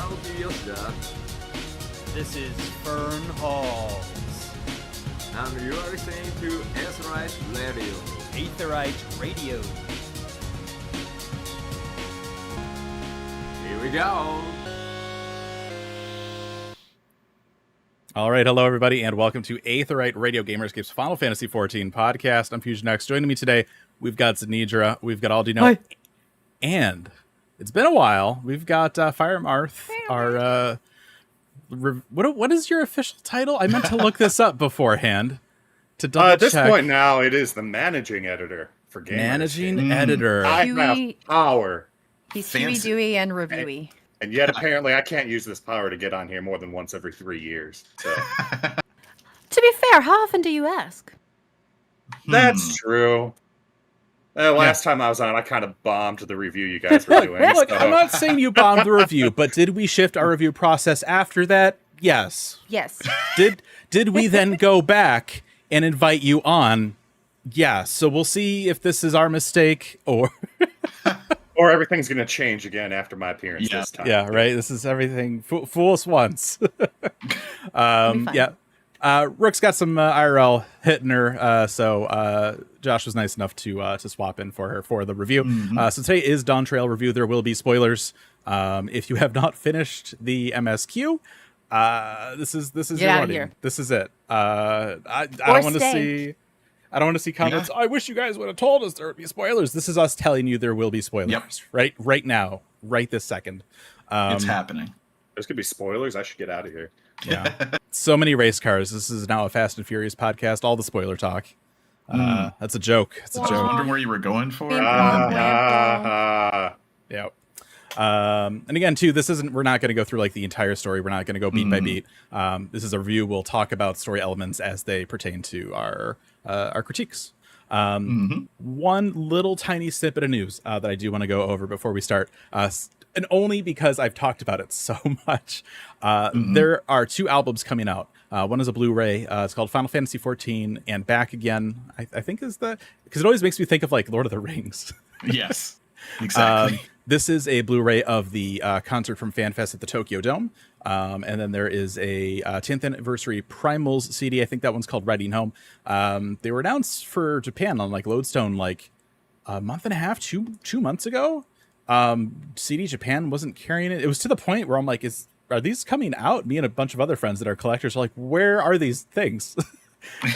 I'll be Yoshida. This is Fern Halls. And you are listening to Aetheryte Radio. Aetheryte Radio. Here we go. All right, hello everybody, and welcome to Aetheryte Radio Gamerscape's Final Fantasy XIV podcast. I'm Fusion X. Joining me today, we've got Zanidra, we've got Aldino, Hi. and it's been a while. We've got Fire Marth. Our what is your official title? I meant to look this up beforehand to double At this check. point now, it is the managing editor for Gamers. Managing editor. I Huey- have power, He's Huey, Dewey, and Reviewy. and yet apparently I can't use this power to get on here more than once every 3 years. So To be fair, how often do you ask? that's true. Last time I was on, I kind of bombed the review you guys were doing. Look, so- I'm not saying you bombed the review, but did we shift our review process after that? Yes. Yes. Did we then go back and invite you on? Yeah, so we'll see if this is our mistake or Or everything's going to change again after my appearance this time. yeah, right. This is everything. Fool us once. fun. Yeah. Rook's got some IRL hitting her, so Josh was nice enough to swap in for her for the review. So today is Dawntrail review. There will be spoilers. If you have not finished the MSQ, this is Get your out of warning. here. This is it. I Or don't want to stay. see. I don't want to see comments. I wish you guys would have told us there would be spoilers. This is us telling you there will be spoilers. Yep. Right now, right this second. It's happening. There's going to be spoilers. I should get out of here. Yeah. So many race cars. This is now a Fast and Furious podcast. All the spoiler talk. That's a joke. It's a I was joke. wondering where you were going for. Yeah. And again, too, this isn't. We're not going to go through like the entire story. We're not going to go beat by beat. This is a review. We'll talk about story elements as they pertain to our critiques. One little tiny snippet of news that I do want to go over before we start. And only because I've talked about it so much. There are 2 albums coming out. One is a Blu-ray. It's called Final Fantasy XIV and Back Again. I think is because it always makes me think of like Lord of the Rings. Yes, exactly. This is a Blu-ray of the concert from FanFest at the Tokyo Dome. And then there is a 10th anniversary Primals CD. I think that one's called Riding Home. They were announced for Japan on like Lodestone like a month and a half, two months ago. CD Japan wasn't carrying it. It was to the point where I'm like, are these coming out? Me and a bunch of other friends that are collectors are like, where are these things?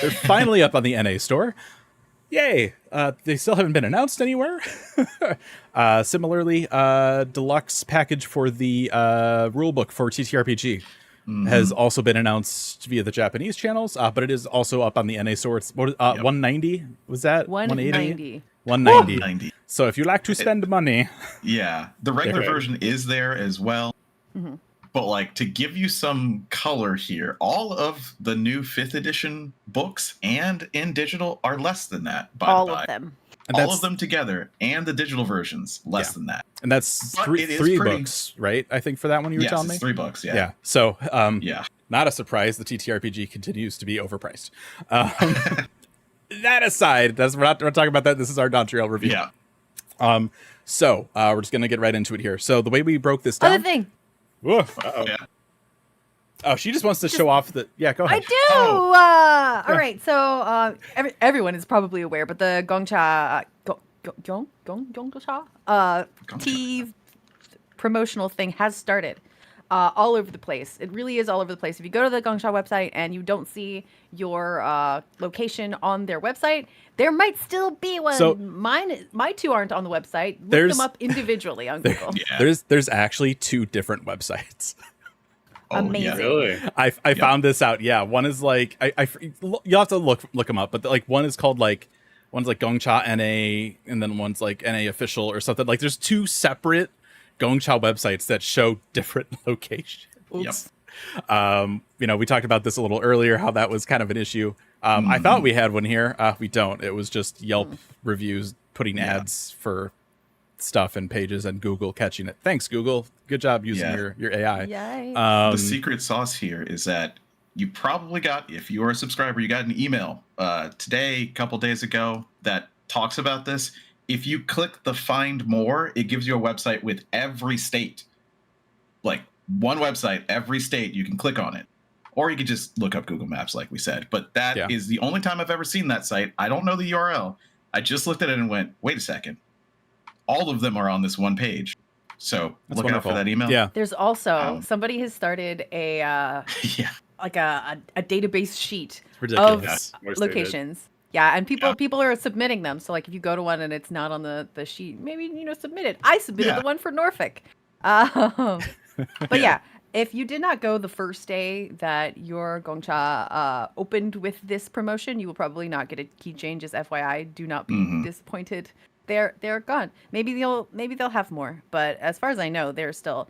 They're finally up on the NA store. Yay! They still haven't been announced anywhere. Similarly, deluxe package for the rulebook for TTRPG has also been announced via the Japanese channels, but it is also up on the NA store. It's 190. Was that 190. 190. 90. So if you like to spend money, Yeah, the regular version is there as well. But like to give you some color here, all of the new 5th edition books and in digital are less than that. By All the by. of them. and All that's of them together and the digital versions less than that. and that's But three it is three pretty. books, right? I think for that one you were Yes, telling me. it's $3. Yeah. So Yeah. not a surprise. The TTRPG continues to be overpriced. That aside, we're not talking about that. This is our Dawntrail review. Yeah. So we're just gonna get right into it here. So the way we broke this down. Other thing. Whoa. Uh-oh. Yeah. Oh, she just wants to show off the. Yeah, go I ahead. do. Oh. All right. So everyone is probably aware, but the Gcha T promotional thing has started all over the place. It really is all over the place. If you go to the Gcha website and you don't see your location on their website, there might still be one. So- my 2 aren't on the website. Look There's- them up individually on Google. Yeah. There's actually 2 different websites. Amazing. Really? I found this out. Yeah, one is like you'll have to look them up, but like one's like Gongcha NA, and then one's like NA official or something. Like there's 2 separate Gongcha websites that show different locations. Oops. We talked about this a little earlier, how that was kind of an issue. I thought we had one here. We don't. It was just Yelp reviews putting ads for stuff and pages and Google catching it. Thanks, Google. Good job using your AI. Yay. The secret sauce here is that you probably got, if you're a subscriber, you got an email today, a couple days ago, that talks about this. If you click the find more, it gives you a website with every state, like one website, every state, you can click on it. Or you could just look up Google Maps, like we said. But that is the only time I've ever seen that site. I don't know the URL. I just looked at it and went, wait a second. All of them are on this one page. So look out for that email. Yeah. There's also somebody has started a like a database sheet of locations. Yeah, and people are submitting them. So like if you go to one and it's not on the sheet, maybe submit it. I submitted the one for Norfolk. But if you did not go the first day that your Gcha opened with this promotion, you will probably not get a key change. Just FYI, do not be disappointed. They're gone. Maybe they'll have more, but as far as I know, there's still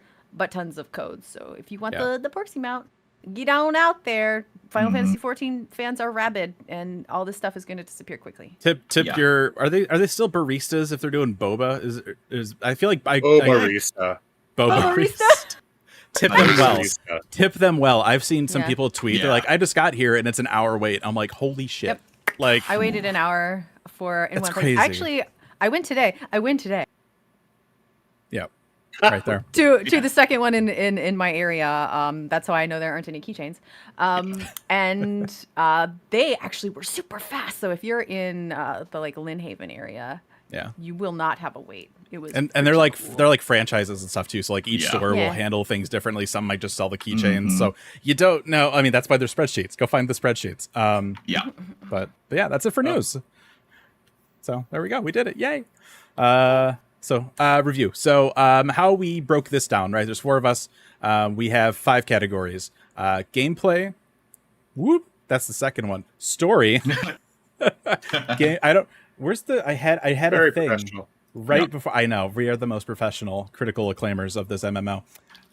tons of codes. So if you want the Porksy mount, get on out there. Final Fantasy XIV fans are rabid, and all this stuff is going to disappear quickly. Tip your are they still baristas if they're doing boba? Is I feel like barista. Barista. Tip them well. Tip them well. I've seen some people tweet. They're like, I just got here and it's an hour wait. I'm like, holy shit. Yep. Like I waited an hour in one crazy. place. Actually, I win today. Yep. Right there. to the second one in my area. That's how I know there aren't any keychains. And they actually were super fast. So if you're in the like Lynn Haven area, you will not have a wait. It was and they're like they're like franchises and stuff too. So like each store will handle things differently. Some might just sell the keychains. So you don't know. I mean, that's why there's spreadsheets. Go find the spreadsheets. But yeah, that's it for news. So there we go. We did it. Yay. Review. So how we broke this down, right? There's 4 of us. We have 5 categories. Gameplay. Whoop. That's the second one. Story. I had Very a thing professional. before. I know. We are the most professional critical acclaimers of this MMO.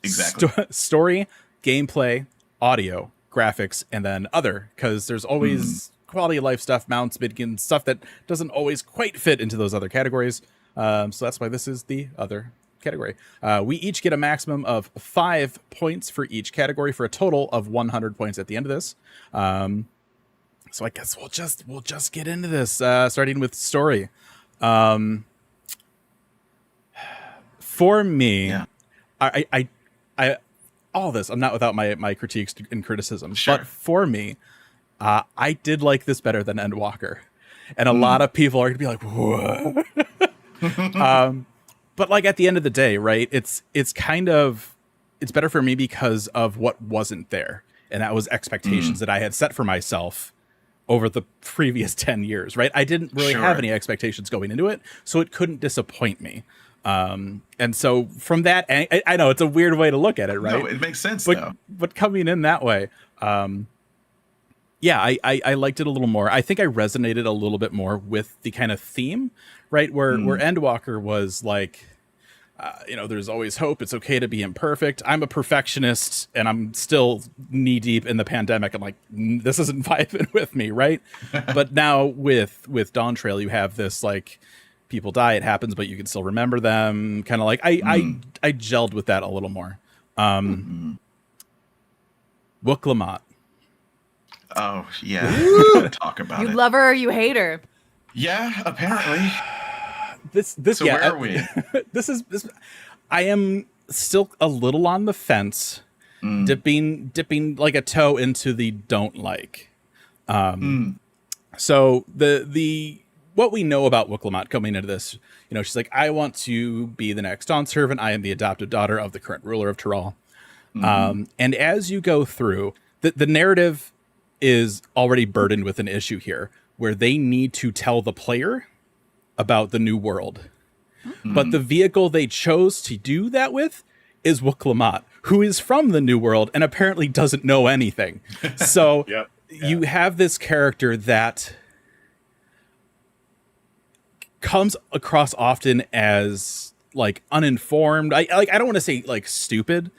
Exactly. Story, gameplay, audio, graphics, and then other, because there's always quality of life stuff, mounts, mid-game stuff that doesn't always quite fit into those other categories. So that's why this is the other category. We each get a maximum of 5 points for each category for a total of 100 points at the end of this. So I guess we'll just get into this, starting with story. For me, I all this, I'm not without my critiques and criticism, but for me, I did like this better than Endwalker. And a lot of people are gonna be like, whoa. But like at the end of the day, right? It's better for me because of what wasn't there. And that was expectations that I had set for myself over the previous 10 years, right? I didn't really have any expectations going into it, so it couldn't disappoint me. And so from that, I know it's a weird way to look at it, right? No, it makes sense, but coming in that way, I liked it a little more. I think I resonated a little bit more with the kind of theme, right? Where Endwalker was like, there's always hope. It's okay to be imperfect. I'm a perfectionist and I'm still knee deep in the pandemic. I'm like, this isn't vibing with me, right? But now with Dawntrail, you have this like, people die, it happens, but you can still remember them. Kind of like I gelled with that a little more. Wooklamot. Oh yeah, talk about it. You love her or you hate her? Yeah, apparently. So where are we? This. I am still a little on the fence, dipping like a toe into the don't like. So the what we know about Wooklamot coming into this, she's like, I want to be the next Dawn servant. I am the adopted daughter of the current ruler of Tyrol. And as you go through, the narrative is already burdened with an issue here, where they need to tell the player about the new world. But the vehicle they chose to do that with is Wooklamot, who is from the new world and apparently doesn't know anything. So you have this character that comes across often as like uninformed. I don't want to say like stupid,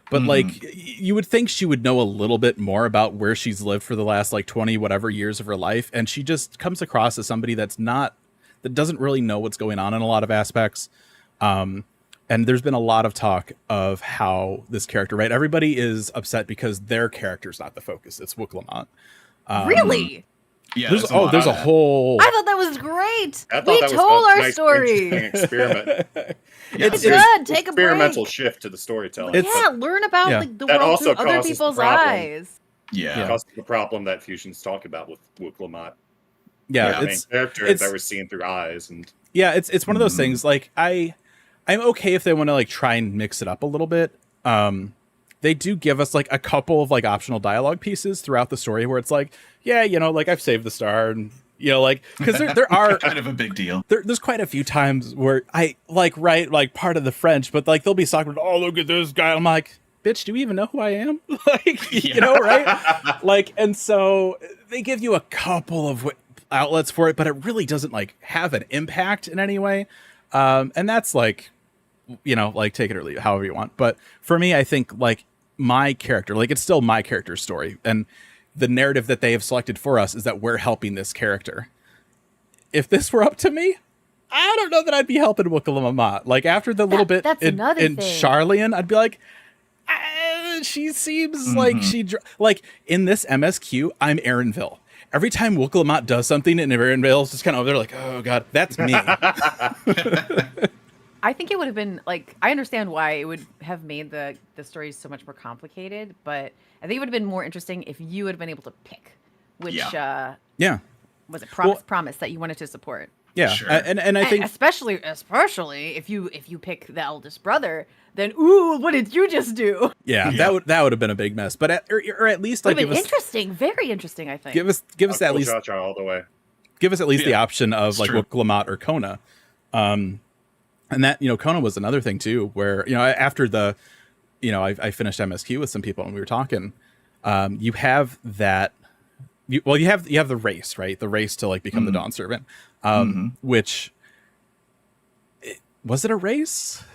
but like you would think she would know a little bit more about where she's lived for the last like 20 whatever years of her life, and she just comes across as somebody that doesn't really know what's going on in a lot of aspects. And there's been a lot of talk of how this character, right? Everybody is upset because their character's not the focus. It's Wooklamot. Really? Yeah, There's a whole. I thought that was great. I thought We that was told a our nice, story. interesting experiment. It's There's good. Take a break. experimental shift to the storytelling. Yeah, learn about Yeah. like the That world also through other causes the people's problem. eyes. Yeah. That's the problem that Fusion's talking about with Wuklamot. Yeah, The main character it's- that we're seeing through eyes, and yeah, it's one of those things. Like I'm okay if they want to like try and mix it up a little bit. They do give us like a couple of like optional dialogue pieces throughout the story where it's like, yeah, you know, like I've saved the star, and you know, like because there are kind of a big deal. There's quite a few times where I like write like part of the French, but like they'll be talking about, oh, look at this guy. I'm like, bitch, do you even know who I am? Like, you know, right? Like, and so they give you a couple of outlets for it, but it really doesn't like have an impact in any way. And that's like, you know, like take it or leave it, however you want. But for me, I think like my character, like it's still my character's story, and the narrative that they have selected for us is that we're helping this character. If this were up to me, I don't know that I'd be helping Wuklamot. Like after the little bit in Charlian, I'd be like, she seems like like in this MSQ, I'm Erinville. Every time Wuklamot does something and Erinville's just kind of, they're like, oh god, that's me. I think it would have been like, I understand why it would have made the story so much more complicated, but I think it would have been more interesting if you would have been able to pick which was it promise that you wanted to support. Yeah, sure. and I think especially if you pick the eldest brother, then ooh, what did you just do? Yeah, that would have been a big mess. But or at least like give us interesting, very interesting. I think give us at least Gcha all the way. Give us at least the option of it's like true. Wuklamot or Kona. And that, you know, Kona was another thing too, where, you know, after the, you know, I finished MSQ with some people and we were talking, you have that, you have the race, right? The race to like become the Dawn Servant, which, was it a race?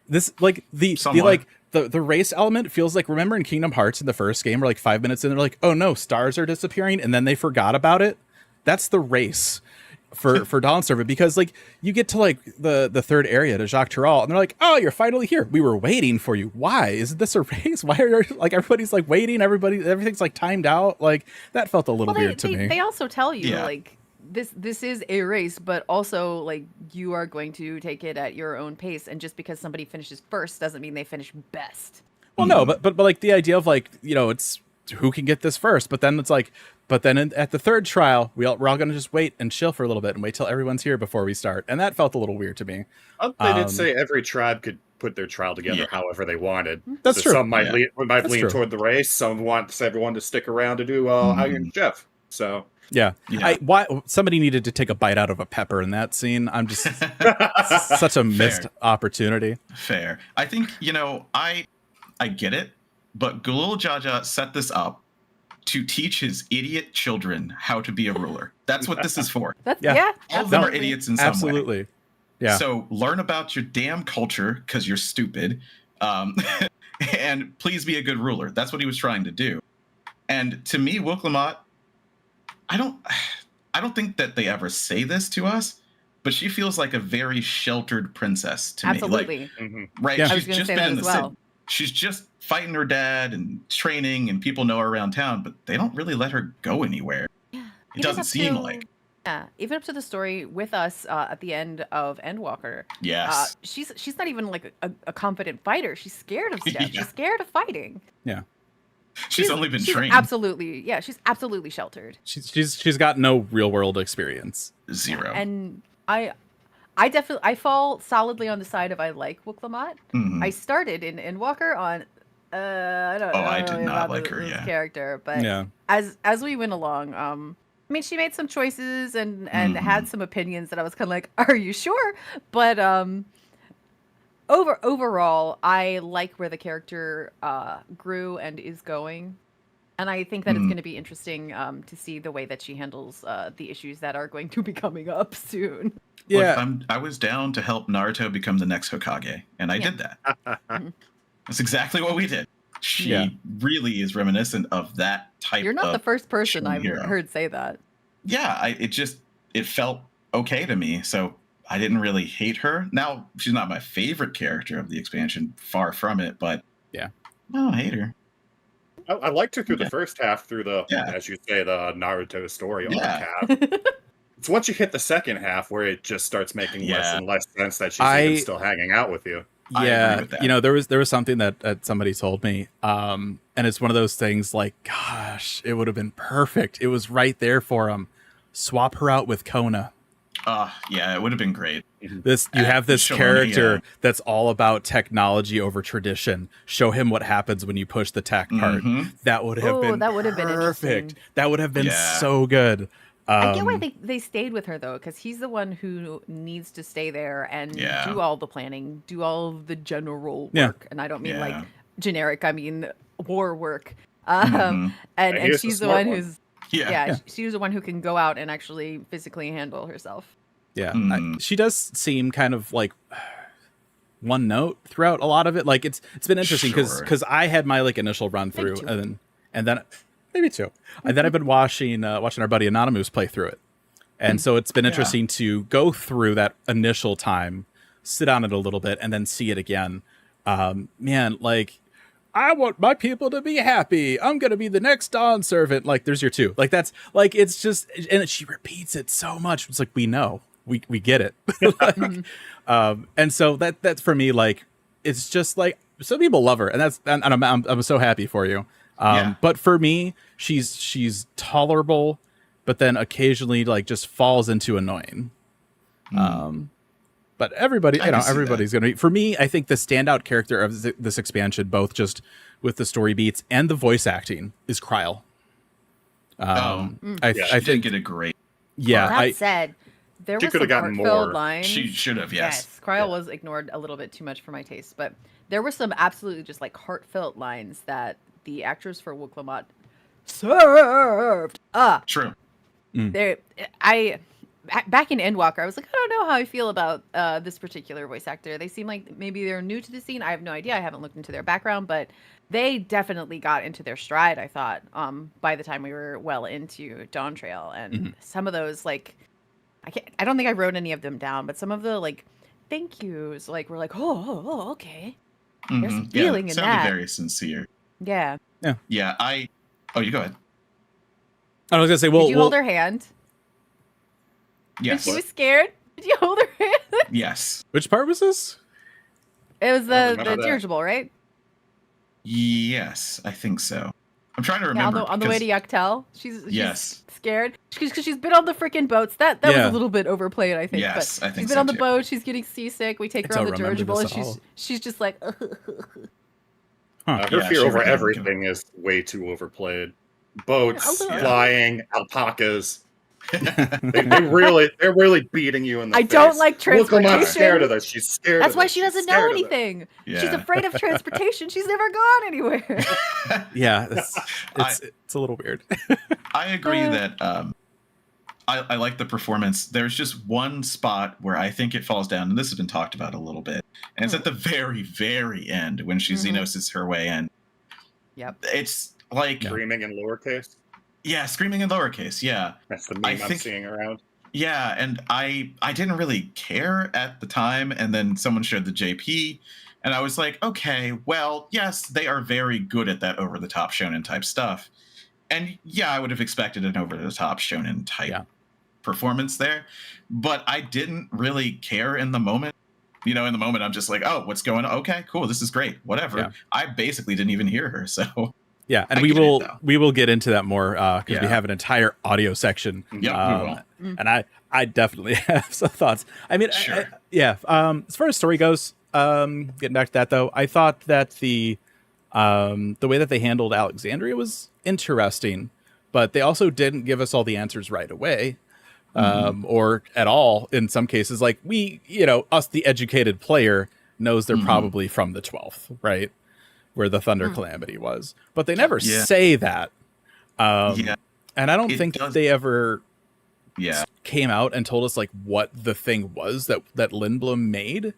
This like the race element feels like, remember in Kingdom Hearts in the first game, where like 5 minutes in, they're like, oh no, stars are disappearing, and then they forgot about it. That's the race for Dawn Servant, because like you get to like the third area to Jacques Tural, and they're like, oh, you're finally here. We were waiting for you. Why? Isn't this a race? Why are like everybody's like waiting? Everything's like timed out. Like that felt a little weird to me. They also tell you like this is a race, but also like you are going to take it at your own pace, and just because somebody finishes first doesn't mean they finish best. Well, no, but like the idea of like, you know, it's who can get this first, but then it's like, at the third trial, we're all going to just wait and chill for a little bit and wait till everyone's here before we start. And that felt a little weird to me. They did say every tribe could put their trial together however they wanted. That's true. Some might lean toward the race. Some wants everyone to stick around to do Iron Chef. So yeah. Somebody needed to take a bite out of a pepper in that scene. I'm just such a missed opportunity. Fair. I think, you know, I get it, but Gulul Jaja set this up to teach his idiot children how to be a ruler. That's what this is for. All of them are idiots in some way. Absolutely. Yeah. So learn about your damn culture because you're stupid, and please be a good ruler. That's what he was trying to do. And to me, Wuklamot, I don't think that they ever say this to us, but she feels like a very sheltered princess to me. Absolutely. Like, right? Yeah. She's just been in the city. She's just fighting her dad and training, and people know her around town, but they don't really let her go anywhere. Yeah. It doesn't seem like. Yeah, even up to the story with us at the end of Endwalker. Yes. She's not even like a confident fighter. She's scared of stuff. Yeah. She's scared of fighting. Yeah. She's only been trained. She's absolutely sheltered. She's got no real world experience. Zero. And I fall solidly on the side of I like Wuklamot. Mhm. I started in Endwalker on I don't know. I did not like her, this character, but Yeah. as we went along, I mean, she made some choices and had some opinions that I was kind of like, are you sure? But overall, I like where the character grew and is going. And I think that it's going to be interesting to see the way that she handles the issues that are going to be coming up soon. Yeah. Look, I was down to help Naruto become the next Hokage, and I did that. That's exactly what we did. She really is reminiscent of that type. You're not of the first person I've hero. heard say that. Yeah, it felt okay to me, so I didn't really hate her. Now, she's not my favorite character of the expansion, far from it, but Yeah. I don't hate her. I liked her through the first half, through the, Yeah. as you say, the Naruto story arc Yeah. half. It's once you hit the second half where it just starts making less Yeah. and less sense that she's even still hanging out with you. I agree Yeah, with that. you know, there was something that somebody told me, and it's one of those things like, gosh, it would have been perfect. It was right there for him. Swap her out with Kona. Yeah, it would have been great. You have this Shalom, character yeah. that's all about technology over tradition. Show him what happens when you push the tech part. That would have been that would have been perfect. interesting. That would have been Yeah. so good. I get why they stayed with her though, because he's the one who needs to stay there and Yeah. do all the planning, do all of the general Yeah. work. And I don't mean Yeah. like generic, I mean war work. Mhm. And he's the she's the smart one one. who's Yeah. she's the one who can go out and actually physically handle herself. Yeah, Mm. she does seem kind of like one note throughout a lot of it. Like it's been interesting Sure. because I had my like initial run through two. and then maybe two, and then I've been watching our buddy Anonymous play through it, and so it's been interesting to go through that initial time, sit on it a little bit, and then see it again. Man, like I want my people to be happy. I'm gonna be the next Dawn servant. Like there's your two. Like that's like it's just, and she repeats it so much. It's like we know. We get it. Like, and so that's for me, like, it's just like some people love her, and I'm so happy for you. Yeah. But for me, she's tolerable, but then occasionally like just falls into annoying. But everybody, I can see everybody's gonna be. For me, I think the standout character of this expansion, both just with the story beats and the voice acting, is Kryl. I She did think get a great. yeah. That said, there She were coulda some gotten heartfelt more. lines. She should have. Yes. Kryl was ignored a little bit too much for my taste, but there were some absolutely just like heartfelt lines that the actors for Wuklamot served. True. There, back in Endwalker, I was like, I don't know how I feel about this particular voice actor. They seem like maybe they're new to the scene. I have no idea. I haven't looked into their background, but they definitely got into their stride, I thought, by the time we were well into Dawntrail. And some of those, like, I don't think I wrote any of them down, but some of the, like, thank yous, like, were like, oh, okay. There's some feeling in sounded that. very sincere. Yeah. Yeah. Oh, you go ahead. I was gonna say, well, Did you hold her hand? Yes. When she was scared? Did you hold her hand? Yes. which part was this? It was the remember that. dirigible, right? Yes, I think so. I'm trying to Yeah, remember. on the way to because- Yaktel. She's Yes. scared. Because she's been on the freaking boats. That was Yeah. a little bit overplayed, I think. Yes, but I think she's been so on the too. boat. She's getting seasick. We take her I on the don't remember dirigible, and this at all. she's just like, Her Yeah, fear she over really don't everything is way too overplayed. Boats, Yeah. flying, alpacas. they're really beating you in the I face. don't like Look, I'm not transportation. scared of this. She's scared. that's of why this. she She's doesn't know scared of this. anything. She's Yeah. afraid of transportation. She's never gone anywhere. Yeah, it's a little weird. I agree that I like the performance. There's just one spot where I think it falls down, and this has been talked about a little bit. And it's at the very, very end when she Xenoses her way in. Yep. It's like, Screaming in lowercase. yeah, screaming in lowercase. Yeah. That's the I meme I'm think- seeing around. Yeah, and I didn't really care at the time, and then someone shared the JP, and I was like, okay, well, yes, they are very good at that over-the-top shonen type stuff. And yeah, I would have expected an over-the-top shonen type performance there, but I didn't really care in the moment. You know, in the moment, I'm just like, oh, what's going on? Okay, cool, this is great, whatever. Yeah. I basically didn't even hear her, so... Yeah, and I we get it, will though. we will get into that more because we Yeah. have an entire audio section. Yeah, we will. And I definitely have some thoughts. I mean, Sure. as far as story goes, getting back to that though, I thought that the way that they handled Alexandria was interesting, but they also didn't give us all the answers right away. Or at all in some cases. Like us, the educated player, knows they're probably from the 12th, right? Where the Thunder Calamity was. But they never say that. Yeah. And I don't It think does- they ever Yeah. came out and told us like what the thing was that Lindblom made.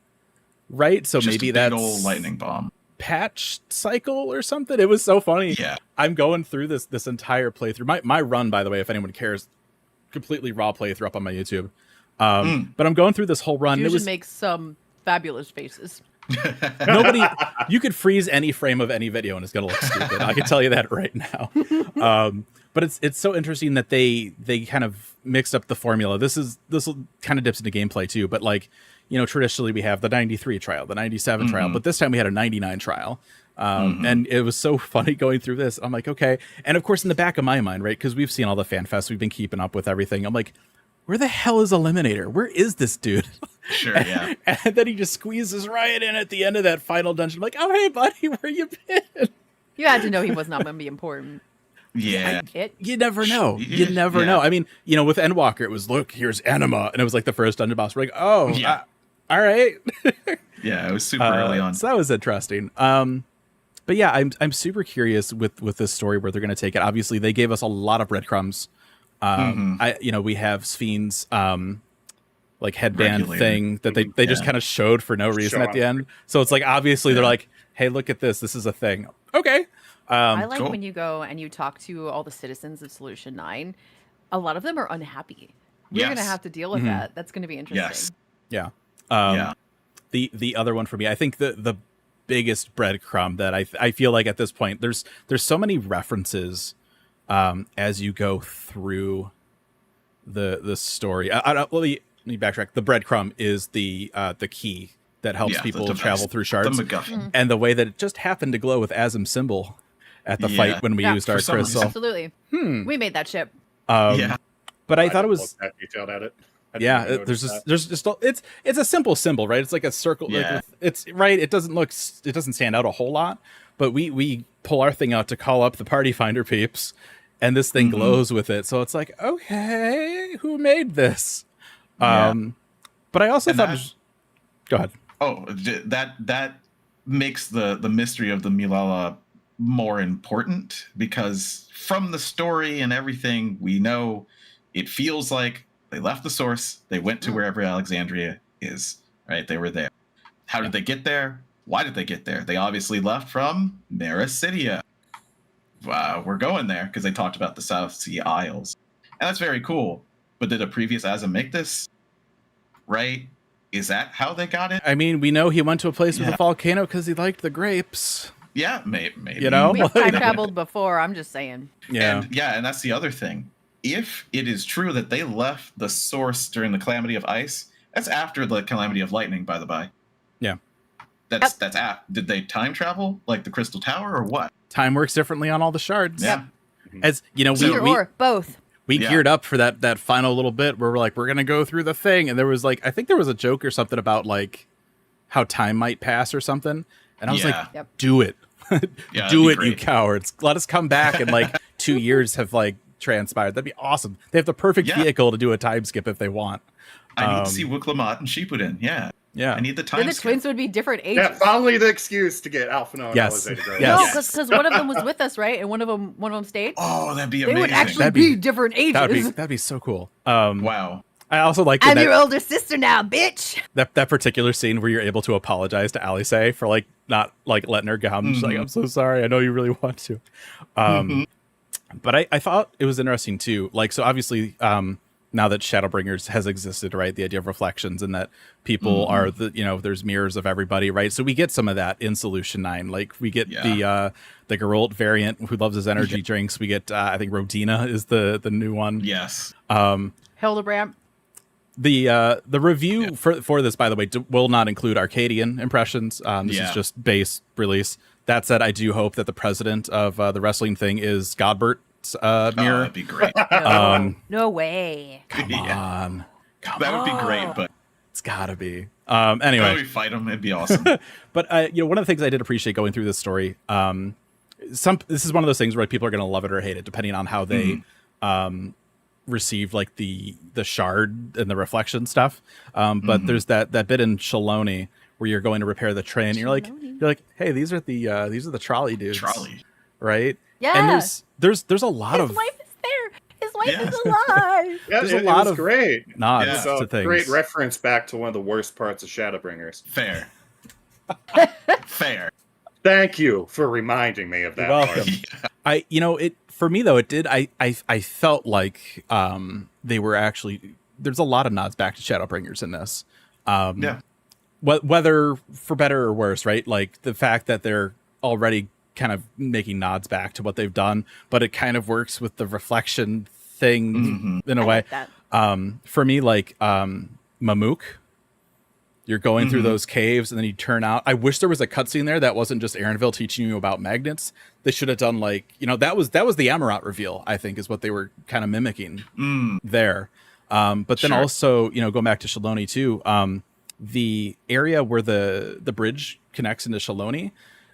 Right? So Just maybe a big that's old lightning bomb. patch cycle or something. It was so funny. Yeah. I'm going through this entire playthrough. My run, by the way, if anyone cares, completely raw playthrough up on my YouTube. But I'm going through this whole run. You It should was make some fabulous faces. Nobody, you could freeze any frame of any video and it's going to look stupid. I can tell you that right now. But it's so interesting that they kind of mixed up the formula. This kind of dips into gameplay too. But like, you know, traditionally we have the 93 trial, the 97 trial, but this time we had a 99 trial. And it was so funny going through this. I'm like, okay. And of course, in the back of my mind, right, because we've seen all the fan fests, we've been keeping up with everything. I'm like, where the hell is Eliminator? Where is this dude? Sure, yeah. And then he just squeezes right in at the end of that final dungeon. I'm like, oh, hey, buddy, where you been? You had to know he was not going to be important. Yeah. You never know. You never know. I mean, you know, with Endwalker, it was, look, here's Anima. And it was like the first dungeon boss. We're like, oh, Yeah. All right. Yeah, it was super early on. So that was interesting. But yeah, I'm super curious with this story where they're going to take it. Obviously, they gave us a lot of breadcrumbs. We have Spheen's like headband Regulator. thing that they just kind of showed for no reason at the end. So it's like, obviously they're like, hey, look at this. This is a thing. Okay. I like Cool. when you go and you talk to all the citizens of Solution 9. A lot of them are unhappy. You're going to Yes. have to deal with that. That's going to be interesting. Yeah. Yeah. The other one for me, I think the biggest breadcrumb that I feel like at this point, there's so many references as you go through the story. Let me backtrack. The breadcrumb is the key that helps people travel through shards. The MacGuffin. And the way that it just happened to glow with Asm's symbol at the fight when we used our some crystal. reason. Absolutely. We made that ship. Yeah. But I thought it didn't was look that detailed at it. I yeah. didn't There's notice just it's a simple symbol, right? It's like a circle. Yeah. It's right. It doesn't stand out a whole lot. But we pull our thing out to call up the party finder peeps, and this thing glows with it. So it's like, okay, who made this? Yeah. But I also And thought, that- go ahead. Oh, that makes the mystery of the Milala more important, because from the story and everything we know, it feels like they left the source, they went to wherever Alexandria is, right? They were there. How did they get there? Why did they get there? They obviously left from Nericidia. We're going there because they talked about the South Sea Isles, and that's very cool. But did a previous Asm make this? Right? Is that how they got it? I mean, we know he went to a place with a volcano because he liked the grapes. Yeah, maybe. You know? We've time traveled before. I'm just saying. Yeah. And that's the other thing. If it is true that they left the source during the Calamity of Ice, that's after the Calamity of Lightning, by the by. Yeah. That's did they time travel like the Crystal Tower or what? Time works differently on all the shards. Yeah. As you know, Either or both. we Yeah. geared up for that final little bit where we're like, we're gonna go through the thing, and there was like, I think there was a joke or something about like how time might pass or something, and I was like, Yep. do it, Yeah, do that'd it, be you great. cowards! Let us come back, and like 2 years have like transpired. That'd be awesome. They have the perfect Yeah. vehicle to do a time skip if they want. I need to see Wuklamot and Shippuden. Yeah. Yeah, I need the time Then the skip. twins would be different ages. Yeah, finally the excuse to get Alphinaud and Yes. Alizé to grow Yes. up. No, because one of them was with us, right? And one of them stayed. Oh, that'd be They amazing. would actually That'd be be- different ages. that'd be so cool. Wow. I also like I'm your that, older sister now, bitch. that particular scene where you're able to apologize to Alizé for like not like letting her go. She's like, I'm so sorry. I know you really want to. But I thought it was interesting too. Like, so obviously, now that Shadowbringers has existed, right? The idea of reflections and that people are there's mirrors of everybody, right? So we get some of that in Solution 9. Like we get the Geralt variant who loves his energy drinks. We get I think Rodina is the new one. Yes. Hildebrand. The review for this, by the way, will not include Arcadian impressions. This is just base release. That said, I do hope that the president of the wrestling thing is Godbert's Oh, mirror. that'd be great. No way. Come Yeah. on. That would be great, but It's gotta be. when Anyway, we fight them, it'd be awesome. but one of the things I did appreciate going through this story, this is one of those things where people are going to love it or hate it, depending on how they received like the shard and the reflection stuff. But there's that bit in Shaloni where you're going to repair the train. And you're like, hey, these are the trolley dudes, right? Yeah. And there's a lot His of wife is there. His wife Yeah. is alive. Yeah, There's a it lot was of great. nods Yeah. So to things. great reference back to one of the worst parts of Shadowbringers. Fair. Fair. Thank you for reminding me of that. You're part. welcome. It for me though, it did. I felt like they were actually. There's a lot of nods back to Shadowbringers in this. Yeah. whether for better or worse, right? Like the fact that they're already kind of making nods back to what they've done, but it kind of works with the reflection thing in a way. Like that. For me, like Mamook, you're going through those caves and then you turn out. I wish there was a cutscene there that wasn't just Aaronville teaching you about magnets. They should have done like, that was the Amarot reveal, I think, is what they were kind of mimicking there. But then also, going back to Shaloni too, the area where the bridge connects into Shaloni,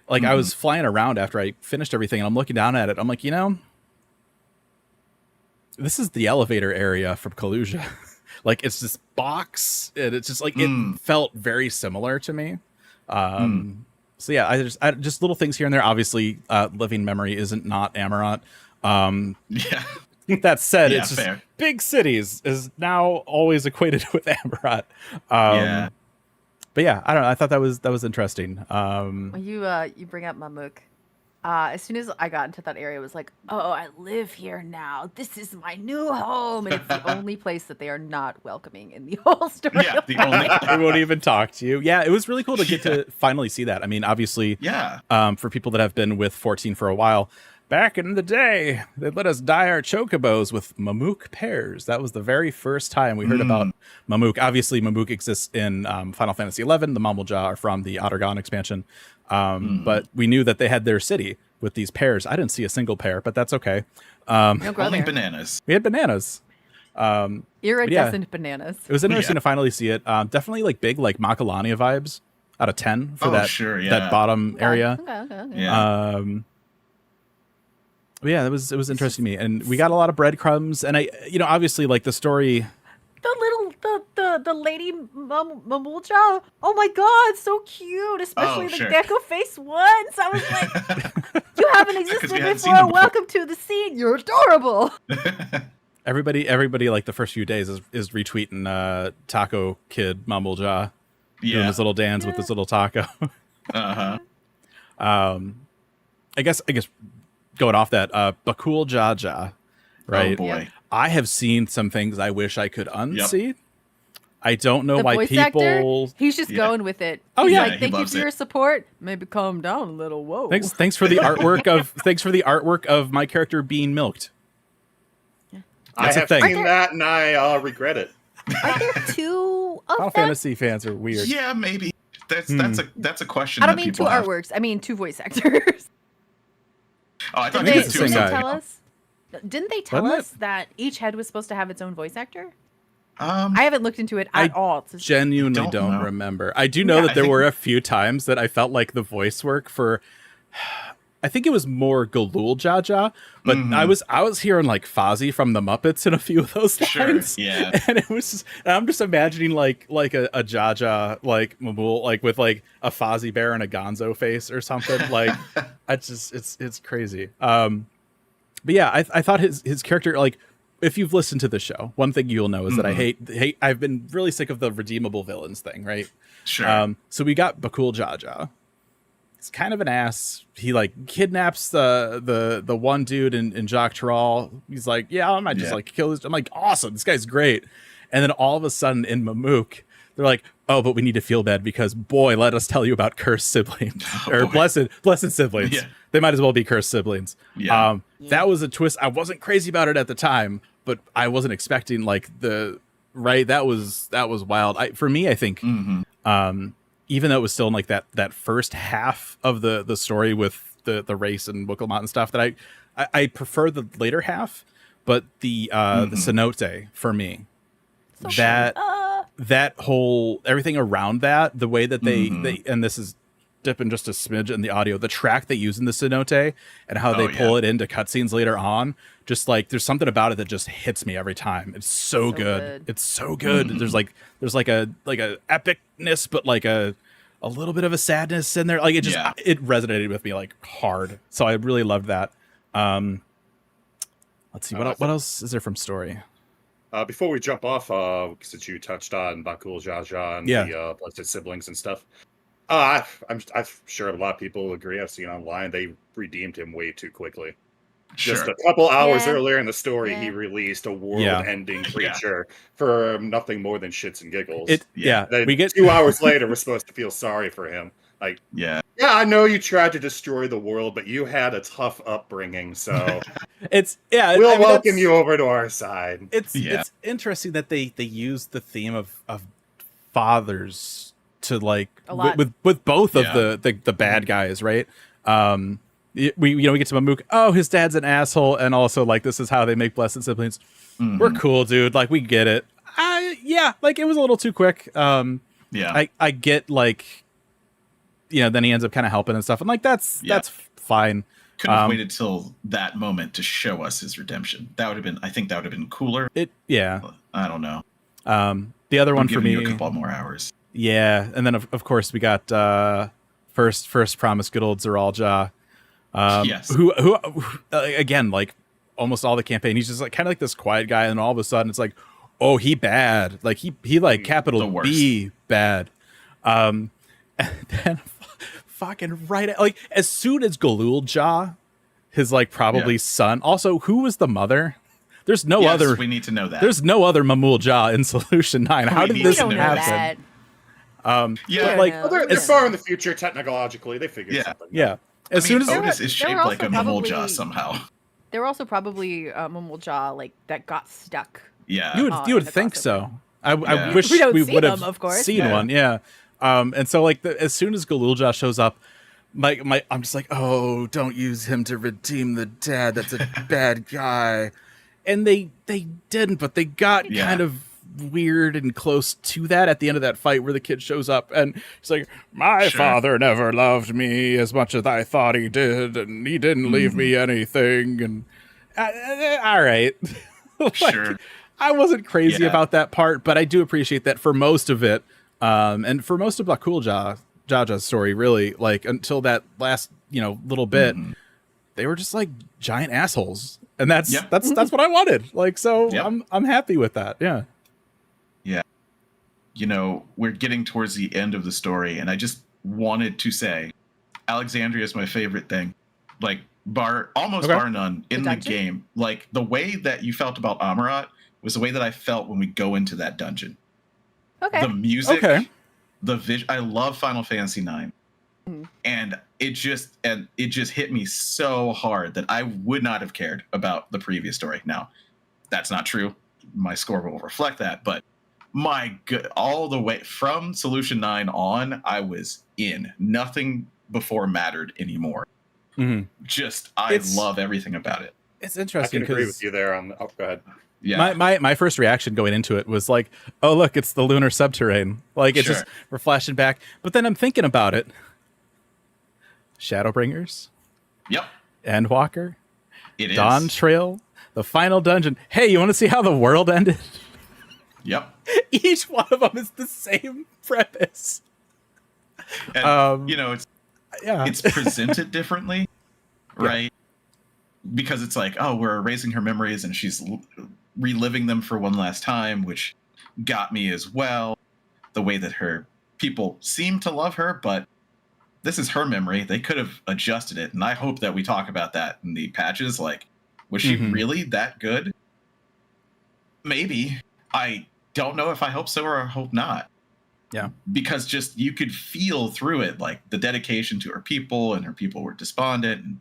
like I was flying around after I finished everything and I'm looking down at it. I'm like, this is the elevator area from Kalusia. Like it's this box and it's just like, it felt very similar to me. So yeah, I just little things here and there. Obviously, living memory isn't not Amarot. Yeah. That said, it's just fair. big cities is now always equated with Amarot. Yeah. But yeah, I don't know. I thought that was interesting. When you bring up Mamook, as soon as I got into that area, it was like, oh, I live here now. This is my new home, and it's the only place that they are not welcoming in the whole story. Yeah, the only. They won't even talk to you. Yeah, it was really cool to get to finally see that. I mean, obviously, for people that have been with 14 for a while, back in the day, they let us dye our chocobos with Mamook pears. That was the very first time we heard about Mamook. Obviously, Mamook exists in Final Fantasy XI. The Mamulja are from the Ottergon expansion. But we knew that they had their city with these pears. I didn't see a single pear, but that's okay. Only bananas. We had bananas. Iridescent bananas. It was interesting to finally see it. Definitely like big, like Makalania vibes out of 10 for that bottom area. Okay. Yeah. But yeah, it was interesting to me, and we got a lot of breadcrumbs, and I, obviously like the story. The lady Mamulja. Oh my god, so cute, especially the gecko face ones. I was like, you haven't existed before. Welcome to the scene. You're adorable. Everybody like the first few days is retweeting Taco Kid Mamulja doing his little dance with his little taco. I guess going off that, Bakul Jaja, right? Oh boy. Yeah. I have seen some things I wish I could unsee. Yep. I don't know why voice people. Actor, he's just going with it. Oh He's yeah, like, thank you for your support. Maybe calm down a little. Whoa. Thanks for the artwork of my character being milked. I have seen that and I regret it. Are there two of Final them? Fantasy fans are weird. Yeah, maybe. That's a question. I don't mean two artworks. I mean two voice actors. Oh, I thought Didn't it was they two. tell us? Didn't they tell us that each head was supposed to have its own voice actor? I haven't looked into it at all. Genuinely don't remember. I do know that there were a few times that I felt like the voice work for, I think it was more Galul Jaja, but I was hearing like Fozzie from the Muppets in a few of those lines. Sure, yeah. And it was just, I'm just imagining like a Jaja like Mamul, like with like a Fozzie bear and a Gonzo face or something. Like it's crazy. But yeah, I thought his character, like, if you've listened to the show, one thing you'll know is that I hate. I've been really sick of the redeemable villains thing, right? Sure. So we got Bakul Jaja. He's kind of an ass. He like kidnaps the one dude in Jacques Terral. He's like, yeah, I might just like kill this. I'm like, awesome, this guy's great. And then all of a sudden in Mamook, they're like, oh, but we need to feel bad because boy, let us tell you about cursed siblings or blessed siblings. Yeah. They might as well be cursed siblings. Yeah. That was a twist. I wasn't crazy about it at the time, but I wasn't expecting like that was wild. For me, I think, even though it was still in like that first half of the story with the race and Wicklemont and stuff, that I prefer the later half, but the cenote for me, so that whole everything around that, the way that they and this is dipping just a smidge in the audio, the track they use in the cenote and how they pull it into cutscenes later on, just like there's something about it that just hits me every time. It's so good. It's so good. There's like a epicness, but like a little bit of a sadness in there. Like it just it resonated with me like hard. So I really loved that. Let's see what else is there from story. Before we jump off, since you touched on Bakul Jaja and the blessed siblings and stuff, I'm sure a lot of people agree. I've seen online they redeemed him way too quickly. Just Sure. a couple hours Yeah. earlier in the story, Yeah. he released a world-ending creature for nothing more than shits and giggles. Then we get 2 hours later, we're supposed to feel sorry for him. Like, Yeah. yeah, I know you tried to destroy the world, but you had a tough upbringing, so we'll welcome you over to our side. It's Yeah. it's interesting that they use the theme of fathers to like A lot. with both Yeah. of the bad guys, right? We get to Mamook. Oh, his dad's an asshole, and also like this is how they make blessed siblings. Mhm. We're cool, dude. Like we get it. Like it was a little too quick. Yeah. I get like, then he ends up kind of helping and stuff, and like that's fine. Could have waited till that moment to show us his redemption. I think that would have been cooler. I don't know. The other one for Giving me, you a couple more hours. yeah, and then of course we got first promise, good old Zeralja. Yes. Who again, like almost all the campaign, he's just like kind of like this quiet guy, and all of a sudden it's like, oh, he bad, like he like capital B bad. And then fucking right at, like as soon as Galulja, his like probably son. Also, who was the mother? There's no other. We need to know that. There's no other Mamul in Solution 9. How did this don't know happen? that. Yeah, like They're far in the future technologically. They figured something out. Yeah. As soon as Otis is there shaped were like a also Mamulja probably- somehow. There were also probably Momulja like that got stuck. Yeah. you in would the think crossover. so. I Yeah. wish We don't we see would have them, of course. seen Yeah. one. Yeah. And so like as soon as Galulja shows up, I'm just like, oh, don't use him to redeem the dad. That's a bad guy. And they didn't, but they got kind of weird and close to that at the end of that fight where the kid shows up and he's like, my father never loved me as much as I thought he did, and he didn't leave me anything. And all right. Like, Sure. I wasn't crazy Yeah. about that part, but I do appreciate that for most of it. And for most of Black Jaja's story, really, like until that last, little bit, they were just like giant assholes. And that's what I wanted. Like, so I'm happy with that. Yeah. Yeah. We're getting towards the end of the story, and I just wanted to say Alexandria is my favorite thing. Like, bar none in the game. Like, the way that you felt about Amarat was the way that I felt when we go into that dungeon. Okay. The music, Okay. the vision. I love Final Fantasy IX. And it just hit me so hard that I would not have cared about the previous story. Now, that's not true. My score will reflect that, but my good, all the way from Solution 9 on, I was in. Nothing before mattered anymore. I love everything about it. It's I interesting can agree because with you there. Go ahead. Yeah. my first reaction going into it was like, oh, look, it's the lunar subterrane. Like, it's just, we're flashing back. But then I'm thinking about it. Shadowbringers. Yep. Endwalker. It is. Dawntrail. The final dungeon. Hey, you want to see how the world ended? Yep. Each one of them is the same premise. And, it's presented differently, right? Because it's like, oh, we're erasing her memories and she's reliving them for one last time, which got me as well. The way that her people seem to love her, but this is her memory. They could have adjusted it. And I hope that we talk about that in the patches. Like, was she really that good? Maybe. I don't know if I hope so or I hope not. Yeah. Because just you could feel through it, like the dedication to her people, and her people were despondent. And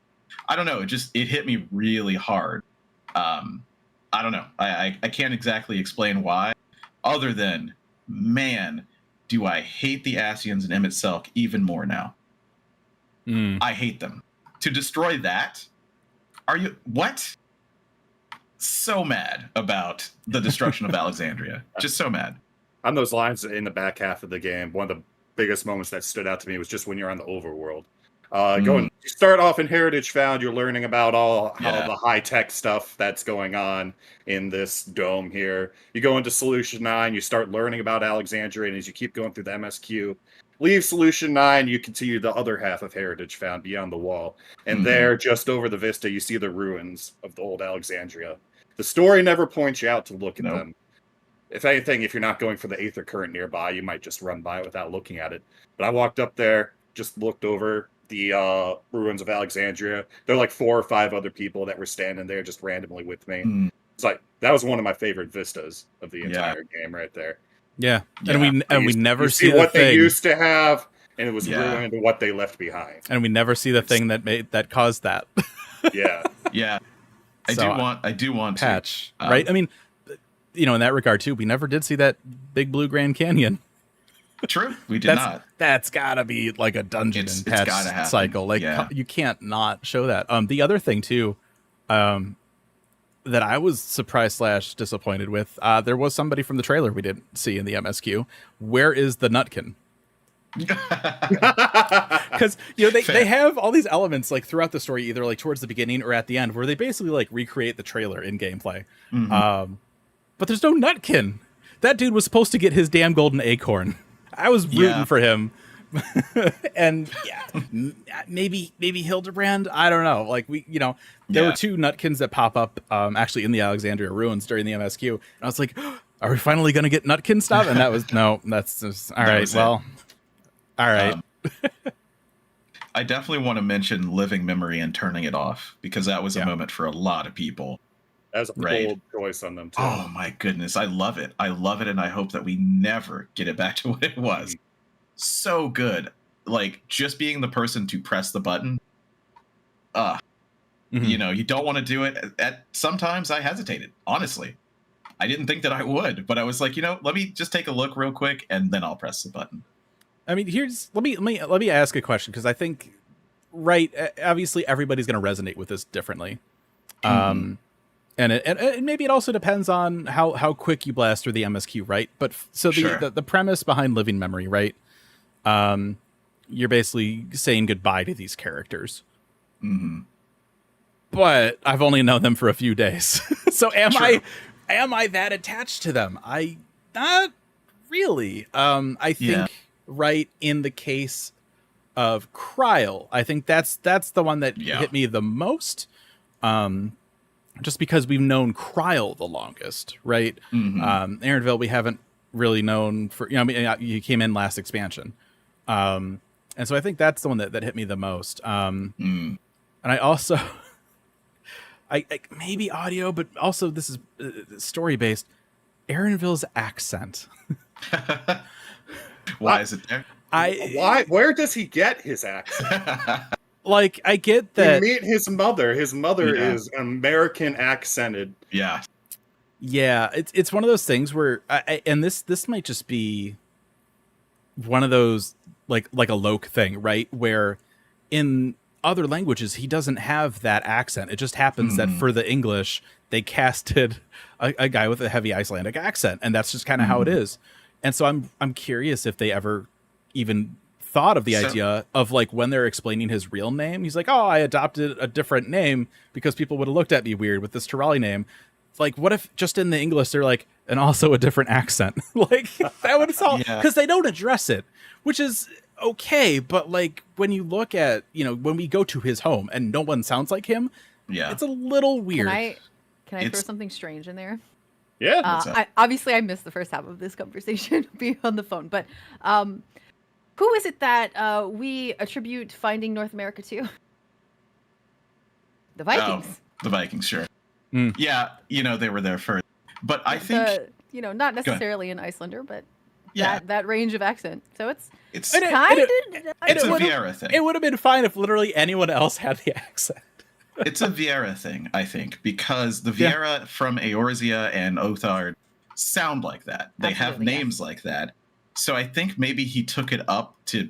I don't know. It hit me really hard. I don't know. I can't exactly explain why, other than, man, do I hate the Asians and Emmett Selk even more now. I hate them. To destroy that? Are you... What? So mad about the destruction of Alexandria. Just so mad. On those lines in the back half of the game, one of the biggest moments that stood out to me was just when you're on the overworld. You start off in Heritage Found, you're learning about all the high-tech stuff that's going on in this dome here. You go into Solution 9, you start learning about Alexandria, and as you keep going through the MSQ, leave Solution 9, you continue the other half of Heritage Found beyond the wall. And there, just over the vista, you see the ruins of the old Alexandria. The story never points you out to look at them. If anything, if you're not going for the Aether current nearby, you might just run by it without looking at it. But I walked up there, just looked over the ruins of Alexandria. There were like 4 or 5 other people that were standing there just randomly with me. It's like that was one of my favorite vistas of the entire game right there. Yeah, and we never see what the they thing. used to have, and it was ruined what they left behind. And we never see the thing that caused that. Yeah, yeah. I do want patch, to, right? I mean, you know, in that regard too, we never did see that big blue Grand Canyon. True, we did not. That's gotta be like a dungeon and patch cycle. Like you can't not show that. The other thing too, that I was surprised / disappointed with, there was somebody from the trailer we didn't see in the MSQ. Where is the Nutkin? Because you know they have all these elements like throughout the story, either like towards the beginning or at the end, where they basically like recreate the trailer in gameplay. But there's no Nutkin. That dude was supposed to get his damn golden acorn. I was rooting for him. And maybe Hildebrand. I don't know. Like there were 2 Nutkins that pop up actually in the Alexandria ruins during the MSQ, and I was like, are we finally gonna get Nutkin stuff? And that was no. That's just all right. Well, all right. I definitely want to mention Living Memory and turning it off, because that was a moment for a lot of people. That was a bold choice on them too. Oh my goodness, I love it. I love it, and I hope that we never get it back to what it was. So good. Like, just being the person to press the button. You know, you don't want to do it. Sometimes I hesitated, honestly. I didn't think that I would, but I was like, let me just take a look real quick, and then I'll press the button. I mean, let me ask a question, because I think, obviously everybody's going to resonate with this differently. And maybe it also depends on how quick you blast through the MSQ, right? But so the premise behind Living Memory, right? You're basically saying goodbye to these characters. But I've only known them for a few days. So am I that attached to them? Not really. I think in the case of Kryl, I think that's the one that hit me the most. Just because we've known Kryl the longest, right? Aaronville, we haven't really known for, you came in last expansion. And so I think that's the one that hit me the most. And I also, I maybe audio, but also this is story based. Aaronville's accent. Why is it there? Where does he get his accent? Like, I get that. You meet his mother. His mother is American accented. Yeah, it's one of those things where, and this might just be one of those like a Loke thing, right? Where in other languages he doesn't have that accent. It just happens that for the English they casted a guy with a heavy Icelandic accent, and that's just kind of how it is. And so I'm curious if they ever even thought of the idea of, like, when they're explaining his real name, he's like, oh, I adopted a different name because people would have looked at me weird with this Tirali name. Like, what if just in the English they're like, and also a different accent? Like, that would solve, because they don't address it, which is okay. But like, when you look at, when we go to his home and no one sounds like him, it's a little weird. Can I throw something strange in there? Yeah. Obviously I missed the first half of this conversation being on the phone, but who is it that we attribute finding North America to? The Vikings. Oh, the Vikings, sure. Yeah, they were there first. But I think... not necessarily an Icelander, but that range of accent. So it's it's a Vieira thing. It would have been fine if literally anyone else had the accent. It's a Vieira thing, I think, because the Vieira from Eorzea and Othard sound like that. They have names like that. So I think maybe he took it up to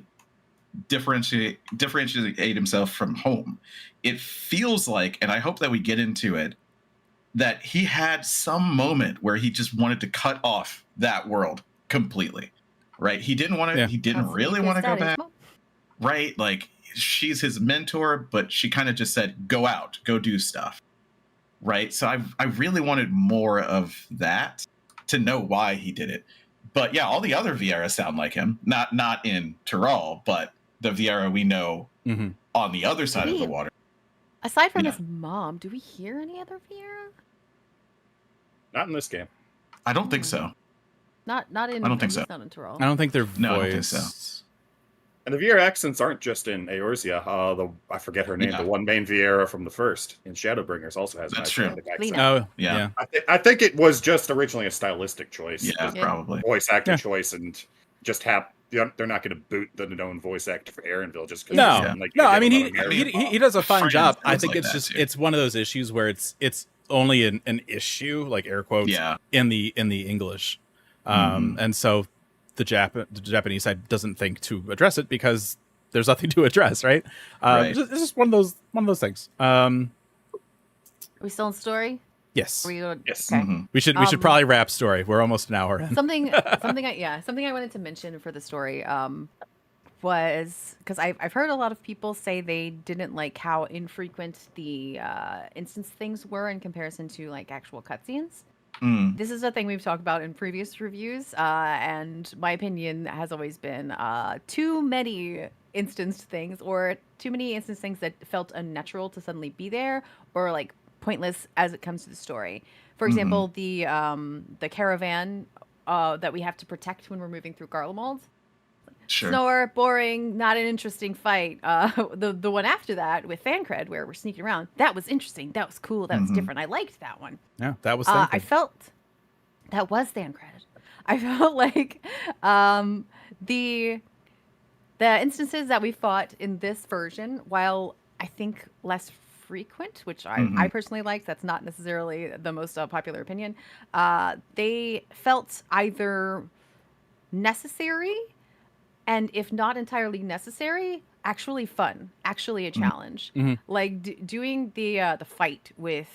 differentiate himself from home. It feels like, and I hope that we get into it, that he had some moment where he just wanted to cut off that world completely. Right? He didn't want to. He didn't really want to go back. Right? Like, she's his mentor, but she kind of just said, "Go out, go do stuff." Right? So I really wanted more of that to know why he did it. But yeah, all the other Vieira sound like him. Not in Tyrol, but the Vieira we know on the other side of the water. Aside from his mom, do we hear any other Vieira? Not in this game. I don't think so. Not in. I don't think so. Not in Tyrol. I don't think they're No, voiced. I don't think so. And the Viera accents aren't just in Eorzea. I forget her name. Yeah. The one main Viera from the first in Shadowbringers also has a That's nice true. Celtic accent. Lena. Oh, Yeah. yeah. I think it was just originally a stylistic choice. Yeah, Yeah. probably. Voice actor Yeah. choice, and just they're not going to boot the known voice actor for Aaronville just because. No, no. I mean, he does a fine Friends job. I sounds think like it's that, just too. it's one of those issues where it's only an issue, like air quotes, Yeah. in the English, and so the Japanese side doesn't think to address it because there's nothing to address, right? Right. It's just one of those things. Are we still in story? Yes, Are we going, Yes. Okay. Mhm. we should probably wrap story. We're almost an hour in. Something I wanted to mention for the story was because I've heard a lot of people say they didn't like how infrequent the instance things were in comparison to like actual cutscenes. Mm. This is a thing we've talked about in previous reviews, and my opinion has always been too many instanced things, or too many instance things that felt unnatural to suddenly be there, or like pointless as it comes to the story. For example, the caravan that we have to protect when we're moving through Garlemald. Sure. Snore, boring, not an interesting fight. The one after that with Thancred, where we're sneaking around, that was interesting. That was cool. That was different. I liked that one. Yeah, that was. I felt that was Thancred. I felt like the instances that we fought in this version, while I think less frequent, which I personally liked, that's not necessarily the most popular opinion. They felt either necessary, and if not entirely necessary, actually fun, actually a challenge. Like doing the fight with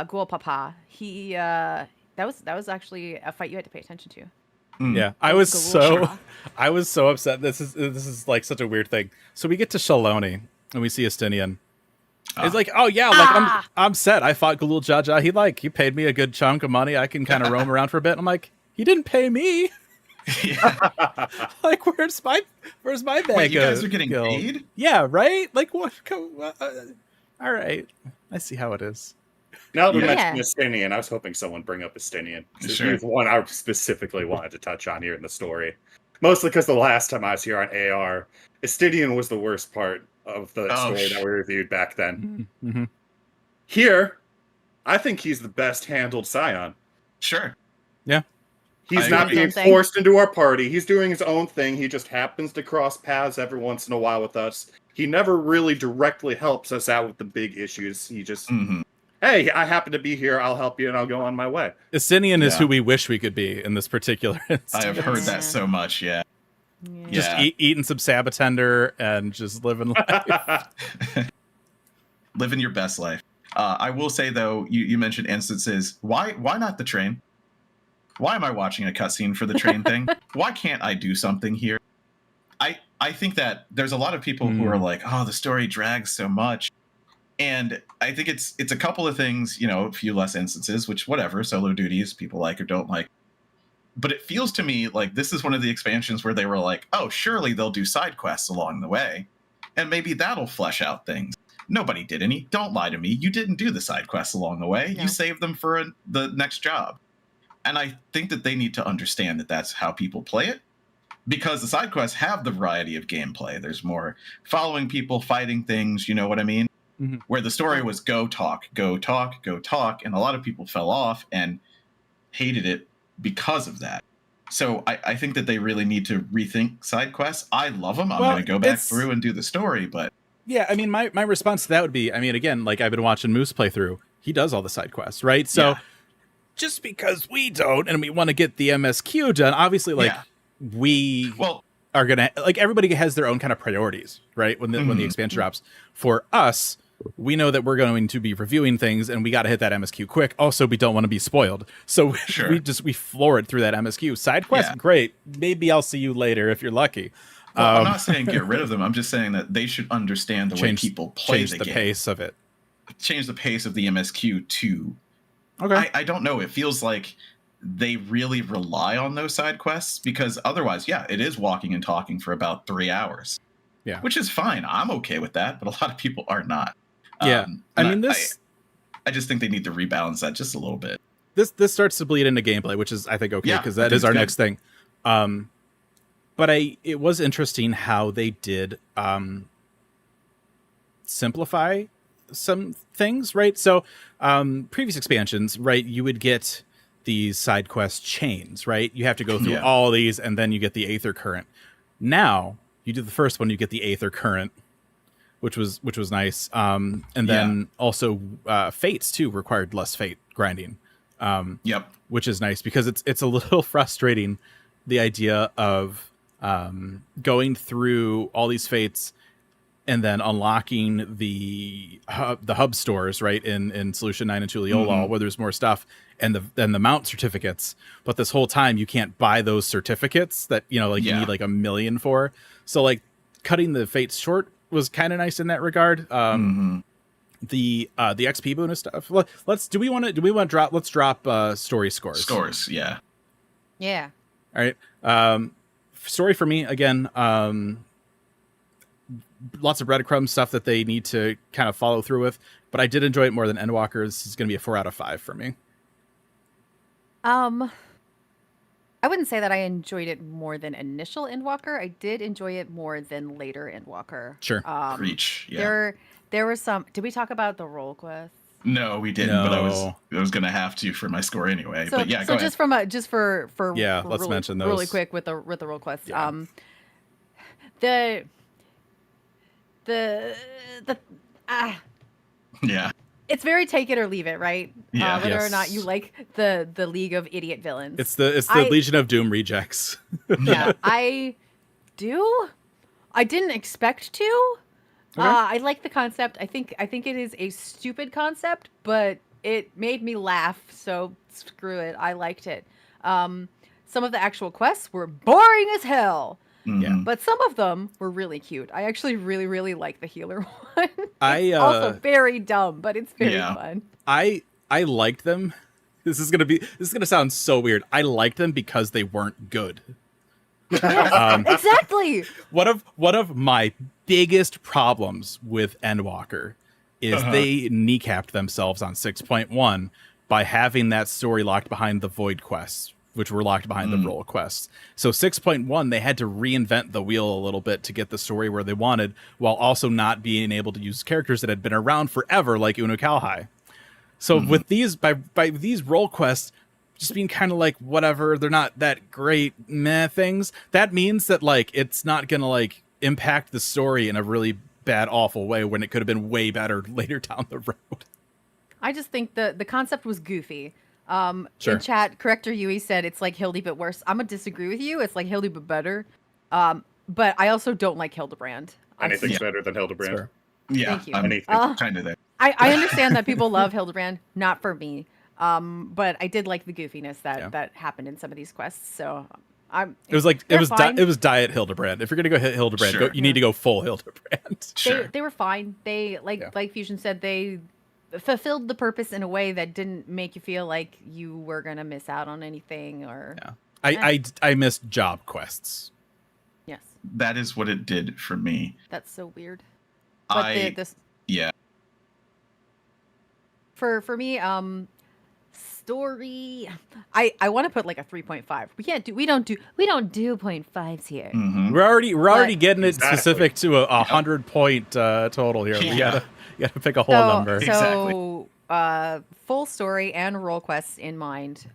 Ghoul Papa. That was actually a fight you had to pay attention to. Yeah, I was Galore. so upset. This is like such a weird thing. So we get to Shaloni and we see Estinian. It's like, oh yeah, like I'm set. I fought Galul Jaja. He paid me a good chunk of money. I can kind of roam around for a bit. I'm like, he didn't pay me. Like, where's my bag? Wait, you guys are getting guild? paid? Yeah, right. Like, what? All right, I see how it is. Now that we Yeah. mentioned Estinian, I was hoping someone bring up Estinian. Sure. There's one I specifically wanted to touch on here in the story. Mostly because the last time I was here on AR, Estinian was the worst part of the story that we reviewed back then. Mm-hmm. Here, I think he's the best handled Scion. Sure. Yeah. He's I not agree. being Same thing. forced into our party. He's doing his own thing. He just happens to cross paths every once in a while with us. He never really directly helps us out with the big issues. He just, hey, I happen to be here. I'll help you and I'll go on my way. Estinian is Yeah. who we wish we could be in this particular instance. I have heard Yeah. that so much, yeah. Just Yeah. eating some Sabatender and just living life. Living your best life. I will say, though, you mentioned instances. Why not the train? Why am I watching a cutscene for the train thing? Why can't I do something here? I think that there's a lot of people who are like, oh, the story drags so much. And I think it's a couple of things, a few less instances, which whatever, solo duties, people like or don't like. But it feels to me like this is one of the expansions where they were like, oh, surely they'll do side quests along the way. And maybe that'll flesh out things. Nobody did any. Don't lie to me. You didn't do the side quests along the way. No. You saved them for the next job. And I think that they need to understand that that's how people play it. Because the side quests have the variety of gameplay. There's more following people, fighting things, you know what I mean? Mhm. Where the story was go talk, go talk, go talk. And a lot of people fell off and hated it because of that. So I think that they really need to rethink side quests. I love them. I'm Well, going to go back it's- through and do the story, but Yeah, I mean, my response to that would be, I mean, again, like I've been watching Moose play through. He does all the side quests, right? So Yeah. just because we don't and we want to get the MSQ done, obviously, like Yeah. we well, are gonna like everybody has their own kind of priorities, right? When the expansion drops. For us, we know that we're going to be reviewing things and we got to hit that MSQ quick. Also, we don't want to be spoiled, so Sure. we floor it through that MSQ. Side quest, Yeah. great. Maybe I'll see you later if you're lucky. I'm not saying get rid of them. I'm just saying that they should understand the way people play change the the game. pace of it. Change the pace of the MSQ to. Okay. I don't know. It feels like they really rely on those side quests because otherwise, yeah, it is walking and talking for about 3 hours. Yeah. Which is fine. I'm okay with that, but a lot of people are not. Yeah. I and mean, this I just think they need to rebalance that just a little bit. this starts to bleed into gameplay, which is I think okay Yeah, because I that think is our it's good. next thing. But it was interesting how they did simplify some things, right? So previous expansions, right, you would get these side quest chains, right? You have to go through all these, and then you get the Aether Current. Now, you do the first one, you get the Aether Current, which was nice. And then also Fates, too, required less Fate grinding. Which is nice, because it's a little frustrating, the idea of going through all these Fates and then unlocking the hub stores, right, in Solution 9 and Tuliolol, where there's more stuff, and the mount certificates. But this whole time, you can't buy those certificates that, you need like 1 million for. So, like, cutting the Fates short was kind of nice in that regard. The XP bonus stuff. Let's drop story scores. Yeah. All right. Story for me, again, lots of breadcrumb stuff that they need to kind of follow through with, but I did enjoy it more than Endwalker. This is going to be a 4 out of 5 for me. I wouldn't say that I enjoyed it more than initial Endwalker. I did enjoy it more than later Endwalker. Sure. Preach. Yeah. There were some. Did we talk about the role quest? No, we didn't. But I was gonna have to for my score anyway. So, but yeah, go just ahead. for let's really, mention those really quick with the role quest. Yeah. Yeah. It's very take it or leave it, right? Yeah. Whether or not you like the League of Idiot Villains. It's the Legion of Doom rejects. Yeah, I do. I didn't expect to. Okay. I like the concept. I think it is a stupid concept, but it made me laugh. So screw it. I liked it. Some of the actual quests were boring as hell. Yeah. But some of them were really cute. I actually really, really like the healer one. It's also very dumb, but it's very fun. I liked them. This is gonna sound so weird. I liked them because they weren't good. Exactly. One of my biggest problems with Endwalker is they kneecapped themselves on 6.1 by having that story locked behind the Void quests, which were locked behind the role quests. So 6.1, they had to reinvent the wheel a little bit to get the story where they wanted, while also not being able to use characters that had been around forever, like Uno Kalhai. So with these, by these role quests just being kind of like whatever, they're not that great meh things, that means that like it's not gonna like impact the story in a really bad, awful way when it could have been way better later down the road. I just think the concept was goofy. Sure. In chat, Corrector Yui said it's like Hildy but worse. I'm gonna disagree with you. It's like Hildy but better. But I also don't like Hildebrand. Anything's better than Hildebrand. Sure. Yeah, Thank you. I'm kind of there. I understand that people love Hildebrand, not for me. But I did like the goofiness that happened in some of these quests. So it was Diet Hildebrand. If you're gonna go hit Hildebrand, you need to go full Hildebrand. Sure. They were fine. They like Fusion said, they fulfilled the purpose in a way that didn't make you feel like you were gonna miss out on anything or. Yeah. I missed job quests. Yes. That is what it did for me. That's so weird. But yeah. For me, story, I want to put like a 3.5. We don't do 0.5s here. We're already getting it specific to a 100 point total here. Yeah. You gotta pick a whole number. Exactly. So full story and role quests in mind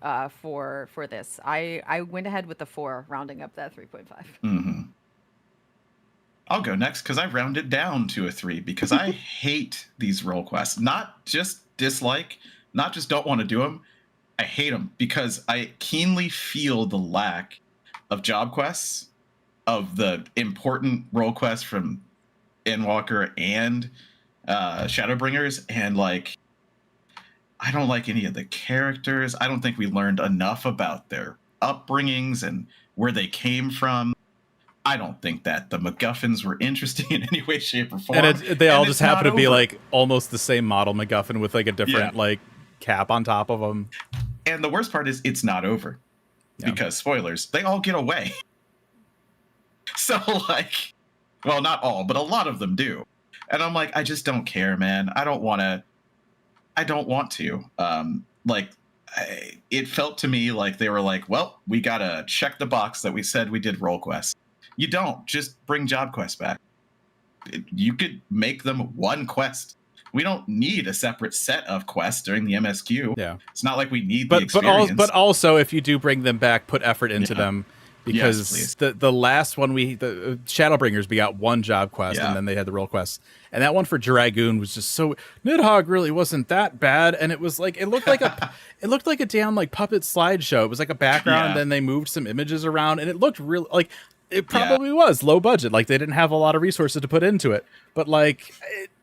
for this. I went ahead with the 4, rounding up that 3.5. I'll go next because I rounded down to a 3 because I hate these role quests. Not just dislike, not just don't want to do them. I hate them because I keenly feel the lack of job quests, of the important role quests from Endwalker and Shadowbringers, and like I don't like any of the characters. I don't think we learned enough about their upbringings and where they came from. I don't think that the MacGuffins were interesting in any way, shape, or form. And they all just happen to be like almost the same model MacGuffin with like a different like cap on top of them. And the worst part is it's not over because spoilers, they all get away. So like, well, not all, but a lot of them do. And I'm like, I just don't care, man. I don't want to. It felt to me like they were like, well, we got to check the box that we said we did role quests. You don't. Just bring job quests back. You could make them one quest. We don't need a separate set of quests during the MSQ. Yeah. It's not like we need the experience. But also, if you do bring them back, put effort into them. Because the last one, the Shadowbringers, we got one job quest, and then they had the role quests. And that one for Dragoon was just so... Nidhogg really wasn't that bad, and it was like... It looked like a damn like puppet slideshow. It was like a background, and then they moved some images around, and it looked really... like it probably was low budget. Like, they didn't have a lot of resources to put into it. But, like...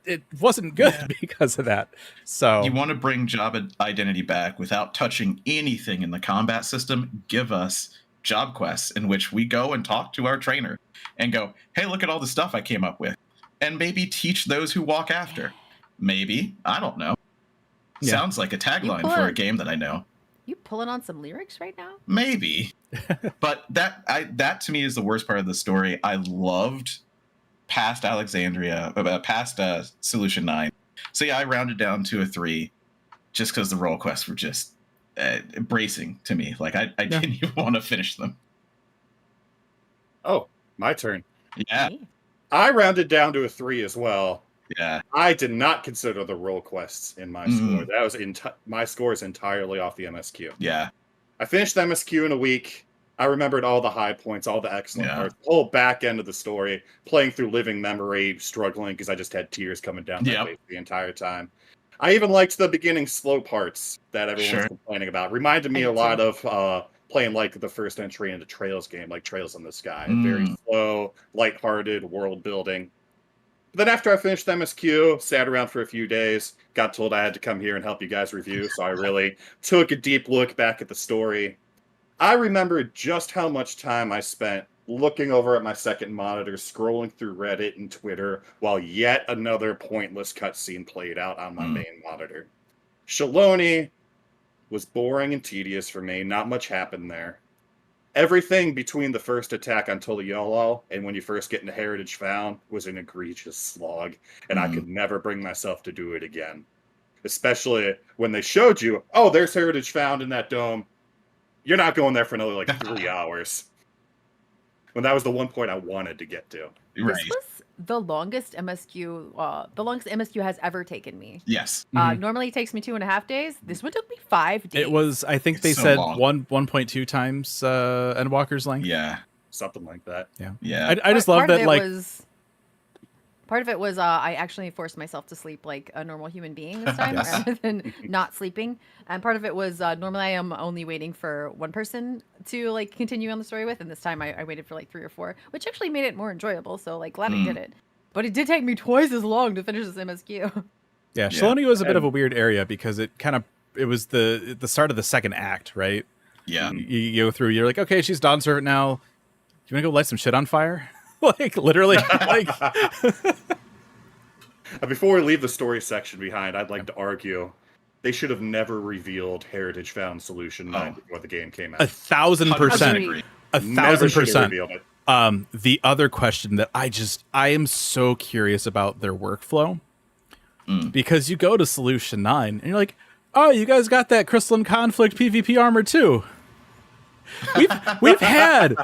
It wasn't good because of that. So you want to bring job identity back without touching anything in the combat system? Give us job quests in which we go and talk to our trainer and go, hey, look at all the stuff I came up with, and maybe teach those who walk after. Maybe, I don't know. Sounds like a tagline for a game that I know. You pulling on some lyrics right now? Maybe. But that to me is the worst part of the story. I loved past Alexandria, past Solution 9. So yeah, I rounded down to a 3 just because the role quests were just bracing to me. Like I didn't even want to finish them. Oh, my turn. Yeah. I rounded down to a 3 as well. Yeah. I did not consider the role quests in my score. That was my score is entirely off the MSQ. Yeah. I finished the MSQ in a week. I remembered all the high points, all the excellent parts, the whole back end of the story, playing through living memory, struggling because I just had tears coming down my face the entire time. I even liked the beginning slow parts that everyone's complaining about. Reminded me a lot of playing like the first entry into Trails game, like Trails in the Sky. Very slow, lighthearted world building. But then after I finished the MSQ, sat around for a few days, got told I had to come here and help you guys review, so I really took a deep look back at the story. I remember just how much time I spent looking over at my second monitor, scrolling through Reddit and Twitter, while yet another pointless cutscene played out on my main monitor. Shaloni was boring and tedious for me. Not much happened there. Everything between the first attack on Tuliyollal and when you first get into Heritage Found was an egregious slog, and I could never bring myself to do it again. Especially when they showed you, oh, there's Heritage Found in that dome. You're not going there for another, like, 3 hours. When that was the one point I wanted to get to. Right. This was the longest MSQ has ever taken me. Yes. Normally it takes me 2.5 days. This one took me 5 days. It was, I think they said 1.2 times Endwalker's length. Yeah. Something like that. Yeah. I just love that, like... Part of it was I actually forced myself to sleep like a normal human being this time rather than not sleeping. And part of it was normally I am only waiting for one person to like continue on the story with. And this time I waited for like 3 or 4, which actually made it more enjoyable. So like glad I did it. But it did take me twice as long to finish this MSQ. Yeah, Shaloni was a bit of a weird area because it was the start of the second act, right? Yeah. You go through, you're like, okay, she's Dawn Servant now. Do you want to go light some shit on fire? Like literally, like. Before we leave the story section behind, I'd like to argue they should have never revealed Heritage Found Solution 9 before the game came out. 1,000%. 1,000%. The other question that I am so curious about their workflow, because you go to Solution 9 and you're like, oh, you guys got that Crystalline Conflict PvP armor too. We've had.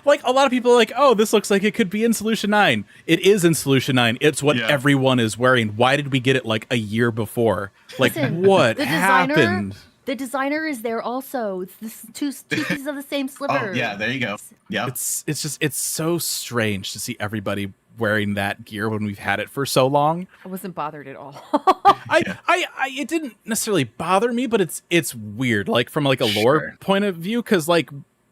Like a lot of people are like, oh, this looks like it could be in Solution 9. It is in Solution 9. It's what everyone is wearing. Why did we get it like a year before? Like, what happened? The designer is there also. It's two pieces of the same sliver. Oh, yeah, there you go. Yeah. It's so strange to see everybody wearing that gear when we've had it for so long. I wasn't bothered at all. It didn't necessarily bother me, but it's weird, like from like a lore point of view, because like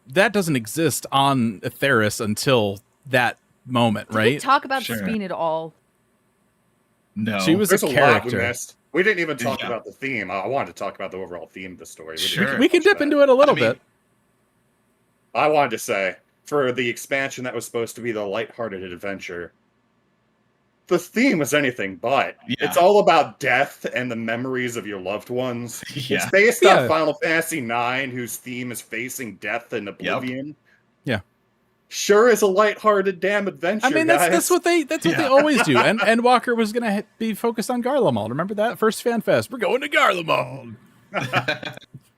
that doesn't exist on Aetheryte until that moment, right? Did we talk about Sabine at all? No. She was a character. A lot we didn't even talk about the theme. I wanted to talk about the overall theme of the story. We can dip into it a little bit. I wanted to say, for the expansion that was supposed to be the lighthearted adventure, the theme was anything but. It's all about death and the memories of your loved ones. It's based on Final Fantasy IX, whose theme is facing death and oblivion. Yeah. Sure is a lighthearted damn adventure. I mean, that's what they always do. And Walker was gonna be focused on Garlemald. Remember that first fan fest? We're going to Garlemald.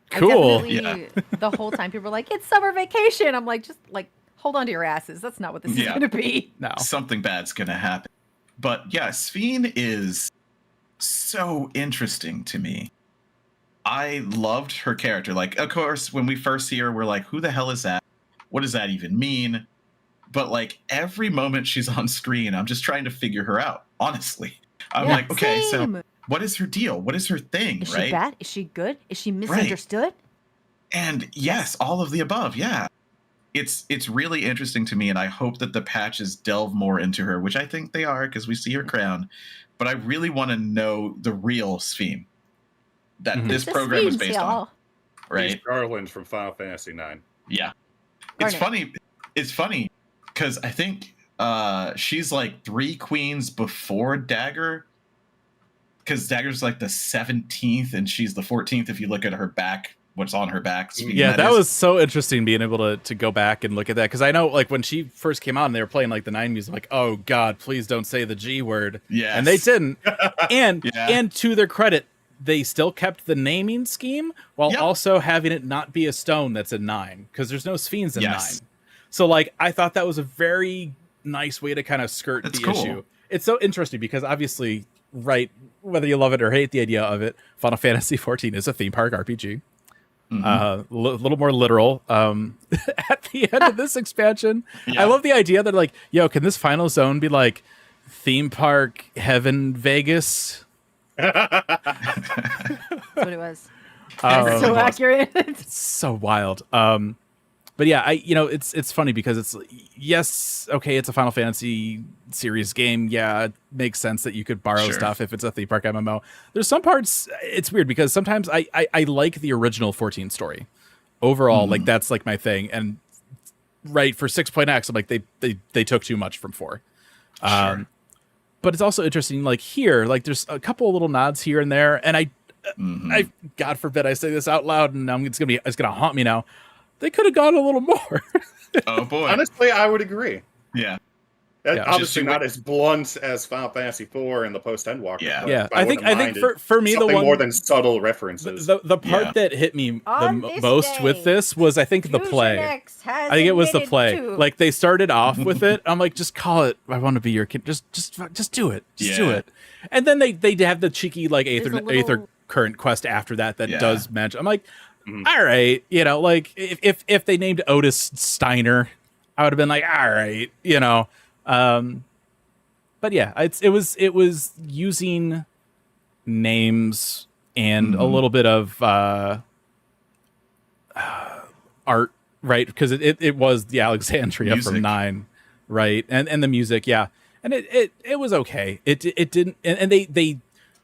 Cool. The whole time people were like, "It's summer vacation." I'm like, just like hold on to your asses. That's not what this is Yeah. going to be. No. Something bad's gonna happen. But yeah, Sphene is so interesting to me. I loved her character. Like, of course, when we first see her, we're like, who the hell is that? What does that even mean? But like every moment she's on screen, I'm just trying to figure her out. Honestly, I'm like, okay, same. so what is her deal? What is her thing? Is right? she bad? Is she good? Is she misunderstood? And yes, all of the above. Yeah, it's really interesting to me, and I hope that the patches delve more into her, which I think they are because we see her crown. But I really want to know the real Sphene that this program was based on. Right, He's Garland from Final Fantasy IX. Yeah, Garnet. it's funny. It's funny because I think she's like 3 queens before Dagger, because Dagger's like the 17th and she's the 14th if you look at her back, what's on her back. Yeah, that was so interesting being able to go back and look at that, because I know like when she first came out and they were playing like the 9 music, like, oh god, please don't say the G word. Yes. And they didn't. And Yeah. and to their credit, they still kept the naming scheme while Yep. also having it not be a stone that's in 9, because there's no Sphenes in Yes. 9. So like I thought that was a very nice way to kind of skirt That's the cool. issue. It's so interesting because obviously, right, whether you love it or hate the idea of it, Final Fantasy XIV is a theme park RPG. A little more literal. At the end of this expansion, Yeah. I love the idea that like, yo, can this final zone be like theme park heaven Vegas? That's what it was. Um, So accurate. It's so wild. But yeah, it's funny because it's, yes, okay, it's a Final Fantasy series game. Yeah, it makes sense that you could borrow Sure. stuff if it's a theme park MMO. There's some parts, it's weird because sometimes I like the original 14 story. Overall, like that's like my thing. And right, for 6.x, I'm like they took too much from 4. Sure. But it's also interesting, like here, like there's a couple of little nods here and there, and I God forbid I say this out loud, and it's gonna haunt me now. They could have gone a little more. Oh boy. Honestly, I would agree. Yeah. Yeah. Obviously Just- not as blunt as Final Fantasy IV and the post-Endwalker. Yeah. but Yeah, I I think wouldn't mind for me the something one more than subtle references. the part Yeah. that hit me the On this most with day, this was I think the play. I think it was the play. Like they started off with it. I'm like, just call it. I want to be your kid. Just do it. Just do Yeah. it. And then they have the cheeky like There's a Aether little- current quest after that Yeah. does mention. I'm like, all right, like if they named Otis Steiner, I would have been like, all right, But yeah, it was using names and a little bit of art, right? Because it was the Alexandria Music. from 9, right? And the music, yeah, and it was okay. It didn't, and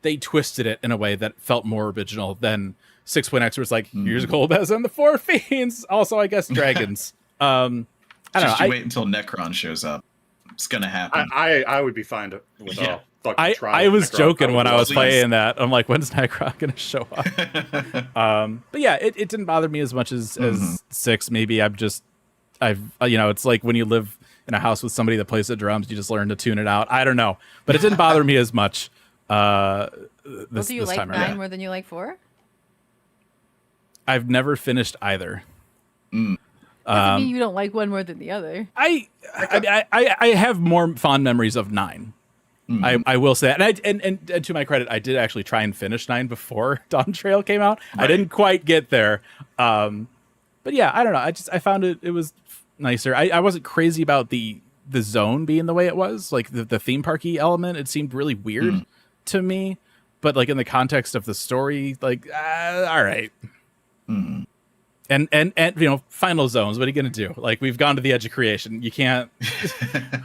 they twisted it in a way that felt more original than 6.x was like, here's Golbez and the 4 fiends. Also, I guess dragons. I don't Just know. you wait until Necron shows up. It's gonna happen. I would be fine with Yeah. all fucking I trial. was Necron. joking when I was Please. playing that. I'm like, when's Necron gonna show up? But yeah, it didn't bother me as much as 6. Maybe it's like when you live in a house with somebody that plays the drums, you just learn to tune it out. I don't know, but it didn't bother me as much. Do This you like time 9 around. more than you like 4? I've never finished either. Doesn't mean you don't like one more than the other. I have more fond memories of 9. I will say that. And to my credit, I did actually try and finish 9 before Dawntrail came out. I didn't quite get there. But yeah, I don't know. I found it was nicer. I wasn't crazy about the zone being the way it was. Like the theme parky element, it seemed really weird to me. But like in the context of the story, like all right. And final zones. What are you gonna do? Like we've gone to the edge of creation. You can't.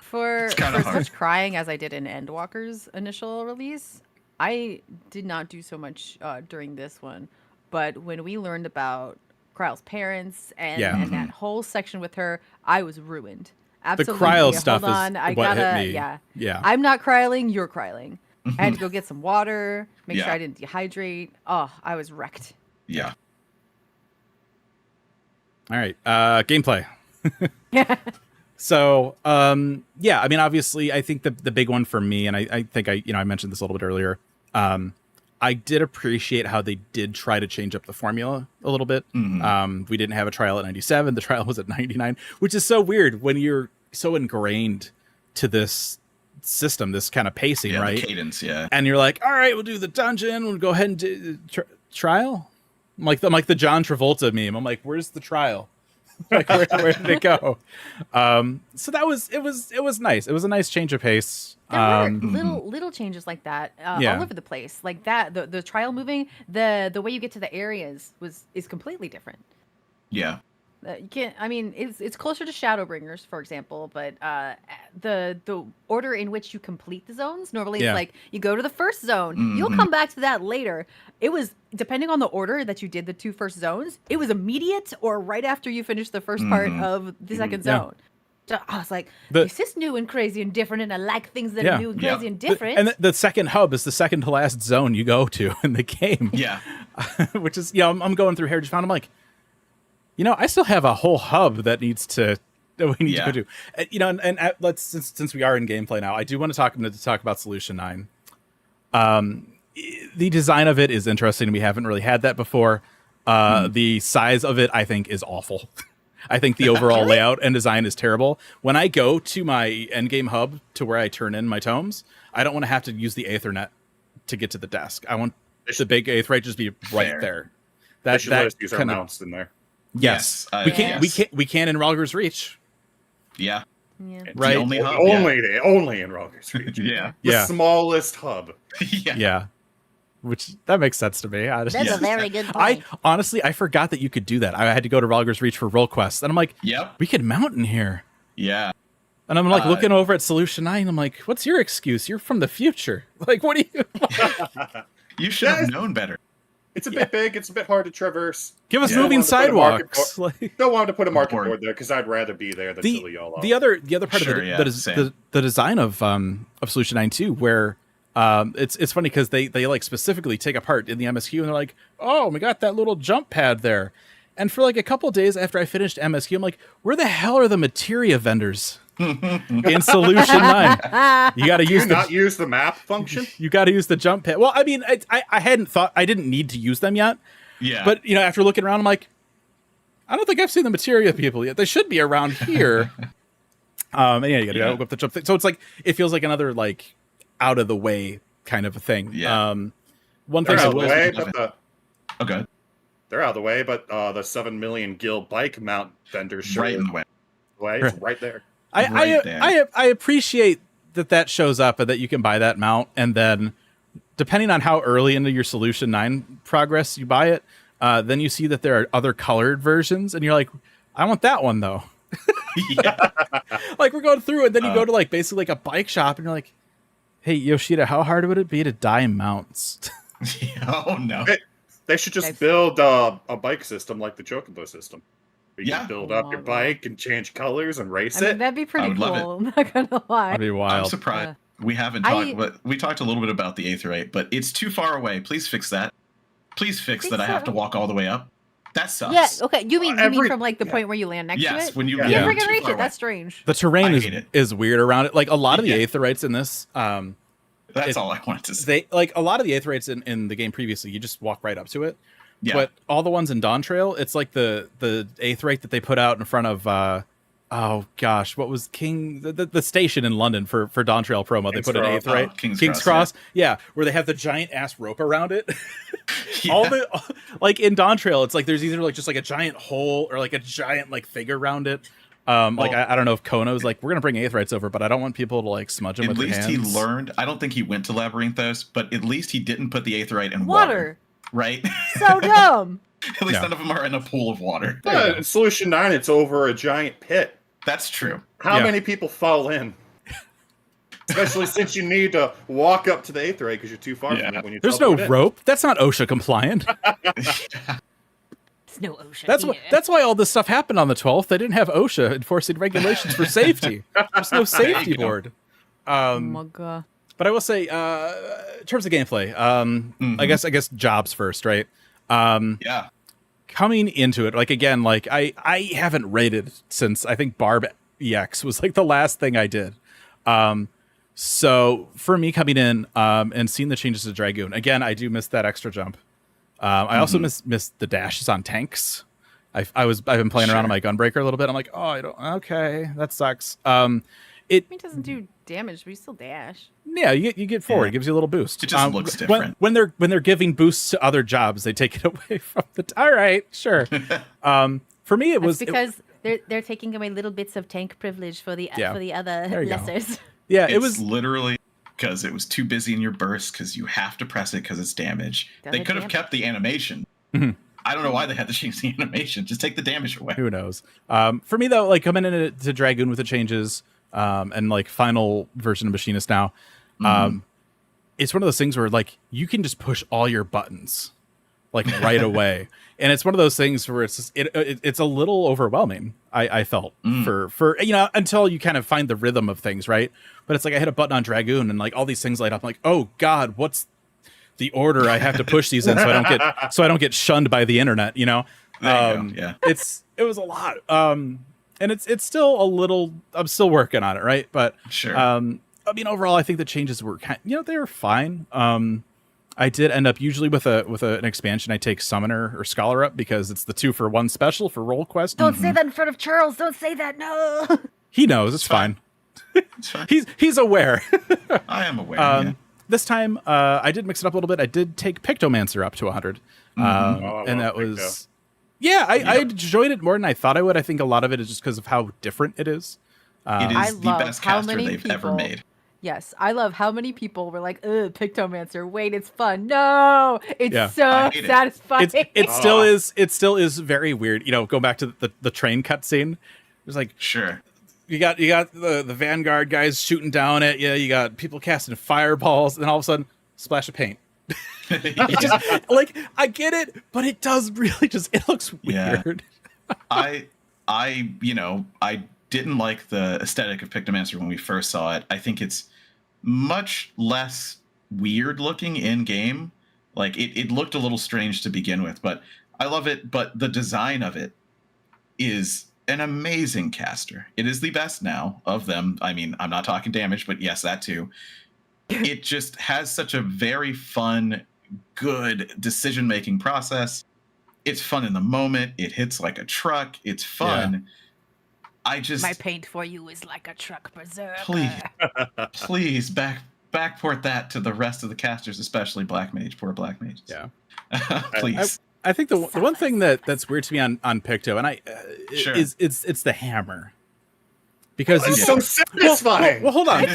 For kinda as hard. much crying as I did in Endwalker's initial release, I did not do so much during this one. But when we learned about Kryle's parents and that whole section with her, I was ruined. Absolutely. Kryle stuff Hold is on. I what hit gotta, me. yeah. Yeah. I'm not cryling, you're cryling. I had to go get some water, make sure Yeah. I didn't dehydrate. Oh, I was wrecked. Yeah. All right. Gameplay. So, yeah, I mean, obviously, I think the big one for me, and I think I mentioned this a little bit earlier. I did appreciate how they did try to change up the formula a little bit. We didn't have a trial at 97. The trial was at 99, which is so weird when you're so ingrained to this system, this kind of pacing, right? The cadence, yeah. And you're like, all right, we'll do the dungeon. We'll go ahead and do trial. I'm like the John Travolta meme. I'm like, where's the trial? Like, where did it go? So that was it was nice. It was a nice change of pace. There were little changes like that all over the place. Like that, the trial moving, the way you get to the areas is completely different. Yeah. You can't. I mean, it's closer to Shadowbringers, for example, but the order in which you complete the zones normally it's like you go to the first zone, you'll come back to that later. It was depending on the order that you did the 2 first zones. It was immediate or right after you finished the first part of the second zone. So I was like, this is new and crazy and different, and I like things that are new and crazy and different. And the second hub is the second to last zone you go to in the game. Yeah, which is I'm going through Heritage Found. I'm like, I still have a whole hub that we need to go to. And let's since we are in gameplay now, I do want to talk about Solution 9. The design of it is interesting. We haven't really had that before. The size of it, I think, is awful. I think the overall layout and design is terrible. When I go to my endgame hub to where I turn in my tomes, I don't want to have to use the Aethernet to get to the desk. I want the big Aetheryte just be right there. That should let us use our mounts in there. Yes, we can in Rogger's Reach. Yeah, right. The only hub, only in Rogger's Reach. The smallest hub. Yeah. Which that makes sense to me. That's a very good point. I forgot that you could do that. I had to go to Rogger's Reach for role quests, and I'm like, we could mount in here. Yeah. And I'm like looking over at Solution 9. I'm like, what's your excuse? You're from the future. Like, what do you? You should have known better. It's a bit big. It's a bit hard to traverse. Give us moving sidewalks. Don't want to put a market board there because I'd rather be there than silly y'all. The other part of the design of Solution 9 too, where it's funny because they like specifically take apart in the MSQ and they're like, oh, we got that little jump pad there. And for like a couple of days after I finished MSQ, I'm like, where the hell are the materia vendors? In Solution 9, you got to use the map function. You got to use the jump pad. Well, I mean, I hadn't thought I didn't need to use them yet. Yeah. But after looking around, I'm like, I don't think I've seen the materia people yet. They should be around here. And you got to go up the jump thing. So it's like it feels like another like out of the way kind of a thing. Yeah. One thing they're I out of the way, but the 7 million guild bike mount vendors right in the way. It's right there. I appreciate that shows up and that you can buy that mount, and then depending on how early into your Solution 9 progress you buy it, then you see that there are other colored versions, and you're like, I want that one though. Like we're going through, and then you go to like basically like a bike shop, and you're like, hey Yoshida, how hard would it be to dye mounts? Oh no. They should just build a bike system like the Chocobo system. You can build up your bike and change colors and race it. That'd be pretty cool. I'm not gonna lie. That'd be wild. I'm surprised we haven't talked. But we talked a little bit about the Aetheryte, but it's too far away. Please fix that. Please fix that. I have to walk all the way up. That sucks. Yeah. Okay. You mean from like the point where you land next to it? Yes. When you can't freaking reach it. That's strange. The terrain is weird around it. Like a lot of the Aetherites in this. That's all I wanted to say. Like a lot of the Aetherites in the game previously, you just walk right up to it. Yeah. But all the ones in Dawntrail, it's like the Aetheryte that they put out in front of oh gosh, what was the station in London for Dawntrail promo? They put an Aetheryte, King's Cross, where they have the giant ass rope around it. All the like in Dawntrail, it's like there's either like just like a giant hole or like a giant like thing around it. Like I don't know if Kono's like, we're gonna bring Aetherites over, but I don't want people to like smudge them with their hands. At least he learned. I don't think he went to Labyrinthos, but at least he didn't put the Aetheryte in water. Right? So dumb. At least none of them are in a pool of water. Yeah, in Solution 9, it's over a giant pit. That's true. How many people fall in? Especially since you need to walk up to the Aetheryte because you're too far from it when you There's no rope. That's not OSHA compliant. There's no OSHA. That's why all this stuff happened on the 12th. They didn't have OSHA enforcing regulations for safety. There's no safety board. Oh my god. But I will say, in terms of gameplay, I guess jobs first, right? Coming into it, like again, like I haven't rated since I think Barb EX was like the last thing I did. So for me coming in and seeing the changes to Dragoon, again, I do miss that extra jump. I also miss the dashes on tanks. I've been playing around on my Gunbreaker a little bit. I'm like, okay, that sucks. It doesn't do damage, but you still dash. Yeah, you get forward. It gives you a little boost. It just looks different. When they're giving boosts to other jobs, they take it away from the. All right, sure. For me, That's because they're taking away little bits of tank privilege for the other lessers. Yeah, it was was literally because it was too busy in your burst because you have to press it because it's damage. They could have kept the animation. Mm-hmm. I don't know why they had to change the animation. Just take the damage away. Who knows? For me though, like coming into Dragoon with the changes and like final version of Machinist now, it's one of those things where like you can just push all your buttons like right away, and it's one of those things where it's just, it's a little overwhelming. I felt for until you kind of find the rhythm of things, right? But it's like I hit a button on Dragoon and like all these things light up. I'm like, oh God, what's the order I have to push these in so I don't get shunned by the internet, you know? There you go. Yeah. It was a lot. And it's still a little, I'm still working on it. Right. But sure. I mean, overall, I think the changes were they were fine. I did end up usually with an expansion. I take Summoner or Scholar up because it's the 2-for-1 special for Roll Quest. Don't say that in front of Charles. Don't say that. No. He knows. It's fine. It's fine. He's aware. I am aware. This time, I did mix it up a little bit. I did take Pictomancer up to 100. And that was... Yeah, I enjoyed it more than I thought I would. I think a lot of it is just because of how different it is. It is the best caster they've ever made. Yes, I love how many people were like, "Ugh, Pictomancer. Wait, it's fun." No, it's so satisfying. It still is very weird. You know, going back to the train cutscene. There's like sure. You got the Vanguard guys shooting down at you. You got people casting fireballs, and then all of a sudden, splash of paint. Just, like I get it, but it does really it looks weird. Yeah. I didn't like the aesthetic of Pictomancer when we first saw it. I think it's much less weird looking in game. Like it looked a little strange to begin with, but I love it. But the design of it is an amazing caster. It is the best now of them. I mean, I'm not talking damage, but yes, that too. It just has such a very fun, good decision-making process. It's fun in the moment. It hits like a truck. It's fun. Yeah. My paint for you is like a truck berserker. Please backport that to the rest of the casters, especially Black Mage. Poor Black Mages. Yeah. Please. I think the one thing that's weird to me on Picto, and is it's the hammer. Because it's so satisfying. Well, hold on. It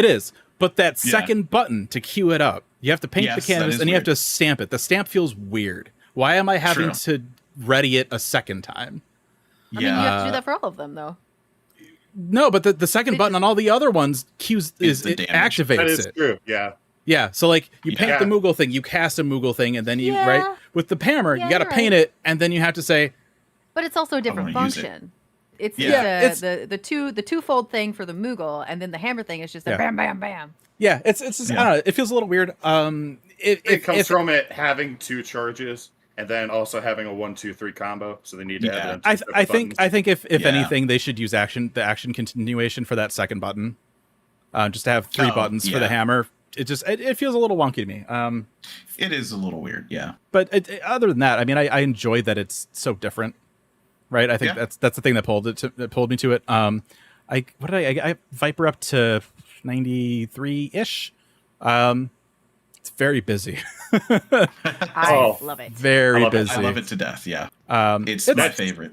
is. But that second button to cue it up, you have to paint the canvas and you have to stamp it. The stamp feels weird. Why am I having to ready it a second time? I mean, you have to do that for all of them, though. No, but the second button on all the other ones activates that is it. True. Yeah. Yeah. So like you paint the Moogle thing, you cast a Moogle thing, and then you with the hammer, you got to paint it, and then you have to say. But it's also a different function. It's the twofold thing for the Moogle, and then the hammer thing is just a bam, bam, bam. Yeah, it's just I don't know. It feels a little weird. It comes from it having 2 charges and then also having a 1-2-3 combo. So they need to add. I think if anything, they should use the action continuation for that second button. Just to have 3 buttons for the hammer. It feels a little wonky to me. It is a little weird, yeah. But other than that, I mean, I enjoy that it's so different. Right, I think that's the thing that pulled me to it. I Viper up to 93-ish. It's very busy. I love it. Very busy. I love it to death. Yeah, it's my favorite.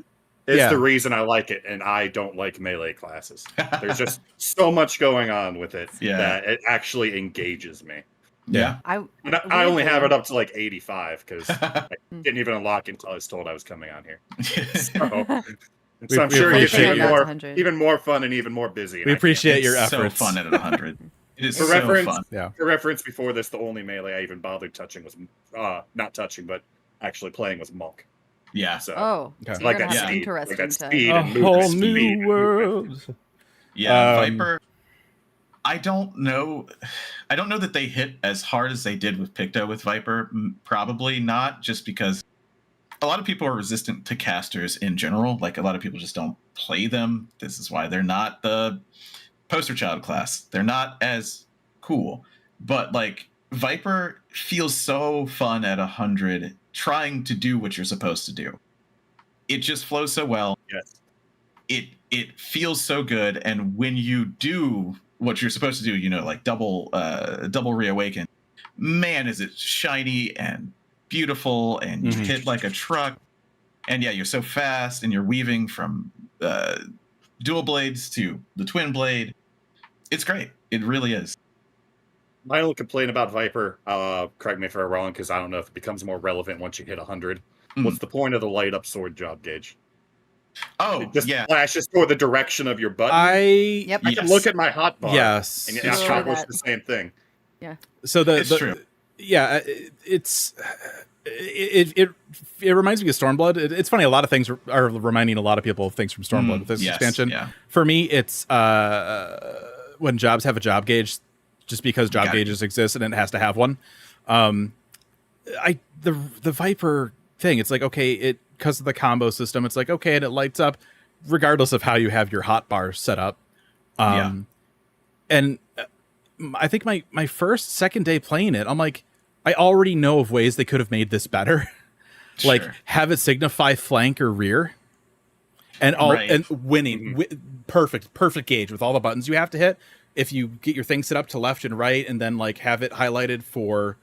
It's the reason I like it, and I don't like melee classes. There's just so much going on with it that it actually engages me. Yeah, I only have it up to like 85 because I didn't even unlock it until I was told I was coming on here. So I'm sure it's even more fun and even more busy. We appreciate your efforts. So fun at 100. It is for so reference, fun. Yeah. For reference, before this, the only melee I even bothered touching was not touching, but actually playing was Monk. Yeah. So so like that speed, interesting. Like that speed a and whole new world. Yeah, Viper. I don't know that they hit as hard as they did with Picto with Viper. Probably not, just because a lot of people are resistant to casters in general. Like a lot of people just don't play them. This is why they're not the poster child class. They're not as cool, but like Viper feels so fun at 100, trying to do what you're supposed to do. It just flows so well. Yes. It feels so good, and when you do what you're supposed to do, you know, like double reawaken, man, is it shiny and beautiful, and you hit like a truck, and yeah, you're so fast, and you're weaving from dual blades to the twin blade. It's great. It really is. My only complaint about Viper, correct me if I'm wrong, because I don't know if it becomes more relevant once you hit 100. What's the point of the light up sword job gauge? Oh, It just yeah. flashes toward the direction of your button. I I can look at my hotbar. Yes, And it's accomplish true. the same thing. So It's true. Yeah, it reminds me of Stormblood. It's funny. A lot of things are reminding a lot of people of things from Stormblood with this yes, expansion. yeah. For me, it's when jobs have a job gauge, just because job gauges exist and it has to have one. The Viper thing, it's like, okay, because of the combo system, it's like, okay, and it lights up regardless of how you have your hotbar set up. And I think my second day playing it, I'm like, I already know of ways they could have made this better. Like have it signify flank or rear, and and winning. Perfect gauge with all the buttons you have to hit. If you get your thing set up to left and right, and then like have it highlighted for,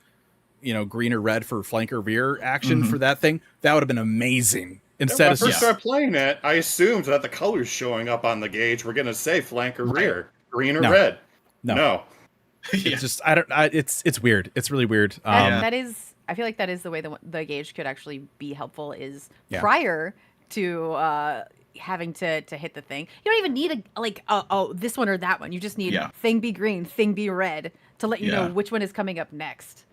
you know, green or red for flank or rear action for that thing, that would have been amazing. Instead When I of first started playing it, I assumed that the colors showing up on the gauge were going to say flank or rear, green or red. No. it's just it's weird. It's really weird. That is, I feel like that is the way the gauge could actually be helpful is prior to having to hit the thing. You don't even need this one or that one. You just need thing be green, thing be red to let you know which one is coming up next.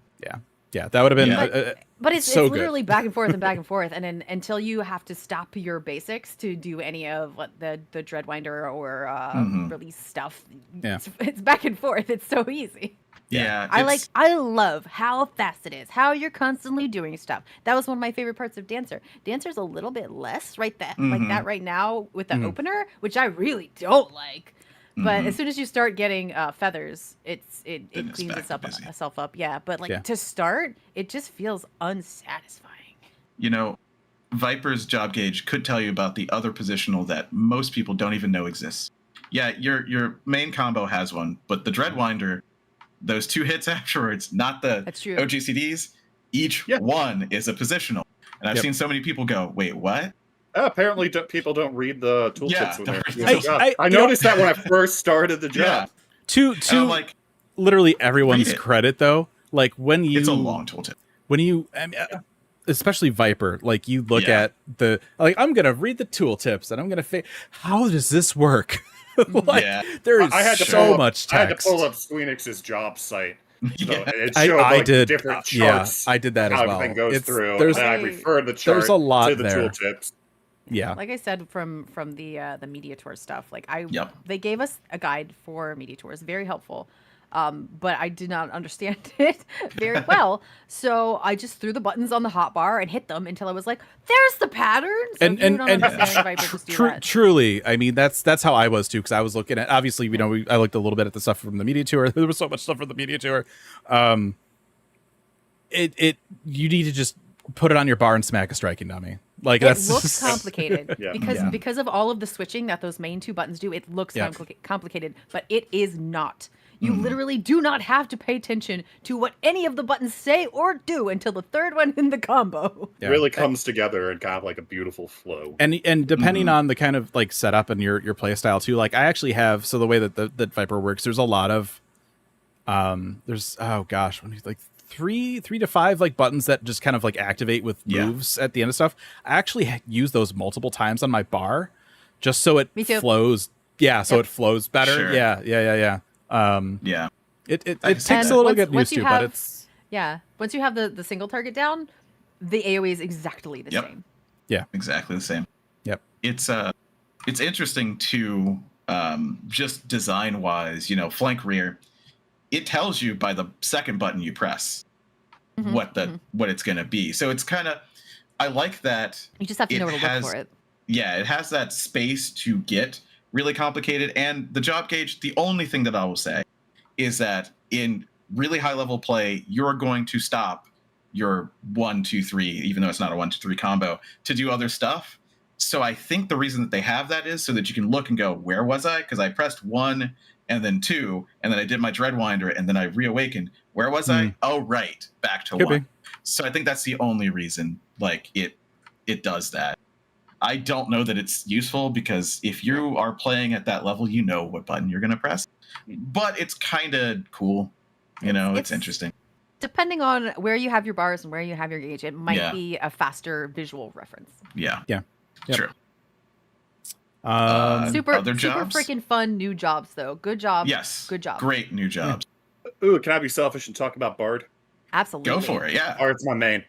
Yeah, that would have been. But it's so literally back and forth and back and forth, and then until you have to stop your basics to do any of what the Dreadwinder or release stuff, it's back and forth. It's so easy. Yeah, I love how fast it is, how you're constantly doing stuff. That was one of my favorite parts of Dancer. Dancer's a little bit less like that right now with the opener, which I really don't like. But as soon as you start getting feathers, it cleans itself up. Yeah, but to start, it just feels unsatisfying. You know, Viper's job gauge could tell you about the other positional that most people don't even know exists. Yeah, your main combo has one, but the Dreadwinder, those 2 hits afterwards, not the OGCDs, each one is a positional. And I've seen so many people go, wait, what? Apparently, people don't read the tooltips when they're doing the job. I noticed that when I first started the job. To like, literally everyone's credit, though, like when you... It's a long tooltip. When you... especially Viper, like you look at the... Like, I'm going to read the tooltips, and I'm going to... How does this work? There is so much text. I had to pull up Squeenix's job site. So it showed I did different charts. I did that as well. How everything goes through. And I referred the chart there's a lot to the there. tooltips. Yeah, like I said from the Media Tour stuff, like they gave us a guide for Media Tours, very helpful, but I did not understand it very well, so I just threw the buttons on the hotbar and hit them until I was like, "There's the pattern." So and truly, I mean that's how I was too, because I was looking at, obviously, you know, I looked a little bit at the stuff from the Media Tour. There was so much stuff from the Media Tour. You need to just put it on your bar and smack a striking dummy. Like it looks complicated because of all of the switching that those main 2 buttons do. It looks complicated, but it is not. You literally do not have to pay attention to what any of the buttons say or do until the 3rd one in the combo. It really comes together in kind of like a beautiful flow. And depending on the kind of like setup and your play style too, like I actually have, so the way that that Viper works, there's a lot of there's like 3 to 5 like buttons that just kind of like activate with moves at the end of stuff. I actually use those multiple times on my bar just so it flows. Yeah, so it flows better. Sure. Yeah. It takes a little get used to, but it's once you have the single target down, the AoE is exactly the same. Yeah, exactly the same. Yep. It's interesting to just design wise, you know, flank rear. It tells you by the second button you press what it's going to be. So it's kind of, I like that. You just have to know where to look for it. Yeah, it has that space to get really complicated. And the job gauge, the only thing that I will say is that in really high level play, you're going to stop your 1, 2, 3, even though it's not a 1, 2, 3 combo, to do other stuff. So I think the reason that they have that is so that you can look and go, where was I? Because I pressed 1 and then 2, and then I did my Dreadwinder, and then I reawakened. Where was I? Oh, right, back to Could 1. be. So I think that's the only reason like it does that. I don't know that it's useful because if you are playing at that level, you know what button you're going to press. But it's kind of cool. You know, it's interesting. Depending on where you have your bars and where you have your gauge, it might be a faster visual reference. Yeah. Yep. True. Super other jobs? freaking fun new jobs, though. Good job. Yes. Good job. Great new jobs. Ooh, can I be selfish and talk about Bard? Absolutely. Go for it. Yeah. Bard's my main.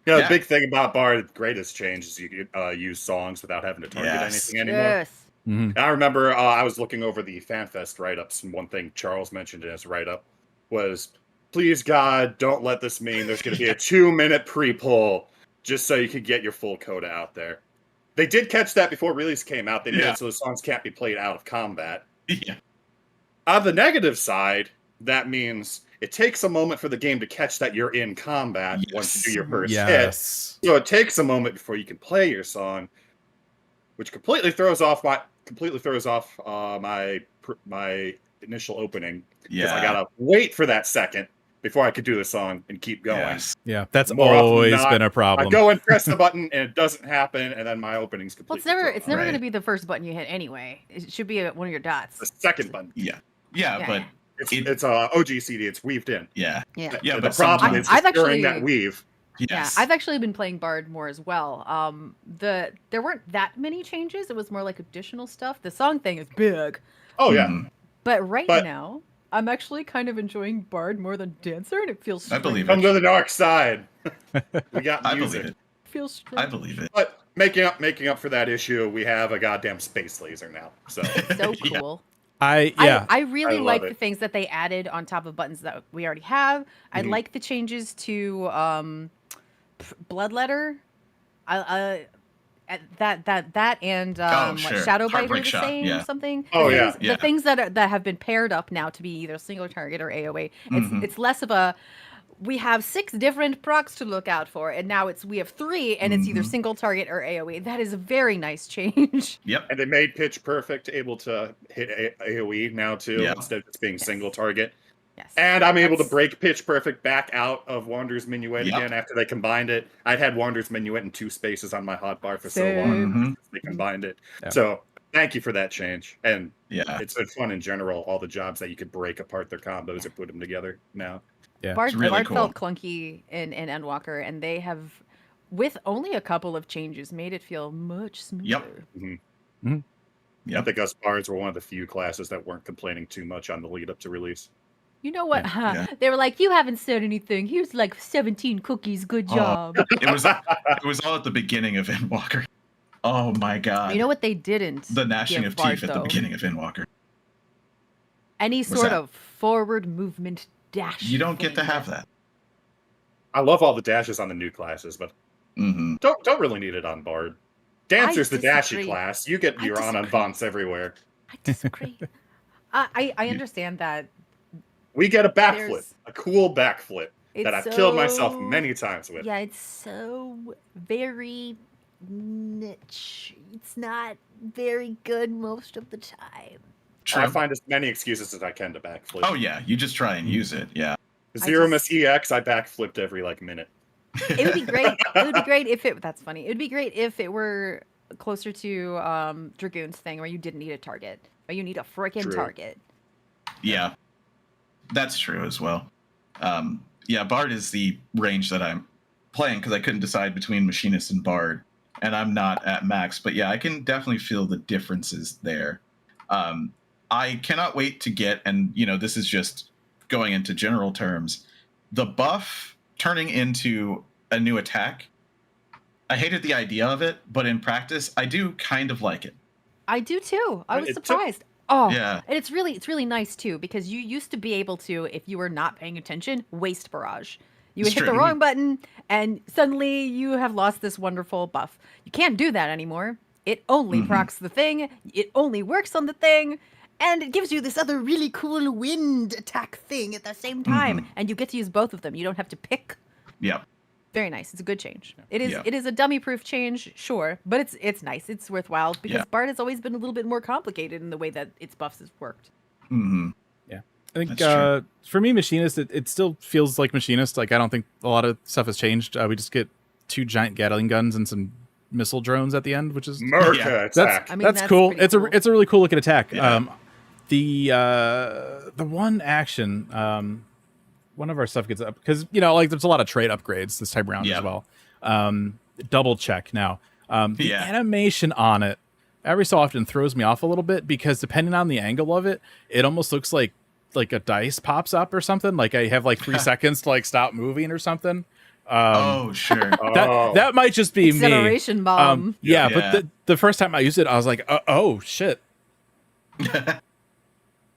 You know, the big thing about Bard, the greatest change is you can use songs without having to target anything anymore. Yes. Mm-hmm. I remember I was looking over the FanFest write-ups, and one thing Charles mentioned in his write-up was, please, God, don't let this mean there's going to be a 2-minute pre-pull just so you can get your full coda out there. They did catch that before release came out. They made it so the songs can't be played out of combat. Yeah. On the negative side, that means it takes a moment for the game to catch that you're in combat once you do your first hit. So it takes a moment before you can play your song, which completely throws off my initial opening. Yeah. I gotta wait for that second before I could do the song and keep going. Yes. Yeah, that's More often always than not, been a problem. I go and press the button and it doesn't happen, and then my opening's completely. Well, it's never Right. going to be the first button you hit anyway. It should be one of your dots. the second button. Yeah, Yeah. but It's OGCD. It's weaved in. yeah. Yeah. Yeah, the but problem is I've during actually- that weave. Yes. Yeah, I've actually been playing Bard more as well. There weren't that many changes. It was more like additional stuff. The song thing is big. Oh yeah. Mhm. But now, I'm actually kind of enjoying Bard more than Dancer, and it feels I strange. believe Come it. to the dark side. We got I music. believe it. It feels strange. I believe it. But making up for that issue, we have a goddamn space laser now. So So Yeah. cool. I really I love like it. the things that they added on top of buttons that we already have. I like the changes to Bloodletter. That and sure. Shadow Bite are Heartbreak the Shot, same yeah. something. Oh, the yeah. things, the things that have been paired up now to be either single target or AOE. It's less of a we have 6 different procs to look out for, and now we have 3, and it's either single target or AOE. That is a very nice change. Yep. and they made Pitch Perfect able to hit AoE now too, Yeah. instead of just being single target. Yes. And I'm able to That's- break Pitch Perfect back out of Wanderer's Minuet Yep. again after they combined it. I'd had Wanderer's Minuet in 2 spaces on my hotbar for so long. Same. Mhm. They combined it. Yeah. So thank you for that change. And Yeah. it's been fun in general, all the jobs that you could break apart their combos and put them together now. Yeah. Bard, really Bard cool. felt clunky in Endwalker, and they have, with only a couple of changes, made it feel much smoother. I think us bards were one of the few classes that weren't complaining too much on the lead up to release. You know what? Yeah. They were like, "You haven't said anything. Here's like 17 cookies. Good Oh. job." It was all at the beginning of Endwalker. Oh my god. You know what they didn't? the gnashing give of Bard, teeth at the though? beginning of Endwalker. Any What's sort that? of forward movement dash. You don't get to thing. have that. I love all the dashes on the new classes, but Mm-hmm. don't really need it on Bard. Dancer's the dashy disagree. class. You get I your on disagree. Vance everywhere. I disagree. I understand that. We get a backflip, There's- a cool backflip that I've It's killed myself so- many times with. Yeah, it's so very niche. It's not very good most of the time. True. I find as many excuses as I can to backflip. Oh yeah, you just try and use it. Yeah. Zero I Miss EX, I backflipped every minute. It would be great. It would be great if it. That's funny. It would be great if it were closer to Dragoon's thing, where you didn't need a target, but you need a freaking True. target. Yeah. That's true as well. Yeah, Bard is the range that I'm playing because I couldn't decide between Machinist and Bard, and I'm not at max. But yeah, I can definitely feel the differences there. I cannot wait to get, and this is just going into general terms, the buff turning into a new attack. I hated the idea of it, but in practice, I do kind of like it. I do too. I was It took- surprised. Oh, Yeah. and it's really nice too, because you used to be able to, if you were not paying attention, waste barrage. You would It's hit the true. wrong button, and suddenly you have lost this wonderful buff. You can't do that anymore. It only procs the thing. It only works on the thing. And it gives you this other really cool wind attack thing at the same time. And you get to use both of them. You don't have to pick. Yep. Very nice. It's a good change. It is Yeah. It is a dummy-proof change, sure. But it's nice. It's worthwhile. Because Bard has always been a little bit more complicated in the way that its buffs has worked. Yeah. I think for me, Machinist, it still feels like Machinist. Like, I don't think a lot of stuff has changed. We just get 2 giant Gatling guns and some missile drones at the end, which is Merca attack. That's cool. It's cool. a really cool looking attack. Yeah. The one action, one of our stuff gets up because like there's a lot of trait upgrades this time around as well. Double check now. The animation on it every so often throws me off a little bit because depending on the angle of it, it almost looks like a dice pops up or something. Like I have like 3 seconds to like stop moving or something. Sure. That might just be me. Acceleration bomb. But the first time I used it, I was like, oh shit.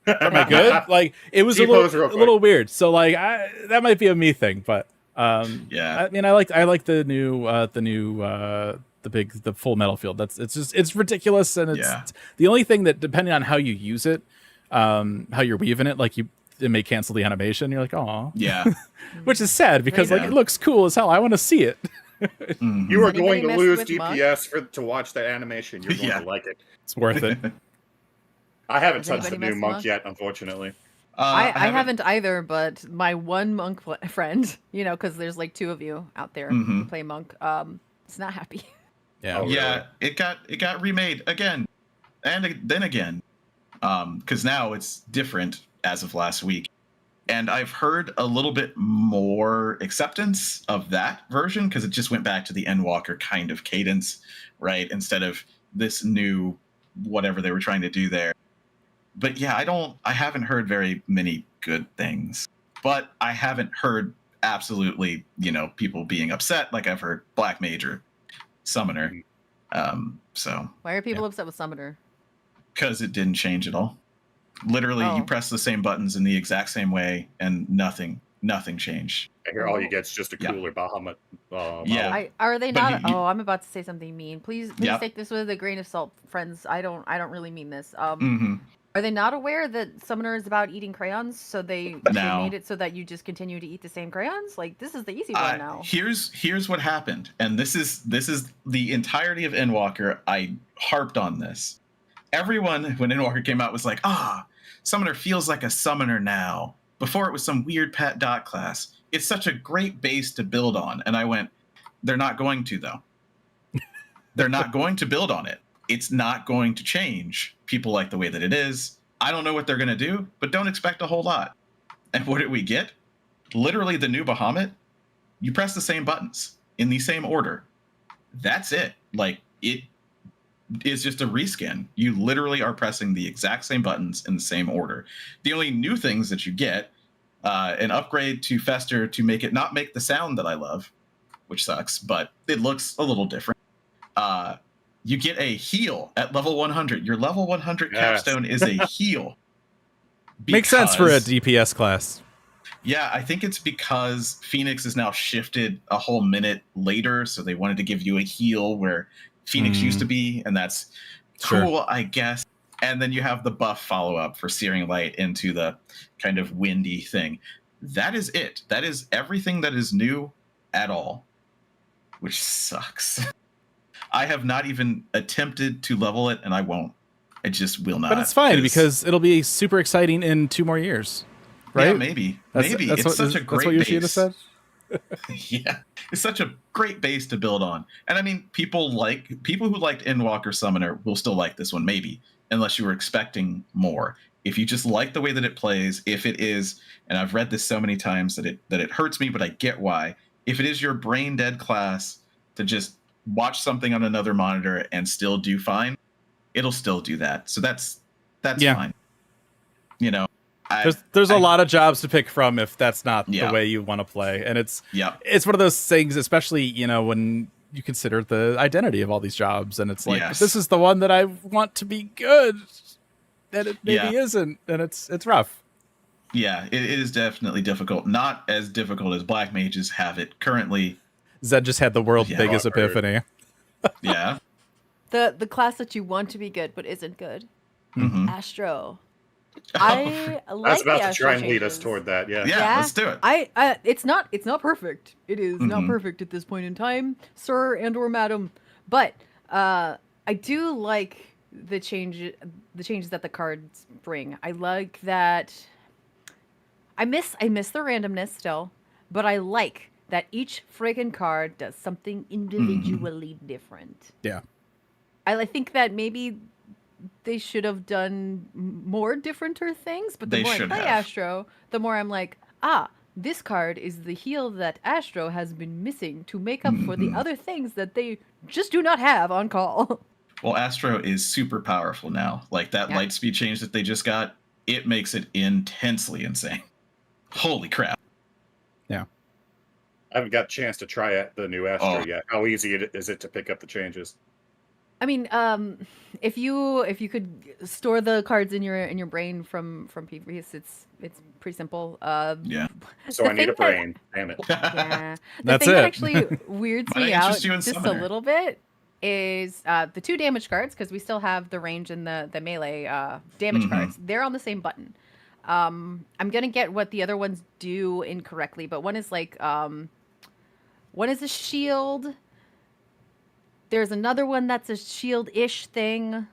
Am I good? Like it was a little weird. So like that might be a me thing, but I mean I like the full metal field. It's ridiculous, and it's the only thing that depending on how you use it, how you're weaving it, like it may cancel the animation. You're like, oh Yeah. which is sad because like it looks cool as hell. I want to see it. You are going to messed lose with DPS to watch that animation. You're going to like it. It's worth it. I haven't Has touched the anybody new messed monk yet, unfortunately. I haven't either, but my one monk friend, because there's like 2 of you out there who play monk, is not happy. Yeah. Oh, Yeah, it got remade again, and then again, because now it's different as of last week, and I've heard a little bit more acceptance of that version because it just went back to the Endwalker kind of cadence, right? Instead of this new whatever they were trying to do there. But yeah, I haven't heard very many good things, but I haven't heard absolutely, people being upset like I've heard Black Mage or Summoner. So Why are people upset with Summoner? because it didn't change at all. Literally, you press the same buttons in the exact same way, and nothing changed. I hear all you get is just a cooler Bahamut. Yeah. Are they But not? I'm about to say something mean. Please take this with a grain of salt, friends. I don't really mean this. Are they not aware that Summoner is about eating crayons? So they made it so that you just continue to eat the same crayons? Like, this is the easy one now. Here's what happened, and this is the entirety of Endwalker. I harped on this. Everyone, when Endwalker came out, was like, Summoner feels like a summoner now. Before it was some weird pet dot class. It's such a great base to build on. And I went, they're not going to, though. They're not going to build on it. It's not going to change. People like the way that it is. I don't know what they're going to do, but don't expect a whole lot. And what did we get? Literally the new Bahamut. You press the same buttons in the same order. That's it. Like, it is just a reskin. You literally are pressing the exact same buttons in the same order. The only new things that you get, an upgrade to Fester to make it not make the sound that I love, which sucks, but it looks a little different. You get a heal at level 100. Your level 100 capstone is a heal. Makes sense for a DPS class. Yeah, I think it's because Phoenix is now shifted a whole minute later, so they wanted to give you a heal where Phoenix used to be, and that's cool, I guess. And then you have the buff follow-up for Searing Light into the kind of windy thing. That is it. That is everything that is new at all, which sucks. I have not even attempted to level it, and I won't. I just will not. But it's fine because it'll be super exciting in 2 more years, right? Yeah, maybe. Maybe. It's such a great That's what Yoshida said? Yeah, it's such a great base to build on. And I mean, people who liked Endwalker Summoner will still like this one, maybe, unless you were expecting more. If you just like the way that it plays, if it is, and I've read this so many times that it hurts me, but I get why. If it is your brain dead class to just watch something on another monitor and still do fine, it'll still do that. So that's fine. There's a lot of jobs to pick from if that's not the way you want to play, and it's one of those things, especially when you consider the identity of all these jobs, and it's like this is the one that I want to be good, and it maybe isn't, and it's rough. Yeah, it is definitely difficult. Not as difficult as Black Mages have it currently. Zed just had the world's biggest epiphany. Yeah. the class that you want to be good but isn't good. Mhm. Astro. Oh, I I like was about the to Astro try and lead us changes. toward that. Yeah. Yeah, let's do it. It's not perfect. It is not Mhm. perfect at this point in time, sir and or madam. But I do like the changes that the cards bring. I like that. I miss the randomness still, but I like that each friggin' card does something individually different. Yeah. I think that maybe they should have done more differenter things, but the They more I should play have. Astro, the more I'm like, this card is the heal that Astro has been missing to make up for the other things that they just do not have on call. Well, Astro is super powerful now. Like that Yeah. light speed change that they just got, it makes it intensely insane. Holy crap. I haven't got a chance to try the new Astro Oh. yet. How easy is it to pick up the changes? I mean, if you could store the cards in your brain from previous, it's pretty simple. Yeah. So The I need a thing that- brain. Damn it. Yeah. The That's thing that it. actually weirds Might me I out interest you in just Summoner? a little bit is the 2 damage cards, because we still have the range and the melee damage cards. They're on the same button. I'm gonna get what the other ones do incorrectly, but one is like one is a shield. There's another one that's a shield-ish thing.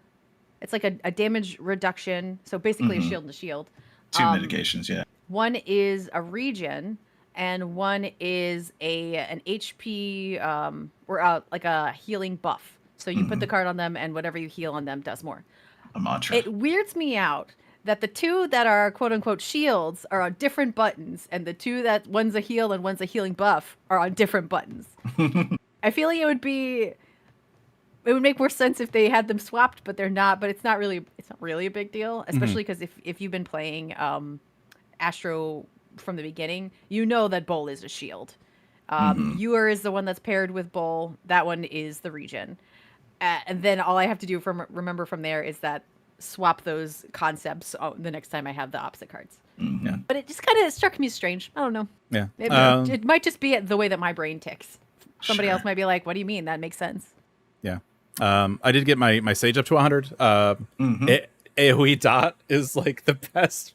It's like a damage reduction. So basically a shield and a shield. 2 mitigations, yeah. One is a regen, and one is an HP or like a healing buff. So you put the card on them, and whatever you heal on them does more. A mantra. It weirds me out that the 2 that are quote unquote shields are on different buttons, and the 2 that one's a heal and one's a healing buff are on different buttons. I feel like it would make more sense if they had them swapped, but they're not. But it's not really a big deal, especially because if you've been playing Astro from the beginning, you know that Bowl is a shield. Ewer is the one that's paired with Bowl. That one is the regen. And then all I have to do remember from there is that swap those concepts the next time I have the opposite cards. Yeah. But it just kind of struck me strange. I don't know. Yeah. It might just be the way that my brain ticks. Somebody Sure. else might be like, "What do you mean? That makes sense." Yeah. I did get my Sage up to 100. AoE dot is like the best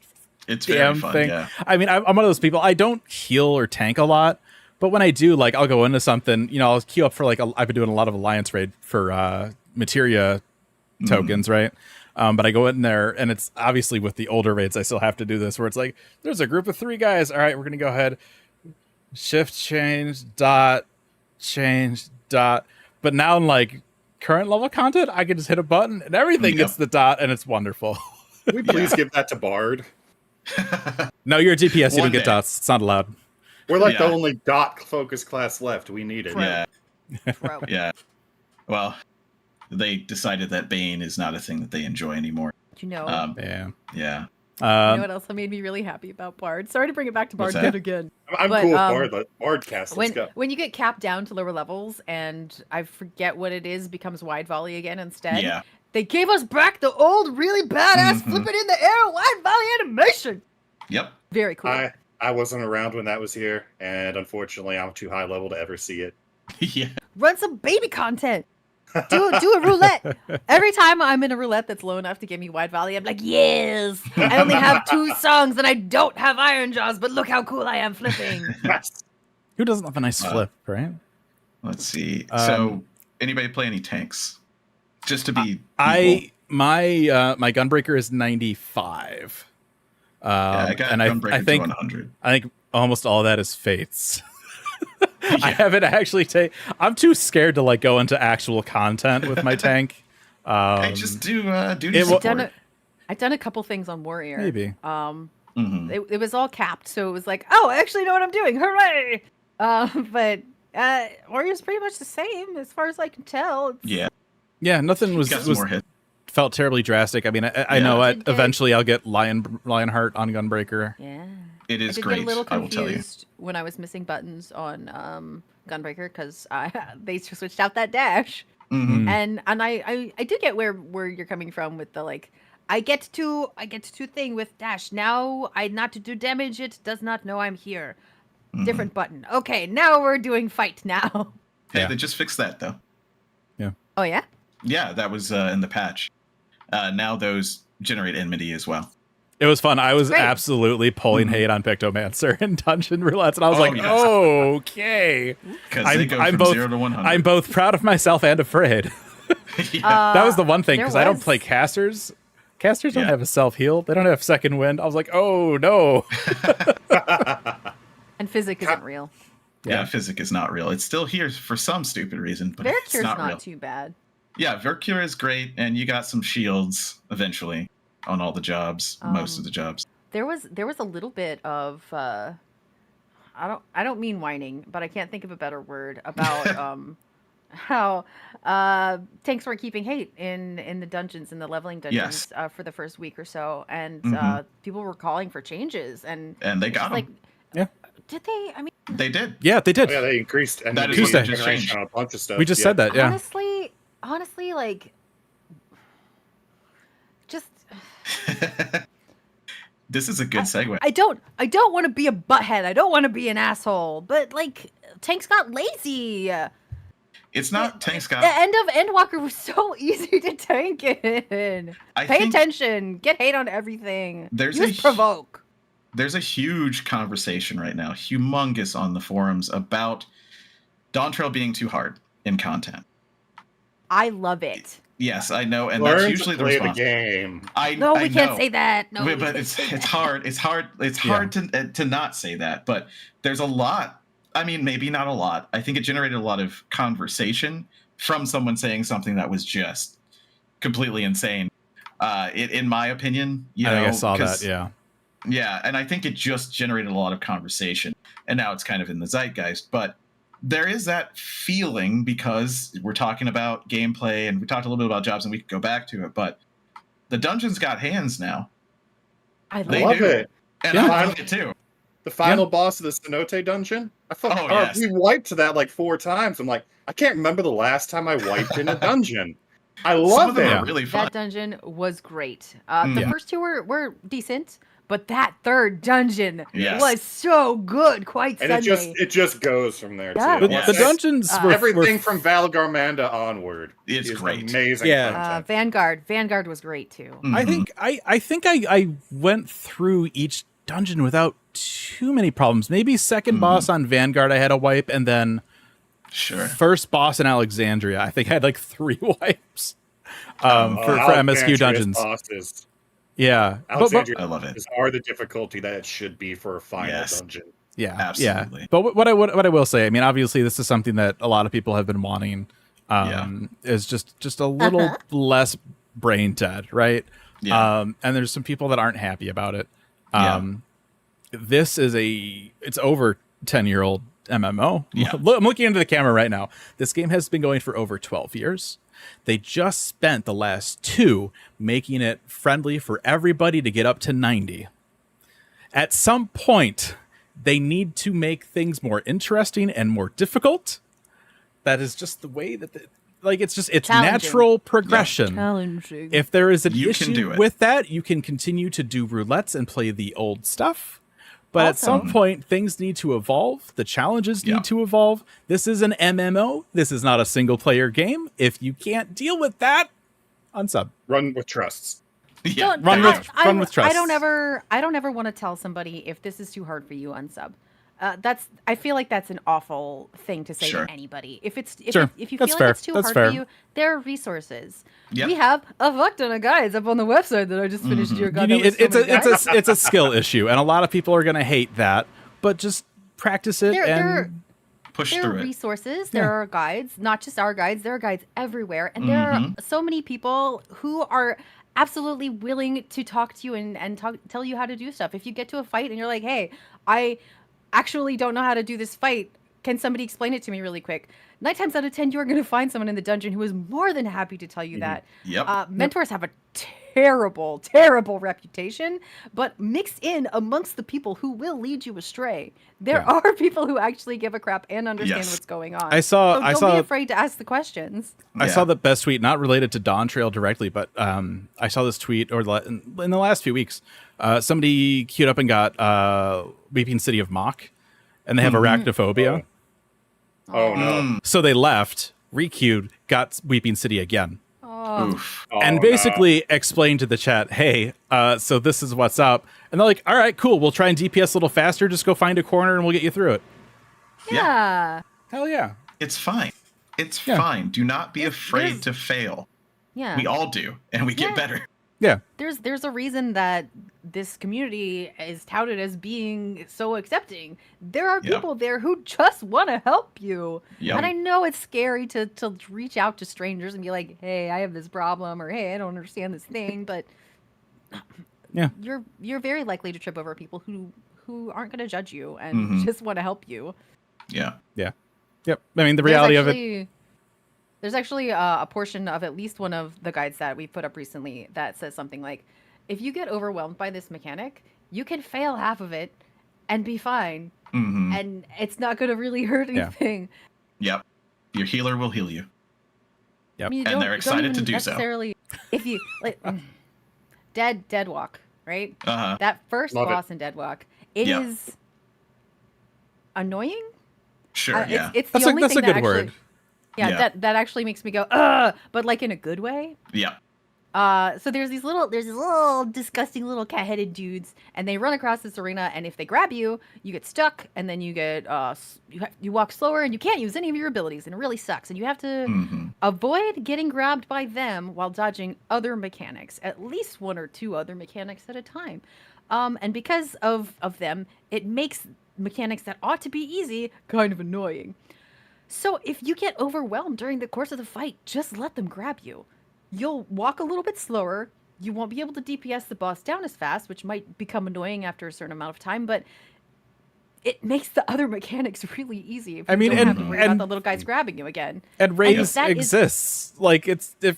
It's very damn fun, thing. yeah. I mean, I'm one of those people. I don't heal or tank a lot, but when I do, like, I'll go into something. I'll queue up for like I've been doing a lot of Alliance raid for materia tokens, right? But I go in there, and it's obviously with the older raids, I still have to do this, where it's like, there's a group of 3 guys. All right, we're gonna go ahead, shift, change, dot. But now in like current level content, I can just hit a button and everything gets the dot, and it's wonderful. Can we please give that to Bard? No, you're a DPS. You One don't get day. dots. It's not allowed. We're like the Yeah. only dot focus class left. We need it. Pro. Yeah. Pro. Yeah. Well, they decided that Bane is not a thing that they enjoy anymore. You know, Yeah. Yeah. you know what else made me really happy about Bard? Sorry to bring it back to Bard What's that? again. I'm But, cool with Bard cast. Let's go. When you get capped down to lower levels, and I forget what it is, becomes wide volley again instead. Yeah. They gave us back the old, really badass flip it in the air wide volley animation. Yep. Very cool. I wasn't around when that was here, and unfortunately, I'm too high level to ever see it. Yeah. Run some baby content. Do a roulette. Every time I'm in a roulette that's low enough to give me wide volley, I'm like, yes. I only have 2 songs and I don't have iron jaws, but look how cool I am flipping. Yes. Who doesn't have a nice flip, right? Let's see. So, anybody play any tanks? Just to be My gunbreaker is 95. I got and Gunbreaker I think to 100. I think almost all of that is fates. I haven't actually I'm too scared to like go into actual content with my tank. I just do duty it will- support. I've done a couple things on Warrior. Maybe. It was all capped, so it was like, oh, I actually know what I'm doing. Hooray! But Warrior's pretty much the same as far as I can tell. It's, Yeah, nothing was Got some more hits. felt terribly drastic. I mean, I know It did. eventually I'll get Lionheart on Gunbreaker. Yeah. It I is did great. get a little I will tell you. confused when I was missing buttons on Gunbreaker because they switched out that dash, and I do get where you're coming from with the like I get to thing with dash now. I not to do damage. It does not know I'm here. Different button. Okay, now we're doing fight now. Hey, Yeah. they just fixed that though. Oh yeah. Yeah, that was in the patch. Now those generate enmity as well. It was fun. I was Great. absolutely pulling hate on Pictomancer and Dungeon Roulettes, and I was like, yes. okay. Because they go from 0 to 100. I'm both proud of myself and afraid. That was the one thing, because I don't play casters. Casters don't have a self-heal. They don't have second wind. I was like, oh, no. And physic isn't real. Yeah, physic is not real. It's still here for some stupid reason, but it's Vericure's not not real. too bad. Yeah, Vercure is great, and you got some shields eventually on all the jobs, most of the jobs. There was a little bit of I don't mean whining, but I can't think of a better word about how tanks weren't keeping hate in the dungeons, in the leveling dungeons for the first week or so, and people were calling for changes, and they got them. like, yeah. Did they? I mean, They did. Yeah, they did. Yeah, they increased and That is Tuesday. what just changed. on a bunch of stuff. We just said that, yeah. honestly, like, just This is a good segue. I don't want to be a butthead. I don't want to be an asshole. But like, tanks got lazy. It's not tanks got. The end of Endwalker was so easy to tank in. Pay attention. Get hate on everything. Use provoke. There's a huge conversation right now, humongous on the forums, about Dawntrail being too hard in content. I love it. Yes, I know, and Learn that's usually to the play response. the game. No, we I can't know. say that. No, but it's hard. It's hard to not say that. But there's a lot. I mean, maybe not a lot. I think it generated a lot of conversation from someone saying something that was just completely insane. In my opinion, I think I saw that. Yeah. Yeah, and I think it just generated a lot of conversation, and now it's kind of in the zeitgeist. But there is that feeling, because we're talking about gameplay, and we talked a little bit about jobs, and we could go back to it, but the dungeons got hands now. I love it. And I love it too. The final boss of the Cenote dungeon? I thought we wiped that like 4 times. I'm like, I can't remember the last time I wiped in a dungeon. I love it. Really fun. That dungeon was great. The first 2 were decent, but that 3rd dungeon was so good. Quite and Sunday. it just goes from there too. The dungeons were everything from Valgarmanda onward. It's great. Amazing. Yeah. Vanguard was great too. Mm-hmm. I think I went through each dungeon without too many problems. Maybe second boss on Vanguard I had a wipe, and then first boss in Alexandria I think I had like 3 wipes for MSQ dungeons. Bosses. Yeah, Alexandria I love it. Are the difficulty that it should be for a final dungeon. Yeah, absolutely. Yeah. But what I will say, I mean, obviously this is something that a lot of people have been wanting. Is just a little less brain dead, right? Yeah. And there's some people that aren't happy about it. This is it's over 10-year-old MMO. Yeah. I'm looking into the camera right now. This game has been going for over 12 years. They just spent the last 2 making it friendly for everybody to get up to 90. At some point, they need to make things more interesting and more difficult. That is just the way that it's natural progression. Challenging. If there is an issue with that, you can continue to do roulettes and play the old stuff. But at some point, things need to evolve. The challenges need to evolve. This is an MMO. This is not a single-player game. If you can't deal with that, unsub. Run with trusts. Yeah. Run with trust. I don't ever want to tell somebody, if this is too hard for you, unsub. I feel like that's an awful thing to say to anybody. If you feel like it's too hard for you, there are resources. Yep. We have a fuck ton of guides up on the website that I just finished. Your god, it's a skill issue, and a lot of people are going to hate that. But just practice it and push through it. There are resources. There are guides, not just our guides. There are guides everywhere, and there are so many people who are absolutely willing to talk to you and tell you how to do stuff. If you get to a fight and you're like, "Hey, I actually don't know how to do this fight. Can somebody explain it to me really quick?" 9 times out of 10, you are going to find someone in the dungeon who is more than happy to tell you that. Yep. Mentors have a terrible, terrible reputation, but mixed in amongst the people who will lead you astray, there are people who actually give a crap and understand what's going on. Don't be afraid to ask the questions. I saw the best tweet, not related to Dawntrail directly, but I saw this tweet in the last few weeks. Somebody queued up and got Weeping City of Mock, and they have arachnophobia. Oh no! So they left, requeued, got Weeping City again, Oof. and basically explain to the chat, hey, so this is what's up. And they're like, all right, cool. We'll try and DPS a little faster. Just go find a corner and we'll get you through it. Yeah. Hell yeah. It's fine. It's fine. Do not be afraid to fail. Yeah. We all do, and we get better. Yeah. There's a reason that this community is touted as being so accepting. There are people there who just want to help you. Yep. And I know it's scary to reach out to strangers and be like, hey, I have this problem, or hey, I don't understand this thing, but you're very likely to trip over people who aren't going to judge you and just want to help you. Yeah. Yeah. Yep. I mean, the reality of it. There's actually a portion of at least one of the guides that we put up recently that says something like, if you get overwhelmed by this mechanic, you can fail half of it and be fine. And it's not going to really hurt anything. Yep. Your healer will heal you. Yep. I mean, And they're excited to do so. If you like, Dead Walk, right? That first boss in Dead Walk, it is annoying. Sure. Yeah. It's the only that's thing a good that word. Yeah, that actually makes me go, ugh, but like in a good way. Yeah. So there's these little disgusting little cat-headed dudes, and they run across this arena, and if they grab you, you get stuck, and then you get you walk slower, and you can't use any of your abilities, and it really sucks. And you have to avoid getting grabbed by them while dodging other mechanics, at least one or two other mechanics at a time. And because of them, it makes mechanics that ought to be easy kind of annoying. So if you get overwhelmed during the course of the fight, just let them grab you. You'll walk a little bit slower. You won't be able to DPS the boss down as fast, which might become annoying after a certain amount of time, but it makes the other mechanics really easy. If you don't have to worry about the little guys grabbing you again. And raise exists. Like, it's if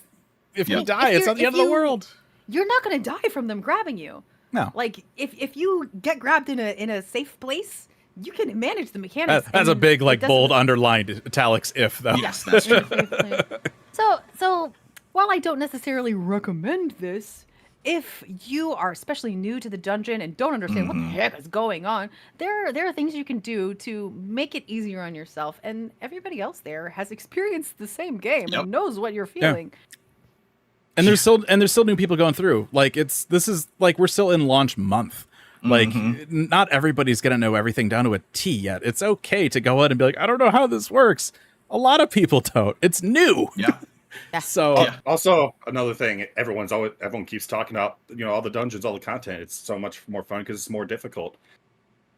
you die, it's not the end of the world. You're not going to die from them grabbing you. No. Like, if you get grabbed in a safe place, you can manage the mechanics. That's a big, like, bold, underlined italics if, though. Yes, that's true. So while I don't necessarily recommend this, if you are especially new to the dungeon and don't understand what the heck is going on, there are things you can do to make it easier on yourself. And everybody else there has experienced the same game and knows what you're feeling. And there's still new people going through. Like, this is like we're still in launch month. Like, not everybody's going to know everything down to a T yet. It's okay to go out and be like, I don't know how this works. A lot of people don't. It's new. Yeah. So also another thing, everyone keeps talking about, all the dungeons, all the content. It's so much more fun because it's more difficult.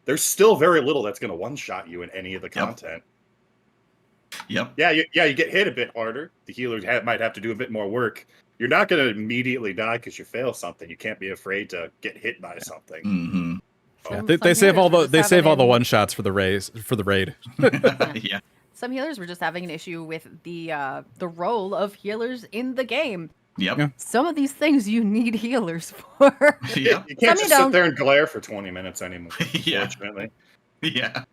There's still very little that's going to one-shot you in any of the content. Yep. Yeah, you get hit a bit harder. The healer might have to do a bit more work. You're not going to immediately die because you fail something. You can't be afraid to get hit by something. They save all the one shots for the raid. Yeah. Some healers were just having an issue with the role of healers in the game. Yep. Yeah. Some of these things you need healers for. Yeah. You can't just sit there and glare for 20 minutes anymore. Yeah. Unfortunately. Yeah.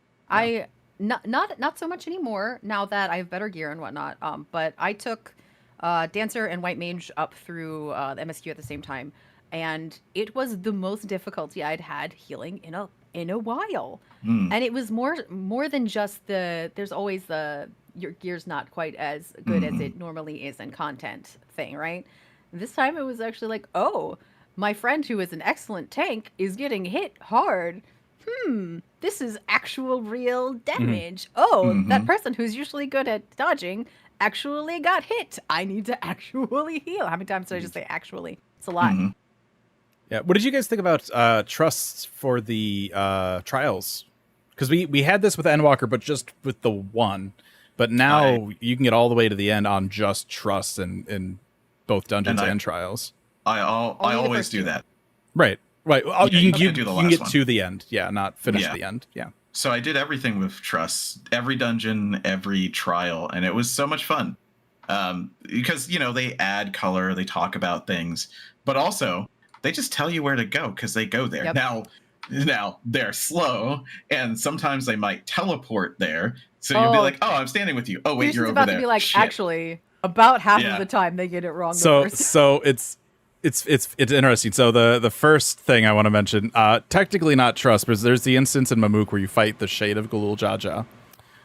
Not so much anymore now that I have better gear and whatnot. But I took Dancer and White Mage up through the MSQ at the same time, and it was the most difficulty I'd had healing in a while. And it was more than just there's always your gear's not quite as good as it normally is in content thing, right? This time it was actually like, oh, my friend who is an excellent tank is getting hit hard. This is actual real damage. That person who's usually good at dodging actually got hit. I need to actually heal. How many times did I just say actually? It's a lot. Yeah. What did you guys think about trusts for the trials? Because we had this with Endwalker, but just with the one. But now you can get all the way to the end on just trusts in both dungeons and trials. I always do that. Right. You can get one to the end. Yeah, not finish the end. Yeah. So I did everything with trusts, every dungeon, every trial, and it was so much fun. Because, they add color, they talk about things, but also they just tell you where to go because they go there. Yep. Now they're slow, and sometimes they might teleport there. So you'll be like, "Oh, I'm standing with you." Oh, wait, you're over about there. To be like, shit. Actually, about half of the time they get it wrong. So it's interesting. So the first thing I want to mention, technically not trust, but there's the instance in Mamook where you fight the Shade of Gulul Jaja.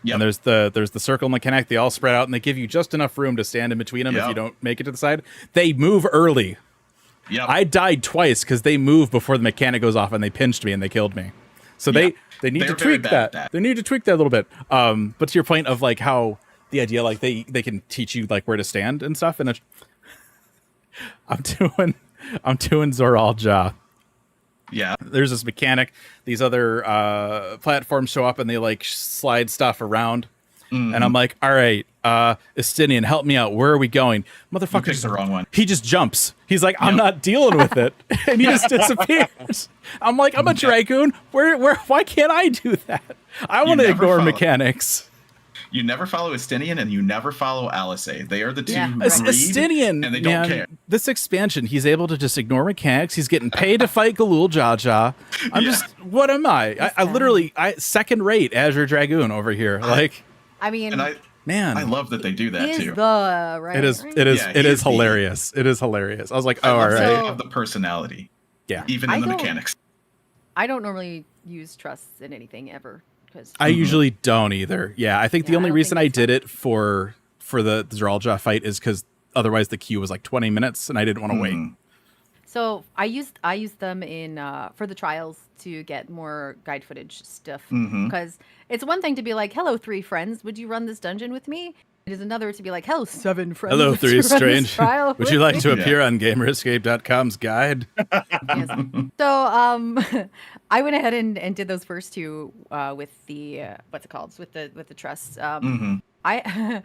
And there's the circle mechanic. They all spread out, and they give you just enough room to stand in between them if you don't make it to the side. They move early. Yep. I died twice because they moved before the mechanic goes off, and they pinched me and they killed me. So they need to tweak that. They need to tweak that a little bit. But to your point of like how the idea like they can teach you like where to stand and stuff. And I'm doing Zoralja. Yeah. There's this mechanic. These other platforms show up and they like slide stuff around. And I'm like, all right, Estinian, help me out. Where are we going? Motherfucker's the wrong one. He just jumps. He's like, I'm not dealing with it. And he just disappears. I'm like, I'm a dragoon. Why can't I do that? I want to ignore mechanics. You never follow Estinian and you never follow Alice. They are the two who Estinian, and they don't care. This expansion, he's able to just ignore mechanics. He's getting paid to fight Galul Gcha. I'm just, what am I? I literally, second rate Azure Dragoon over here. Like, I mean, I love that they do that too. It is hilarious. It is hilarious. I was like, all right. They have the personality. Yeah. Even in the mechanics. I don't normally use trusts in anything ever. I usually don't either. Yeah, I think the only reason I did it for the Zoralja fight is because otherwise the queue was like 20 minutes and I didn't want to wait. So I used them in for the trials to get more guide footage stuff because it's one thing to be like, "Hello, 3 friends, would you run this dungeon with me?" It is another to be like, "Hello, 7 friends. Hello, 3 strange. Would you like to me?" appear on GamerEscape.com's guide?" Yes. So I went ahead and did those first 2 with the what's it called with the trusts. I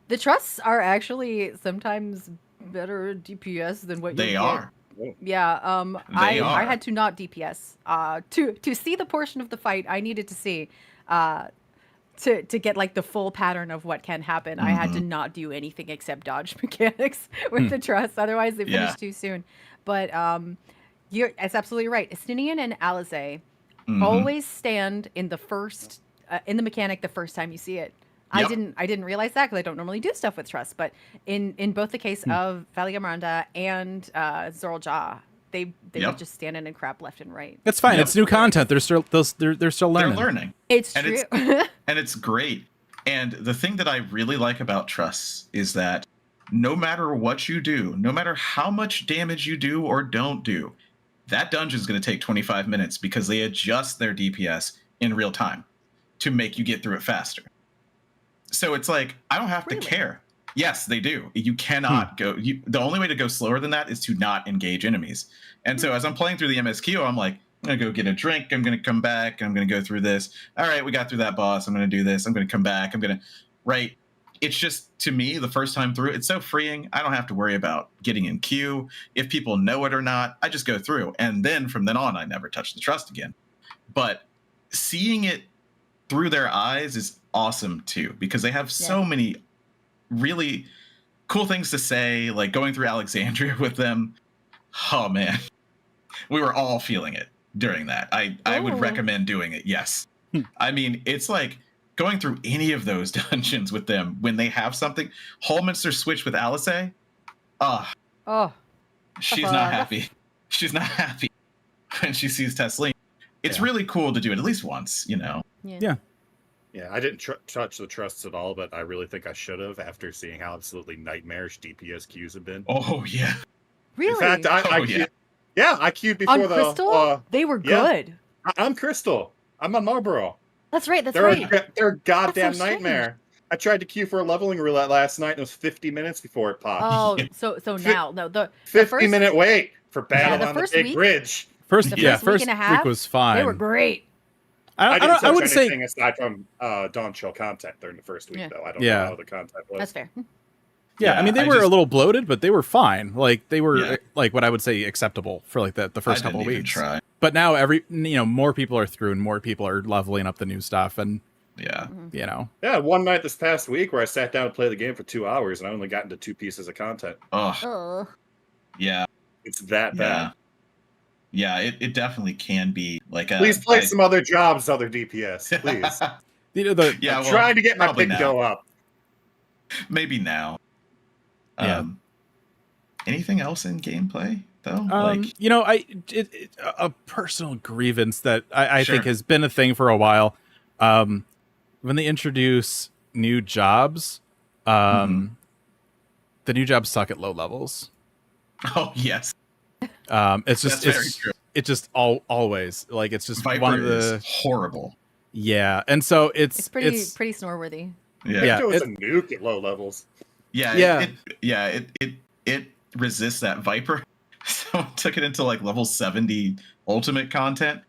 the trusts are actually sometimes better DPS than what they are. Yeah, I had to not DPS to see the portion of the fight I needed to see to get like the full pattern of what can happen. I had to not do anything except dodge mechanics with the trust, otherwise they finish too soon. But it's absolutely right. Estinian and Alize always stand in the first in the mechanic the first time you see it. Yep. I didn't realize that because I don't normally do stuff with trust, but in both the case of Valley Amaranda and Zoralja, they would just stand in and crap left and right. It's fine. It's new content. They're still learning. They're learning. It's true. And it's great. And the thing that I really like about trusts is that no matter what you do, no matter how much damage you do or don't do, that dungeon is going to take 25 minutes because they adjust their DPS in real time to make you get through it faster. So it's like, I don't have to care. Yes, they do. You cannot go. The only way to go slower than that is to not engage enemies. And so as I'm playing through the MSQ, I'm like, I'm going to go get a drink. I'm going to come back. I'm going to go through this. All right, we got through that boss. I'm going to do this. I'm going to come back. Right. It's just, to me, the first time through, it's so freeing. I don't have to worry about getting in queue. If people know it or not, I just go through. And then from then on, I never touch the trust again. But seeing it through their eyes is awesome too, because they have so many really cool things to say, like going through Alexandria with them. Oh man, we were all feeling it during that. I would recommend doing it. Yes. I mean, it's like going through any of those dungeons with them when they have something. Holminster switch with Alice. She's not happy. She's not happy when she sees Tesleen. It's really cool to do it at least once, you know? Yeah. Yeah, I didn't touch the trusts at all, but I really think I should have after seeing how absolutely nightmarish DPS queues have been. Oh, yeah. Really? In fact, I queued before on Crystal? They were good. I'm Crystal. I'm on Marlboro. That's right. They're a goddamn nightmare. I tried to queue for a leveling roulette last night, and it was 50 minutes before it popped. Oh, so now, no, the 50-minute wait for battle on the big bridge. First week and a half, week was fine. They were great. I wouldn't say anything aside from Dawntrail content during the first week, though. I don't know how the content was. That's fair. Yeah, I mean, they were a little bloated, but they were fine. Like, they were, like, what I would say acceptable for, like, the first couple of weeks. Try. But now, more people are through, and more people are leveling up the new stuff, and, you know. Yeah, one night this past week where I sat down to play the game for 2 hours, and I only got into 2 pieces of content. Oh. Yeah. It's that bad. Yeah, it definitely can be like a... Please play some other jobs, other DPS, please. I'm trying to get my pick go up. Maybe now. Anything else in gameplay, though? A personal grievance that I think has been a thing for a while. when they introduce new jobs, the new jobs suck at low levels. Oh yes. It's just it's just always like it's just Viper one of the is horrible. Yeah, and so It's pretty snore-worthy. Yeah, it was a nuke at low levels. It resists that Viper. So took it into like level 70 ultimate content.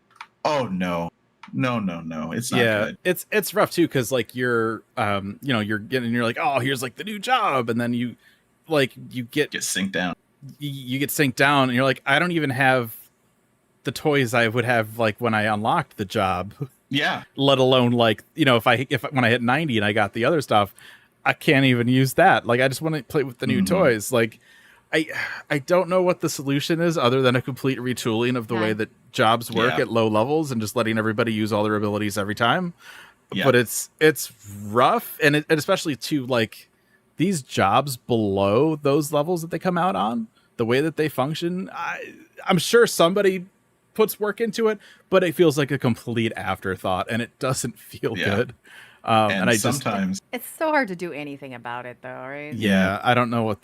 Oh no. It's not good. It's rough too because like you're you're like, oh, here's like the new job, and then you get synced down. You get synced down, and you're like, I don't even have the toys I would have like when I unlocked the job. Yeah. Let alone like, if when I hit 90 and I got the other stuff, I can't even use that. Like I just want to play with the new toys. Like I don't know what the solution is other than a complete retooling of the way that jobs work at low levels and just letting everybody use all their abilities every time. Yeah. But it's rough, and especially to like these jobs below those levels that they come out on, the way that they function. I'm sure somebody puts work into it, but it feels like a complete afterthought, and it doesn't feel good. And sometimes it's so hard to do anything about it, though, right? Yeah, I don't know what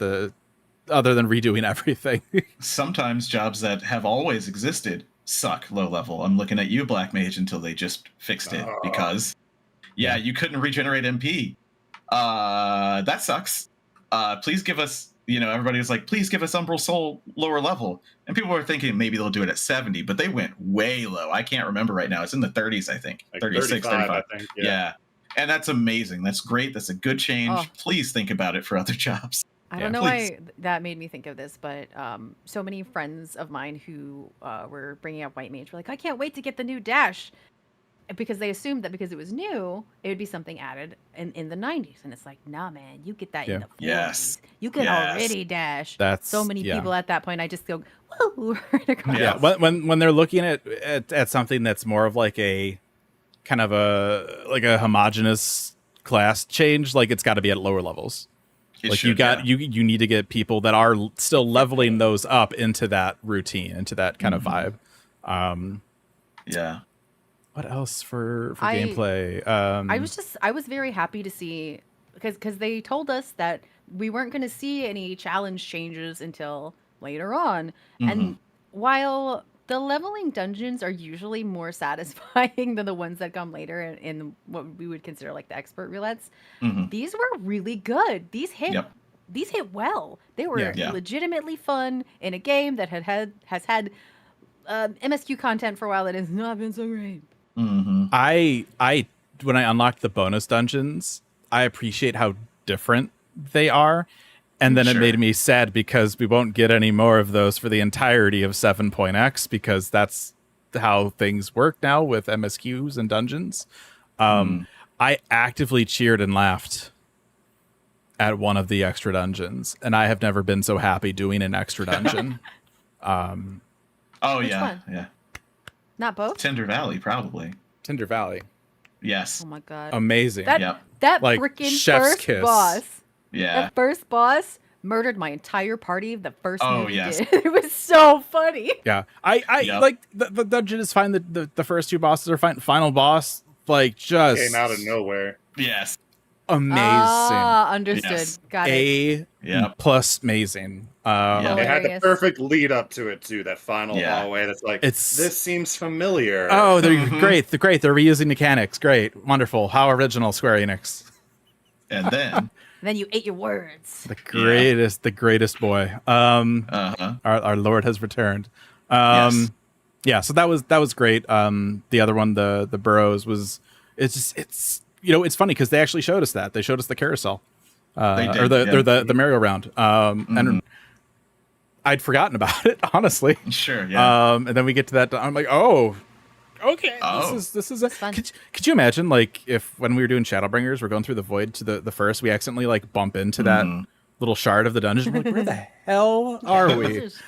other than redoing everything. Sometimes jobs that have always existed suck low level. I'm looking at you, Black Mage, until they just fixed it because you couldn't regenerate MP. That sucks. Please give us, everybody was like, please give us Umbral Soul lower level. And people were thinking maybe they'll do it at 70, but they went way low. I can't remember right now. It's in the 30s, I think. Like 36, 35, 35. I think. Yeah. And that's amazing. That's great. That's a good change. Oh. Please think about it for other jobs. I don't know why that made me think of this, but so many friends of mine who were bringing up White Mage were like, I can't wait to get the new dash, because they assumed that because it was new, it would be something added in the 90s. And it's like, nah, man, you get that in the 40s. Yes. You can already dash. That's so many people at that point. I just go, woo. When they're looking at something that's more of like a kind of a homogenous class change, like it's got to be at lower levels. You need to get people that are still leveling those up into that routine, into that kind of vibe. What else for gameplay? I was very happy to see, because they told us that we weren't going to see any challenge changes until later on. And while the leveling dungeons are usually more satisfying than the ones that come later in what we would consider like the expert roulettes, these were really good. These hit well. They were legitimately fun in a game that has had MSQ content for a while that has not been so great. I when I unlocked the bonus dungeons, I appreciate how different they are. And then it made me sad because we won't get any more of those for the entirety of 7.x, because that's how things work now with MSQs and dungeons. I actively cheered and laughed at one of the extra dungeons, and I have never been so happy doing an extra dungeon. Which one? Not both? Tinder Valley, probably. Tinder Valley. Yes. Oh my god. Amazing. That like freaking chef's first kiss. boss. Yeah. That first boss murdered my entire party the first move he yes. did. It was so funny. Yeah. I like the dungeon is fine. The first two bosses are fine. Final boss, like, just came out of nowhere. Yes. Amazing. Understood. Yes. Got it. Plus amazing. It had the perfect lead up to it too. That final hallway. That's like, this seems familiar. Oh, they're great. They're great. They're reusing mechanics. Great. Wonderful. How original, Square Enix. And then you ate your words. The greatest boy. Our Lord has returned. Yeah, so that was great. The other one, the Burrows, it's funny because they actually showed us that. They showed us the carousel. They did, or the merry-go-round. And I'd forgotten about it, honestly. Sure, yeah. And then we get to that, I'm like, oh, okay. This is fun. Could you imagine, like, if when we were doing Shadowbringers, we're going through the void to the first, we accidentally like bump into that little shard of the dungeon. We're like, where the hell are we? That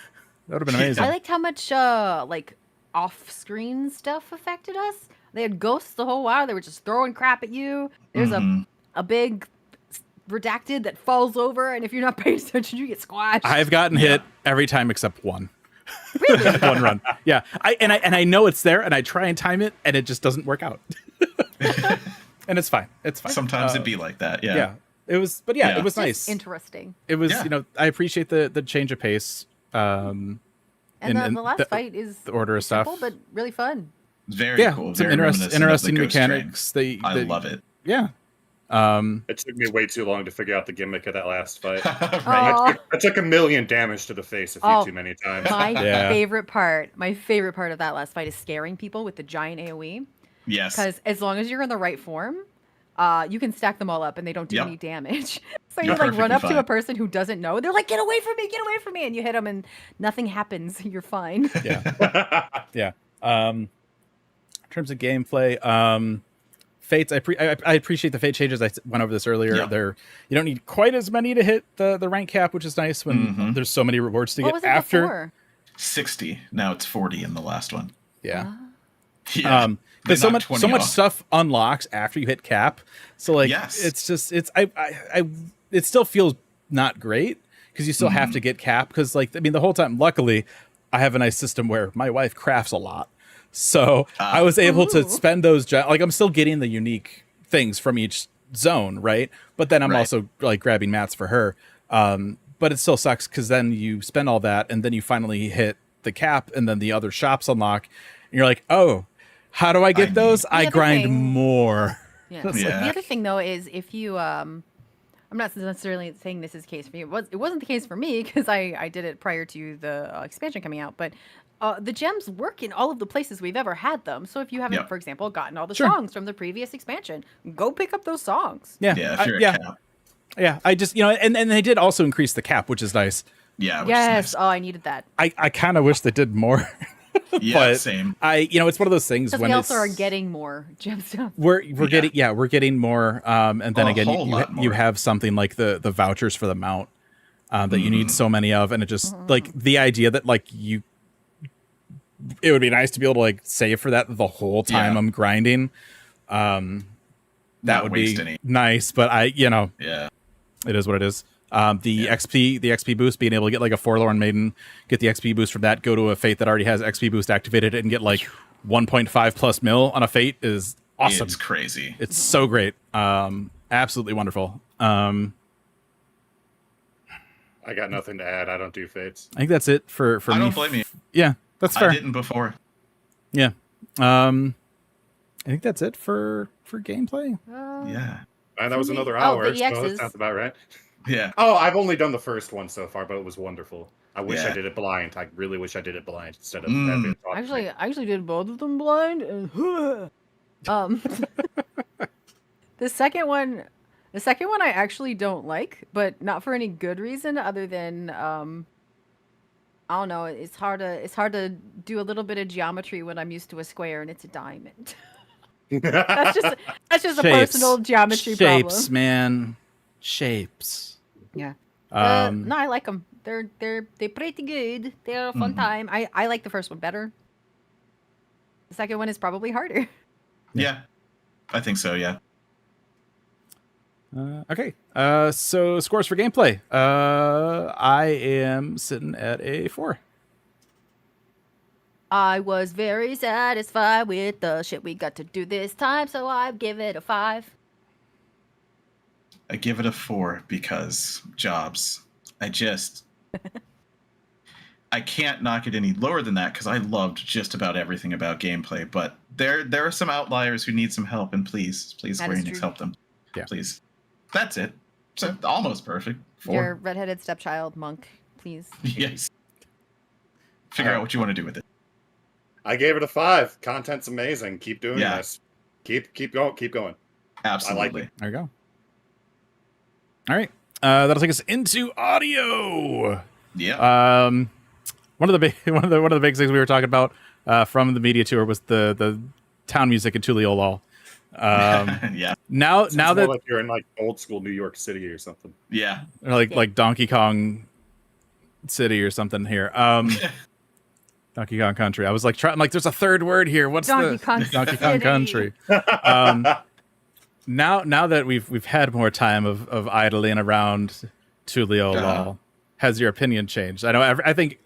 would have been amazing. I liked how much like off-screen stuff affected us. They had ghosts the whole while. They were just throwing crap at you. There's a big redacted that falls over, and if you're not paying attention, you get squashed. I've gotten hit every time except one. Really? One run. Yeah. I know it's there, and I try and time it, and it just doesn't work out. and it's fine. It's fine. Sometimes it'd be like that. Yeah. Yeah. It was, but yeah, Yeah. it was Just nice. interesting. It was, Yeah. I appreciate the change of pace. And the last fight is the order of simple, stuff. but really fun. Very cool. Some Very reminiscent of the interesting Ghost Train. mechanics. I love it. Yeah. It took me way too long to figure out the gimmick of that last fight. Right. Oh. I took 1 million damage to the face a few too many times. My Yeah. favorite part of that last fight is scaring people with the giant AoE. Yes. Because as long as you're in the right form, you can stack them all up and they don't do Yep. any damage. So You're you like run perfectly up to fine. a person who doesn't know. They're like, get away from me, and you hit them and nothing happens. You're fine. Yeah. Yeah. In terms of gameplay, Fates, I appreciate the Fate changes. I went over this earlier. Yeah. You don't need quite as many to hit the rank cap, which is nice when there's so many rewards to What get was it after. before? 60. Now it's 40 in the last one. Yeah. Yeah. Because They so knocked much 20 off. stuff unlocks after you hit cap. So like, Yes. it's just it still feels not great because you still have to get cap. Because like, I mean, the whole time, luckily, I have a nice system where my wife crafts a lot. So I was able to spend those, like I'm still getting the unique things from each zone, right? But then I'm Right. also like grabbing mats for her. But it still sucks because then you spend all that and then you finally hit the cap and then the other shops unlock. And you're like, oh, how do I get those? I other grind thing- more. Yeah. Yeah. The other thing though is if you I'm not necessarily saying this is the case for you. It wasn't the case for me because I did it prior to the expansion coming out. But the gems work in all of the places we've ever had them. So if you haven't, Yep. for example, gotten all the Sure. songs from the previous expansion, go pick up those songs. Yeah. Yeah, if you're yeah. at cap. Yeah. I just, and they did also increase the cap, which is nice. Yeah. Which Yes. Is Oh, I needed that. I kind of wish they did more. nice. Yeah. but Same. it's one of those things Because when we also are it's- getting more gemstones. we're getting more. And then A again, whole lot you more. have something like the vouchers for the mount that you need so many of. And it just like the idea that like it would be nice to be able to like save for that the whole time Yeah. I'm grinding. That Not would waste be any. nice, but Yeah. it is what it is. The XP boost, being able to get like a Forlorn Maiden, get the XP boost from that, go to a Fate that already has XP boost activated and get like 1.5 plus mil on a Fate is awesome. It's crazy. It's so great. Absolutely wonderful. I got nothing to add. I don't do fates. I think that's it for I me. don't blame you. Yeah, that's fair. I didn't before. Yeah. I think that's it for gameplay. Yeah. And that was For me- another oh, hour, the so that EXs. sounds about right. Yeah. Oh, I've only done the first one so far, but it was wonderful. I wish I Yeah. did it blind. I really wish I did it blind instead of Mm. having it talk to me. I actually did both of them blind. And, the second one I actually don't like, but not for any good reason other than I don't know. It's hard to do a little bit of geometry when I'm used to a square and it's a diamond. That's just a personal geometry Shapes, problem. man. Shapes. Yeah. Um, No, I like them. They're pretty good. They're a fun time. I like the first one better. The second one is probably harder. Yeah. I think so. Yeah. Okay. So scores for gameplay. I am sitting at a 4. I was very satisfied with the shit we got to do this time, so I give it a 5. I give it a 4 because jobs. I can't knock it any lower than that because I loved just about everything about gameplay. But there are some outliers who need some help, and please, That is Square Enix, true. help them. Yeah. Please. That's it. So almost perfect. 4. Your redheaded stepchild monk, please. Yes. Figure out what you want to do with it. I gave it a 5. Content's amazing. Keep doing Yeah. this. Keep going. Keep going. Absolutely. it. There you go. All right. That'll take us into audio. Yeah. One of the big things we were talking about from the media tour was the town music in Tuliolol. Yeah. Now It's more that like you're in like old school New York City or something. Yeah. or like Donkey Kong City or something here. Donkey Kong Country. I was like, I'm like, there's a third word here. What's Donkey Kong Donkey Kong City. Country? Now that we've had more time of idling around Tuliolol, has your opinion changed? I know. I think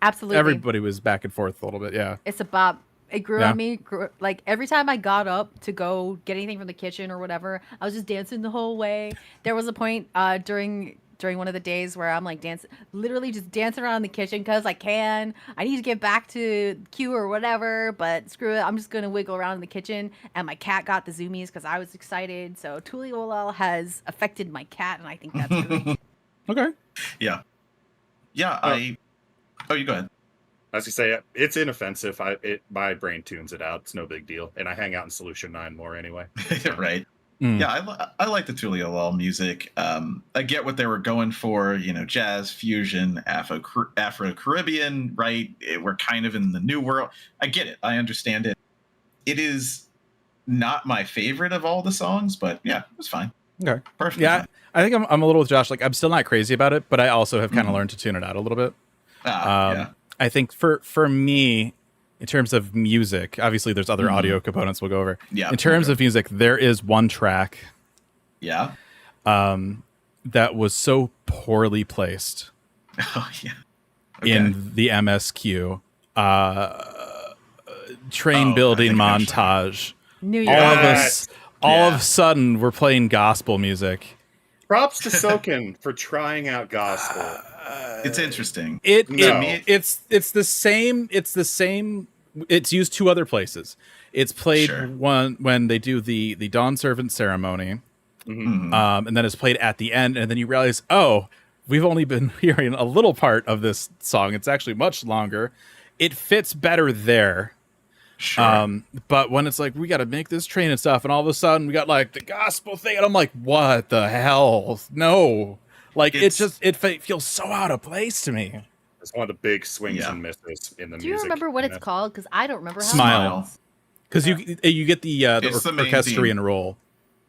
Absolutely. everybody was back and forth a little bit. Yeah. It's a bop. It grew Yeah. on me. Like every time I got up to go get anything from the kitchen or whatever, I was just dancing the whole way. There was a point during one of the days where I'm like literally just dancing around the kitchen because I can. I need to get back to Q or whatever, but screw it. I'm just gonna wiggle around in the kitchen. And my cat got the zoomies because I was excited. So Tuliolal has affected my cat, and I think that's great. Okay. Yeah. Yeah. Oh, you go ahead. As you say, it's inoffensive. My brain tunes it out. It's no big deal. And I hang out in Solution 9 more anyway. Right. Mm. Yeah, I like the Tuliolal music. I get what they were going for, jazz, fusion, Afro-Caribbean, right? We're kind of in the new world. I get it. I understand it. It is not my favorite of all the songs, but yeah, it was fine. Okay. Perfect. Yeah, I think I'm a little with Josh. Like, I'm still not crazy about it, but I also have kind of learned to tune it out a little bit. Yeah. I think for me, in terms of music, obviously there's other audio components we'll go over. Yeah. In terms of music, there is one track Yeah. that was so poorly placed Oh, yeah. in the MSQ train building I think montage. New All York. of us, all of a sudden, we're playing gospel music. Props to Soken for trying out gospel. It's interesting. It's the same. It's used two other places. It's played when they do the Dawn Servant ceremony, and then it's played at the end, and then you realize, oh, we've only been hearing a little part of this song. It's actually much longer. It fits better there. Sure. But when it's like, we got to make this train and stuff, and all of a sudden we got like the gospel thing, and I'm like, what the hell? No. Like, it feels so out of place to me. It's one of the big swings and misses in the music. Do you remember what it's called? Because I don't remember how Smile. Because you get the orchestrion roll.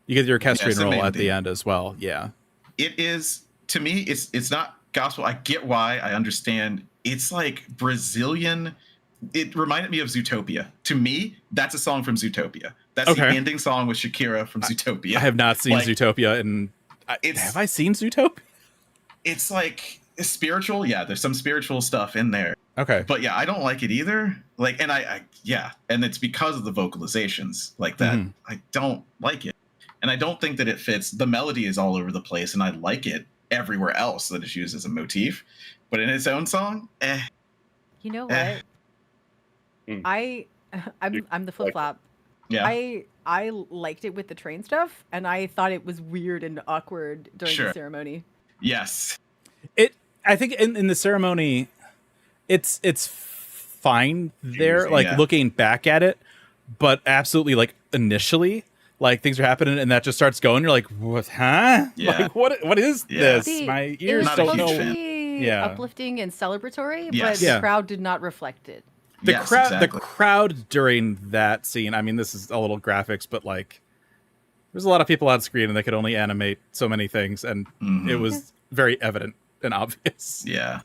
You get the orchestrion roll at the end as well. Yeah. It is, to me, it's not gospel. I get why. I understand. It's like Brazilian. It reminded me of Zootopia. To me, that's a song from Zootopia. That's the ending song with Shakira from Zootopia. I have not seen Zootopia, and have I seen Zootopia? It's like spiritual. Yeah, there's some spiritual stuff in there. Okay. But yeah, I don't like it either. Like, and and it's because of the vocalizations like that. I don't like it. And I don't think that it fits. The melody is all over the place, and I like it everywhere else that is used as a motif. But in its own song, You know what? I'm the flip flop. Yeah. I liked it with the train stuff, and I thought it was weird and awkward during the ceremony. Yes. I think in the ceremony, it's fine there, like looking back at it, but absolutely, like, initially, like, things are happening and that just starts going. You're like, what? Huh? Yeah. Like, what is this? See, My ears not a don't huge know. fan. Uplifting and celebratory, Yes. but the crowd did not reflect it. The crowd during that scene. I mean, this is a little graphics, but like, there's a lot of people on screen, and they could only animate so many things, and it was very evident and obvious. Yeah.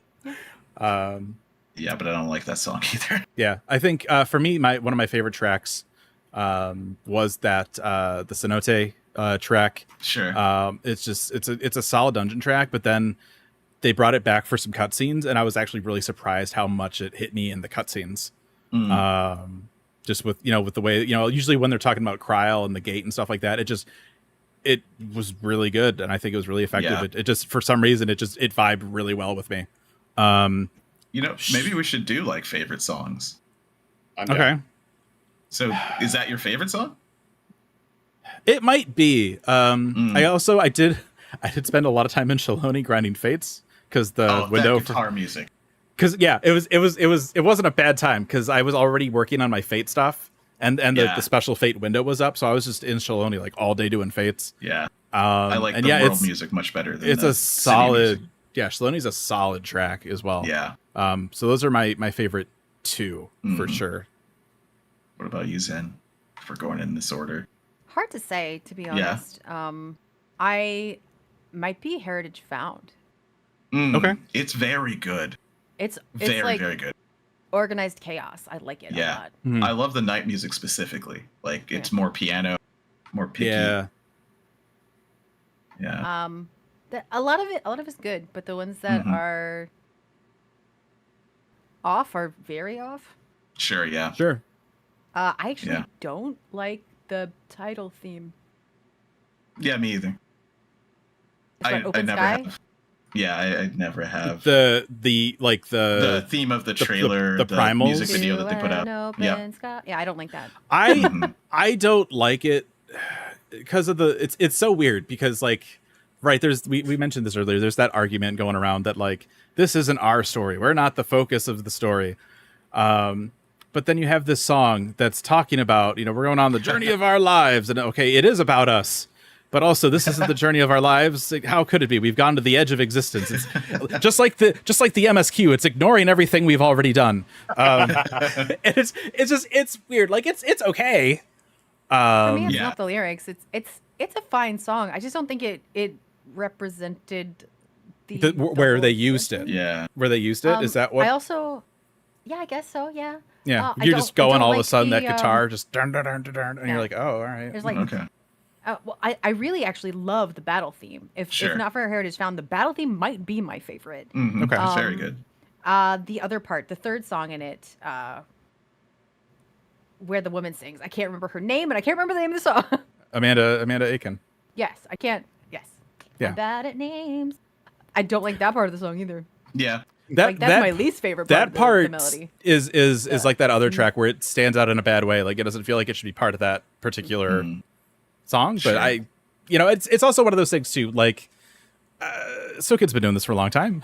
Yeah, but I don't like that song either. Yeah, I think for me, one of my favorite tracks was that the Cenote track. Sure. It's a solid dungeon track, but then they brought it back for some cutscenes, and I was actually really surprised how much it hit me in the cutscenes. Just with the way, usually when they're talking about Kryl and the gate and stuff like that, it was really good, and I think it was really effective. Yeah. It just, for some reason, it vibed really well with me. Maybe we should do like favorite songs. Okay. So is that your favorite song? It might be. I did spend a lot of time in Shaloni grinding Fates, because the window that guitar music. Because it wasn't a bad time, because I was already working on my Fate stuff, and the special Fate window was up, so I was just in Shaloni like all day doing Fates. Yeah. I like the world music much better than it's the a solid. music. Yeah, Shaloni's a solid track as well. Yeah. So those are my favorite two for sure. What about you, Zen? If we're going in this order. Hard to say, to be honest. I might be Heritage Found. Okay. It's very good. It's very, like very good. organized chaos. I like it a lot. I love the night music specifically. Like, it's more piano, more picky. Yeah. A lot of it is good, but the ones that are off are very off. Sure, yeah. Sure. I actually don't like the title theme. Yeah, me either. I I never sky? have. Yeah, I never have. The theme of the trailer, the the primals? music video that they put out. Open sky. Yeah, I don't like that. I don't like it because of it's so weird because like right we mentioned this earlier, there's that argument going around that like this isn't our story, we're not the focus of the story, but then you have this song that's talking about, you know, we're going on the journey of our lives, and okay, it is about us, but also this isn't the journey of our lives. Like, how could it be? We've gone to the edge of existence. It's just like the MSQ. It's ignoring everything we've already done. And it's weird. Like it's okay. For me, it's not the lyrics. It's a fine song. I just don't think it represented where they used it. Yeah, where they used it. Is that what? I guess so. Yeah. Yeah. You're just going all of a sudden that guitar just dun dun dun dun dun, and you're like, oh, all right. There's like okay. Well, I really actually love the battle theme. If not for Heritage Found, the battle theme might be my favorite. Mm-hmm. Okay, it's very good. The other part, the third song in it, where the woman sings, I can't remember her name, and I can't remember the name of the song. Amanda Aiken. Yes, I can't. Yes. Yeah. I'm bad at names. I don't like that part of the song either. Yeah. That's my least favorite part. That part the melody. is like that other track where it stands out in a bad way. Like it doesn't feel like it should be part of that particular song. But it's also one of those things too. Like, Soken's been doing this for a long time.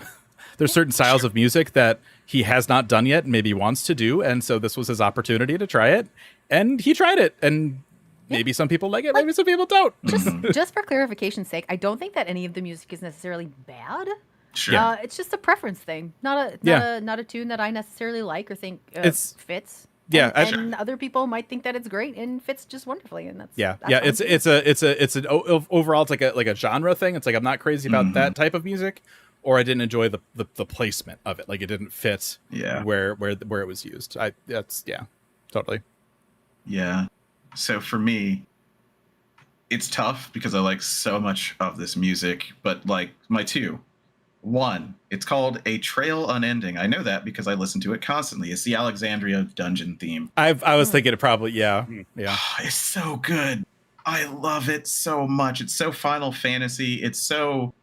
There's certain styles of music that he has not done yet and maybe wants to do, and so this was his opportunity to try it, and he tried it, and maybe some people like it, maybe some people don't. Just for clarification's sake, I don't think that any of the music is necessarily bad. Sure. It's just a preference thing, not a tune that I necessarily like or think fits. Yeah, and other people might think that it's great and fits just wonderfully, and that's it's an overall it's like a genre thing. It's like I'm not crazy about that type of music, or I didn't enjoy the placement of it. Like it didn't fit where it was used. Totally. Yeah. So for me, it's tough because I like so much of this music, but like my two. One, it's called A Trail Unending. I know that because I listen to it constantly. It's the Alexandria dungeon theme. I was thinking it probably, yeah. It's so good. I love it so much. It's so Final Fantasy. It's so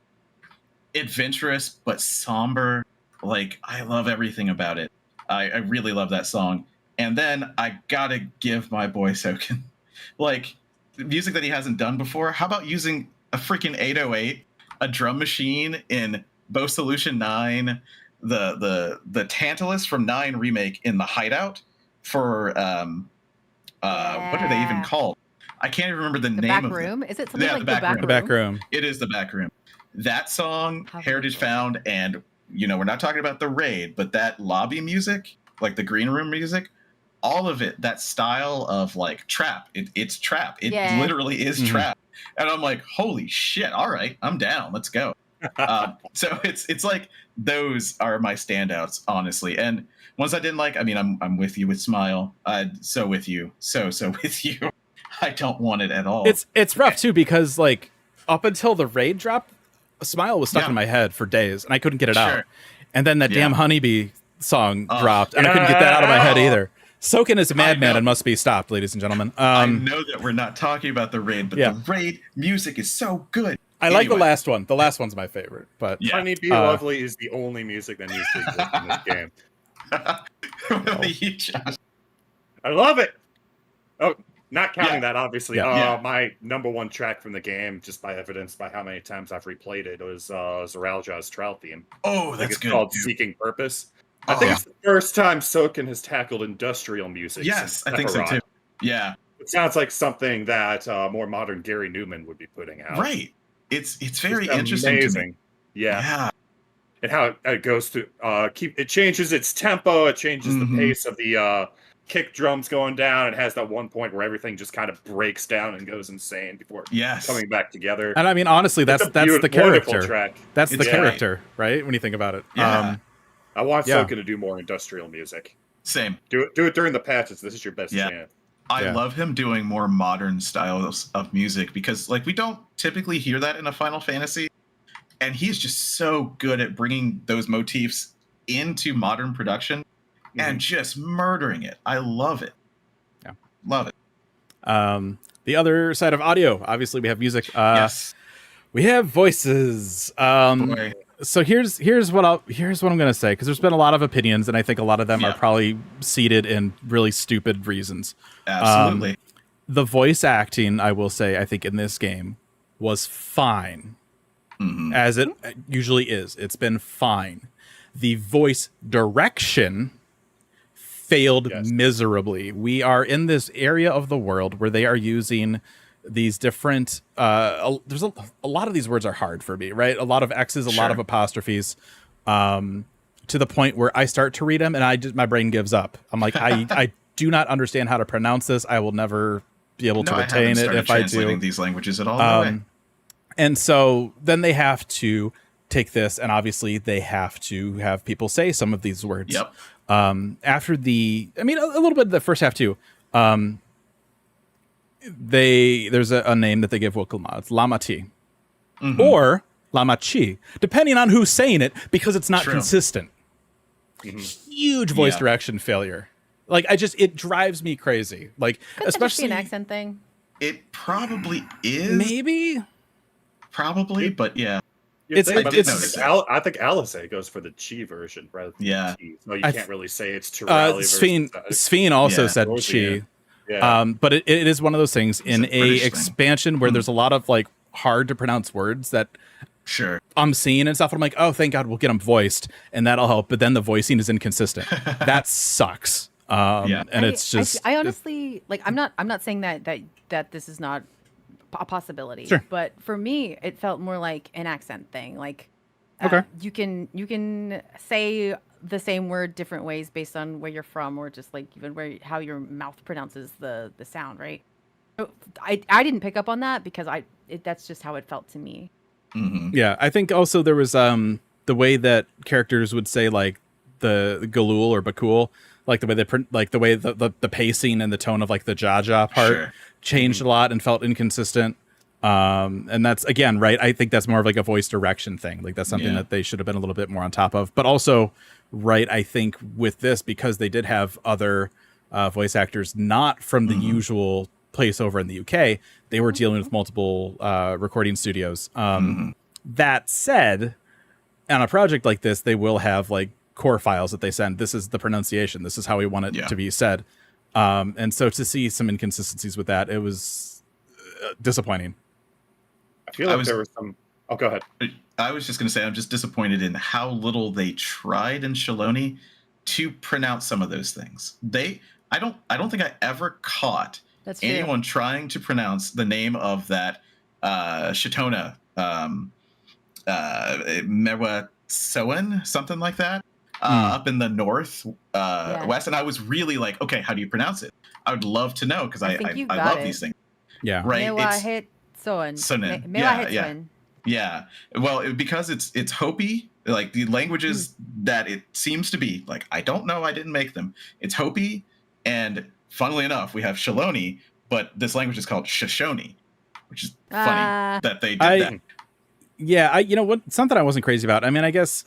adventurous, but somber. Like, I love everything about it. I really love that song. And then I gotta give my boy Soken, like, the music that he hasn't done before. How about using a freaking 808, a drum machine in Bow Solution 9, the Tantalus from 9 remake in the Hideout for what are they even called? I can't even remember the name of it. The Back Room? Is it something like The Back Room? It is the Back Room. That song, Heritage Found, and we're not talking about the raid, but that lobby music, like the green room music, all of it, that style of like trap. It's trap. It literally is trap. And I'm like, holy shit! All right, I'm down. Let's go. So it's like those are my standouts, honestly. And ones I didn't like, I mean, I'm with you with Smile. So with you, so with you. I don't want it at all. It's rough too because like up until the raid drop, Smile was stuck in my head for days and I couldn't get it out. And then that damn Honeybee song dropped and I couldn't get that out of my head either. Soken is a madman and must be stopped, ladies and gentlemen. I know that we're not talking about the raid, but the raid music is so good. I like the last one. The last one's my favorite. But Honeybee Lovely is the only music that needs to exist in this game. I love it. Oh, not counting that, obviously. My number one track from the game, just by evidence by how many times I've replayed it, was Zoralja's Trout theme. Oh, that's good. It's called Seeking Purpose. I think it's the first time Soken has tackled industrial music. Yes, I think so too. Yeah. It sounds like something that more modern Gary Newman would be putting out. Right. It's very interesting to me. Yeah. And how it goes to it changes its tempo, it changes the pace of the kick drums going down. It has that one point where everything just kind of breaks down and goes insane before coming back together. And I mean, honestly, that's the character. Track. That's the character, right? When you think about it. Yeah. I want Soken to do more industrial music. Same. Do it during the patches. This is your best chance. I love him doing more modern styles of music because, like, we don't typically hear that in a Final Fantasy, and he's just so good at bringing those motifs into modern production and just murdering it. I love it. Yeah. Love it. The other side of audio, obviously, we have music. Yes. We have voices. Boy. So here's what I'm gonna say, because there's been a lot of opinions, and I think a lot of them are probably seated in really stupid reasons. Absolutely. The voice acting, I will say, I think in this game was fine, as it usually is. It's been fine. The voice direction failed miserably. We are in this area of the world where they are using these different there's a lot of these words are hard for me, right? A lot of X's, a lot of apostrophes, to the point where I start to read them and my brain gives up. I'm like, I do not understand how to pronounce this. I will never be able to attain it if I do. Translating these languages at all. No way. And so then they have to take this, and obviously they have to have people say some of these words. Yep. After a little bit of the first half too. There's a name that they give Wokulma. It's Lamati or Lamachi, depending on who's saying it, because it's not consistent. Huge voice direction failure. Like, it drives me crazy. Like, Could especially that just be an accent thing. It probably is. Maybe. Probably, but yeah. I think Alisaie goes for the Chi version rather than the T. So you can't really say it's Turali versus... Sphene also said Chi. Yeah. But it is one of those things in a expansion where there's a lot of like hard to pronounce words that I'm seeing and stuff. And I'm like, oh, thank God we'll get them voiced and that'll help. But then the voicing is inconsistent. That sucks. And it's just, I honestly like, I'm not saying that this is not a possibility, but for me, it felt more like an accent thing. Like, you can say the same word different ways based on where you're from, or just like even how your mouth pronounces the sound, right? So I didn't pick up on that because that's just how it felt to me. Yeah, I think also there was the way that characters would say like the Galul or Bakul, like the way they like the way the pacing and the tone of like the Gcha part changed a lot and felt inconsistent. And that's, again, right, I think that's more of like a voice direction thing. Like that's something that they should have been a little bit more on top of. But also, right, I think with this, because they did have other voice actors not from the usual place over in the UK, they were dealing with multiple recording studios. That said, on a project like this, they will have like core files that they send. This is the pronunciation. This is how we want it to be said. And so to see some inconsistencies with that, it was disappointing. I feel like there was some... Oh, go ahead. I was just going to say, I'm just disappointed in how little they tried in Shaloni to pronounce some of those things. I don't think I ever caught anyone trying to pronounce the name of that Shatona, Mewa Soen, something like that, up in the north west. And I was really like, okay, how do you pronounce it? I would love to know, because I love these things. Yeah. Right. Soen. Yeah. Well, because it's Hopi, like the languages that it seems to be, like, I don't know, I didn't make them. It's Hopi, and funnily enough, we have Shaloni, but this language is called Shoshone, which is funny that they did that. Yeah, you know what? Something I wasn't crazy about. I mean, I guess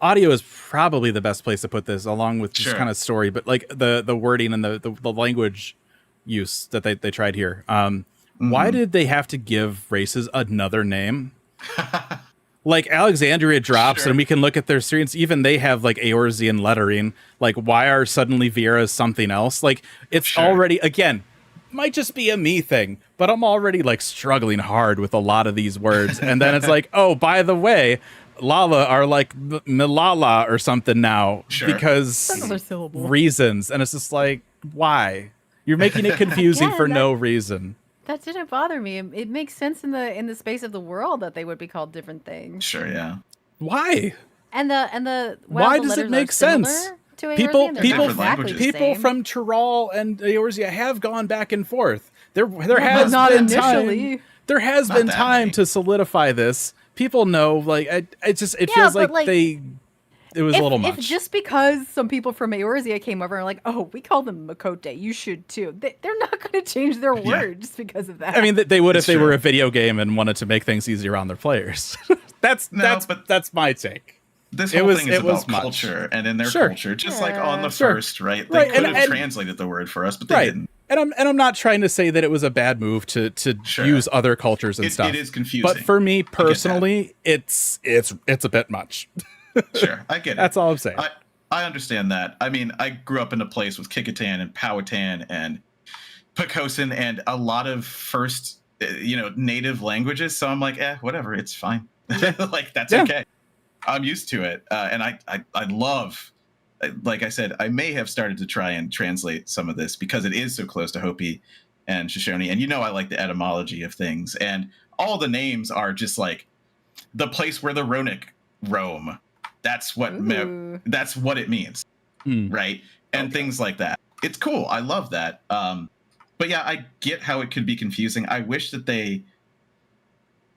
audio is probably the best place to put this, along with this kind of story, but like the wording and the language use that they tried here. Why did they have to give races another name? Like Alexandria drops and we can look at their students. Even they have like Eorzean lettering. Like, why are suddenly Vieras something else? Like, it's already, again, might just be a me thing, but I'm already like struggling hard with a lot of these words. And then it's like, oh, by the way, Lala are like Milala or something now because reasons. And it's just like, why? You're making it confusing for no reason. That didn't bother me. It makes sense in the space of the world that they would be called different things. Sure, yeah. Why? And the why does it make sense? People from Tyrol and Eorzea have gone back and forth. There has been time. There has been time to solidify this. People know, like, it feels like it was a little much. If just because some people from Eorzea came over and like, oh, we call them Makote, you should too. They're not going to change their words just because of that. I mean, they would if they were a video game and wanted to make things easier on their players. That's my take. this It whole was- thing is it was about much. culture and in their Sure. culture, just like on the Sure. first, right? They Right, could and- have and- translated the word for us, but they Right. didn't. And I'm not trying to say that it was a bad move to Sure. use other cultures and stuff. It is confusing. But for me personally, it's a bit much. Sure, I get it. That's all I'm saying. I understand that. I mean, I grew up in a place with Kicatan and Powhatan and Pocosin and a lot of first, native languages. So I'm like, whatever, it's fine. Like, that's okay. I'm used to it. And I love, like I said, I may have started to try and translate some of this because it is so close to Hopi and Shoshone. And I like the etymology of things. And all the names are just like the place where the Ronic roam. That's what that's what it means, right? And things like that. It's cool. I love that. But yeah, I get how it could be confusing. I wish that they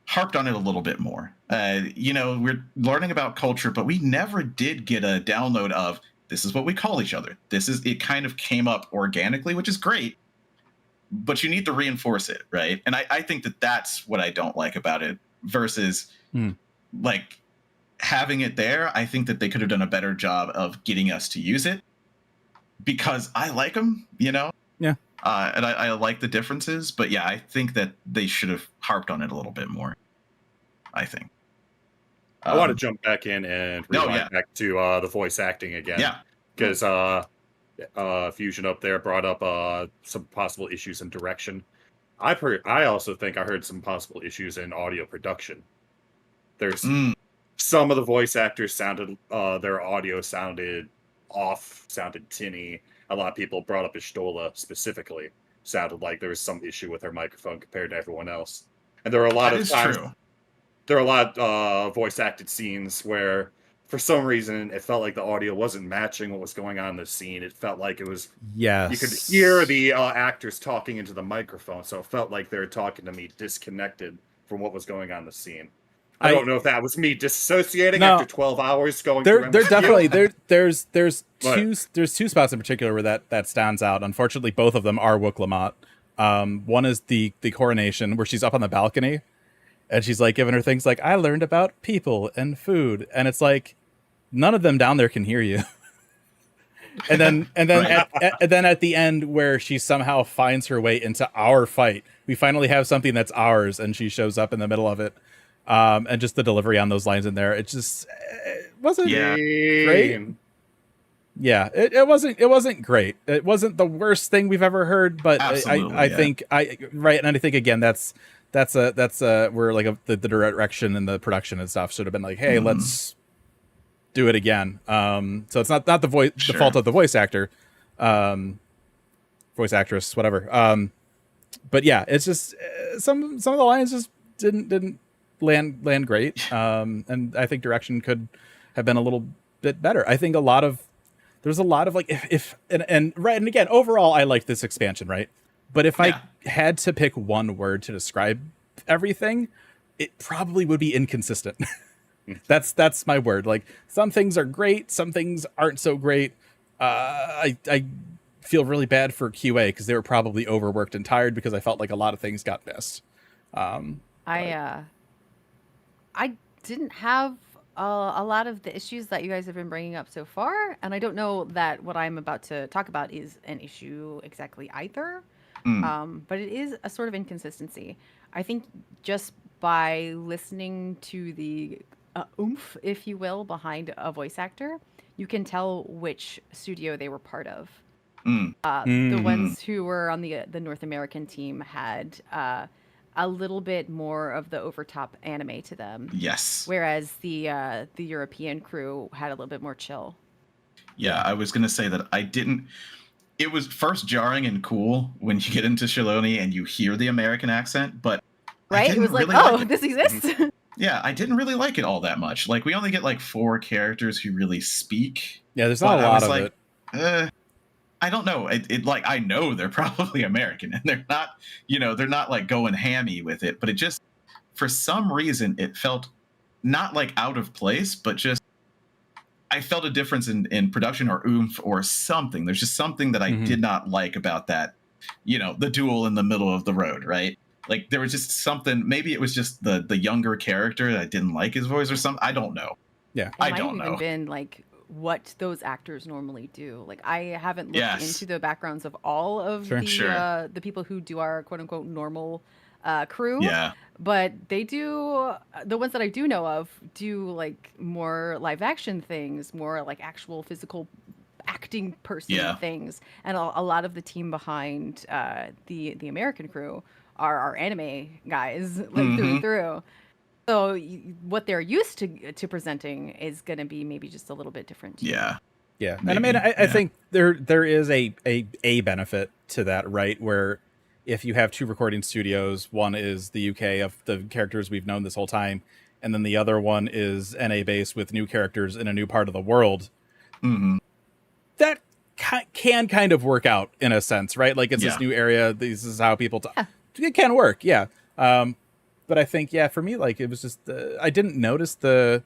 harped on it a little bit more. We're learning about culture, but we never did get a download of this is what we call each other. It kind of came up organically, which is great, but you need to reinforce it, right? And I think that that's what I don't like about it versus like having it there. I think that they could have done a better job of getting us to use it because I like them, Yeah. And I like the differences, but yeah, I think that they should have harped on it a little bit more. I think. I want to jump back in and rewind back to the voice acting again. Yeah. Because Fusion up there brought up some possible issues in direction. I also think I heard some possible issues in audio production. There's some of the voice actors sounded, their audio sounded off, sounded tinny. A lot of people brought up Ishtola specifically. Sounded like there was some issue with her microphone compared to everyone else. And there are a lot of times. True. There are a lot of voice acted scenes where, for some reason, it felt like the audio wasn't matching what was going on in the scene. It felt like it was. Yes. You could hear the actors talking into the microphone, so it felt like they were talking to me disconnected from what was going on in the scene. I don't know if that was me disassociating after 12 hours going through. There definitely there's two spots in particular where that stands out. Unfortunately, both of them are Wooklamot. One is the coronation where she's up on the balcony and she's like giving her things like, I learned about people and food, and it's like none of them down there can hear you. and then at the end where she somehow finds her way into our fight, we finally have something that's ours, and she shows up in the middle of it. And just the delivery on those lines in there, it just wasn't great. Yeah, it wasn't great. It wasn't the worst thing we've ever heard, but I think and I think again that's where like the direction and the production and stuff should have been like, hey, let's do it again. So it's not the fault of the voice actor, voice actress, whatever. But yeah, it's just some of the lines just didn't land great. And I think direction could have been a little bit better. I think there's a lot of like and again, overall I like this expansion, right? But if I had to pick one word to describe everything, it probably would be inconsistent. That's my word. Like, some things are great, some things aren't so great. I feel really bad for QA because they were probably overworked and tired because I felt like a lot of things got missed. I didn't have a lot of the issues that you guys have been bringing up so far, and I don't know that what I'm about to talk about is an issue exactly either. But it is a sort of inconsistency. I think just by listening to the oomph, if you will, behind a voice actor, you can tell which studio they were part of. The ones who were on the North American team had a little bit more of the overtop anime to them. Yes. Whereas the European crew had a little bit more chill. Yeah, I was gonna say that I didn't. It was first jarring and cool when you get into Shiloni and you hear the American accent, but right, it was like, really oh, this exists. Yeah, I didn't really like it all that much. Like, we only get like 4 characters who really speak. Yeah, there's not a lot of it. I don't know. It like, I know they're probably American and they're not like going hammy with it, but it just, for some reason, it felt not like out of place, but just, I felt a difference in production or oomph or something. There's just something that I did not like about that, the duel in the middle of the road, right? Like, there was just something, maybe it was just the younger character that I didn't like his voice or something. I don't know. Yeah. It I might don't have even know. been like what those actors normally do. Like I haven't looked Yes. into the backgrounds of all of Sure. the people who do our quote unquote normal crew. Yeah. But they do the ones that I do know of do like more live action things, more like actual physical acting person Yeah. things, and a lot of the team behind the American crew are anime guys like through and through. So what they're used to presenting is going to be maybe just a little bit different. Too. Yeah. Yeah, Maybe, and I mean, I yeah. think there is a benefit to that, right? Where if you have two recording studios, one is the UK of the characters we've known this whole time, and then the other one is NA based with new characters in a new part of the world. Hmm. That can kind of work out in a sense, right? Like it's Yeah. this new area. This is how people talk. Yeah. It can work, yeah. But I think, yeah, for me, like it was just I didn't notice the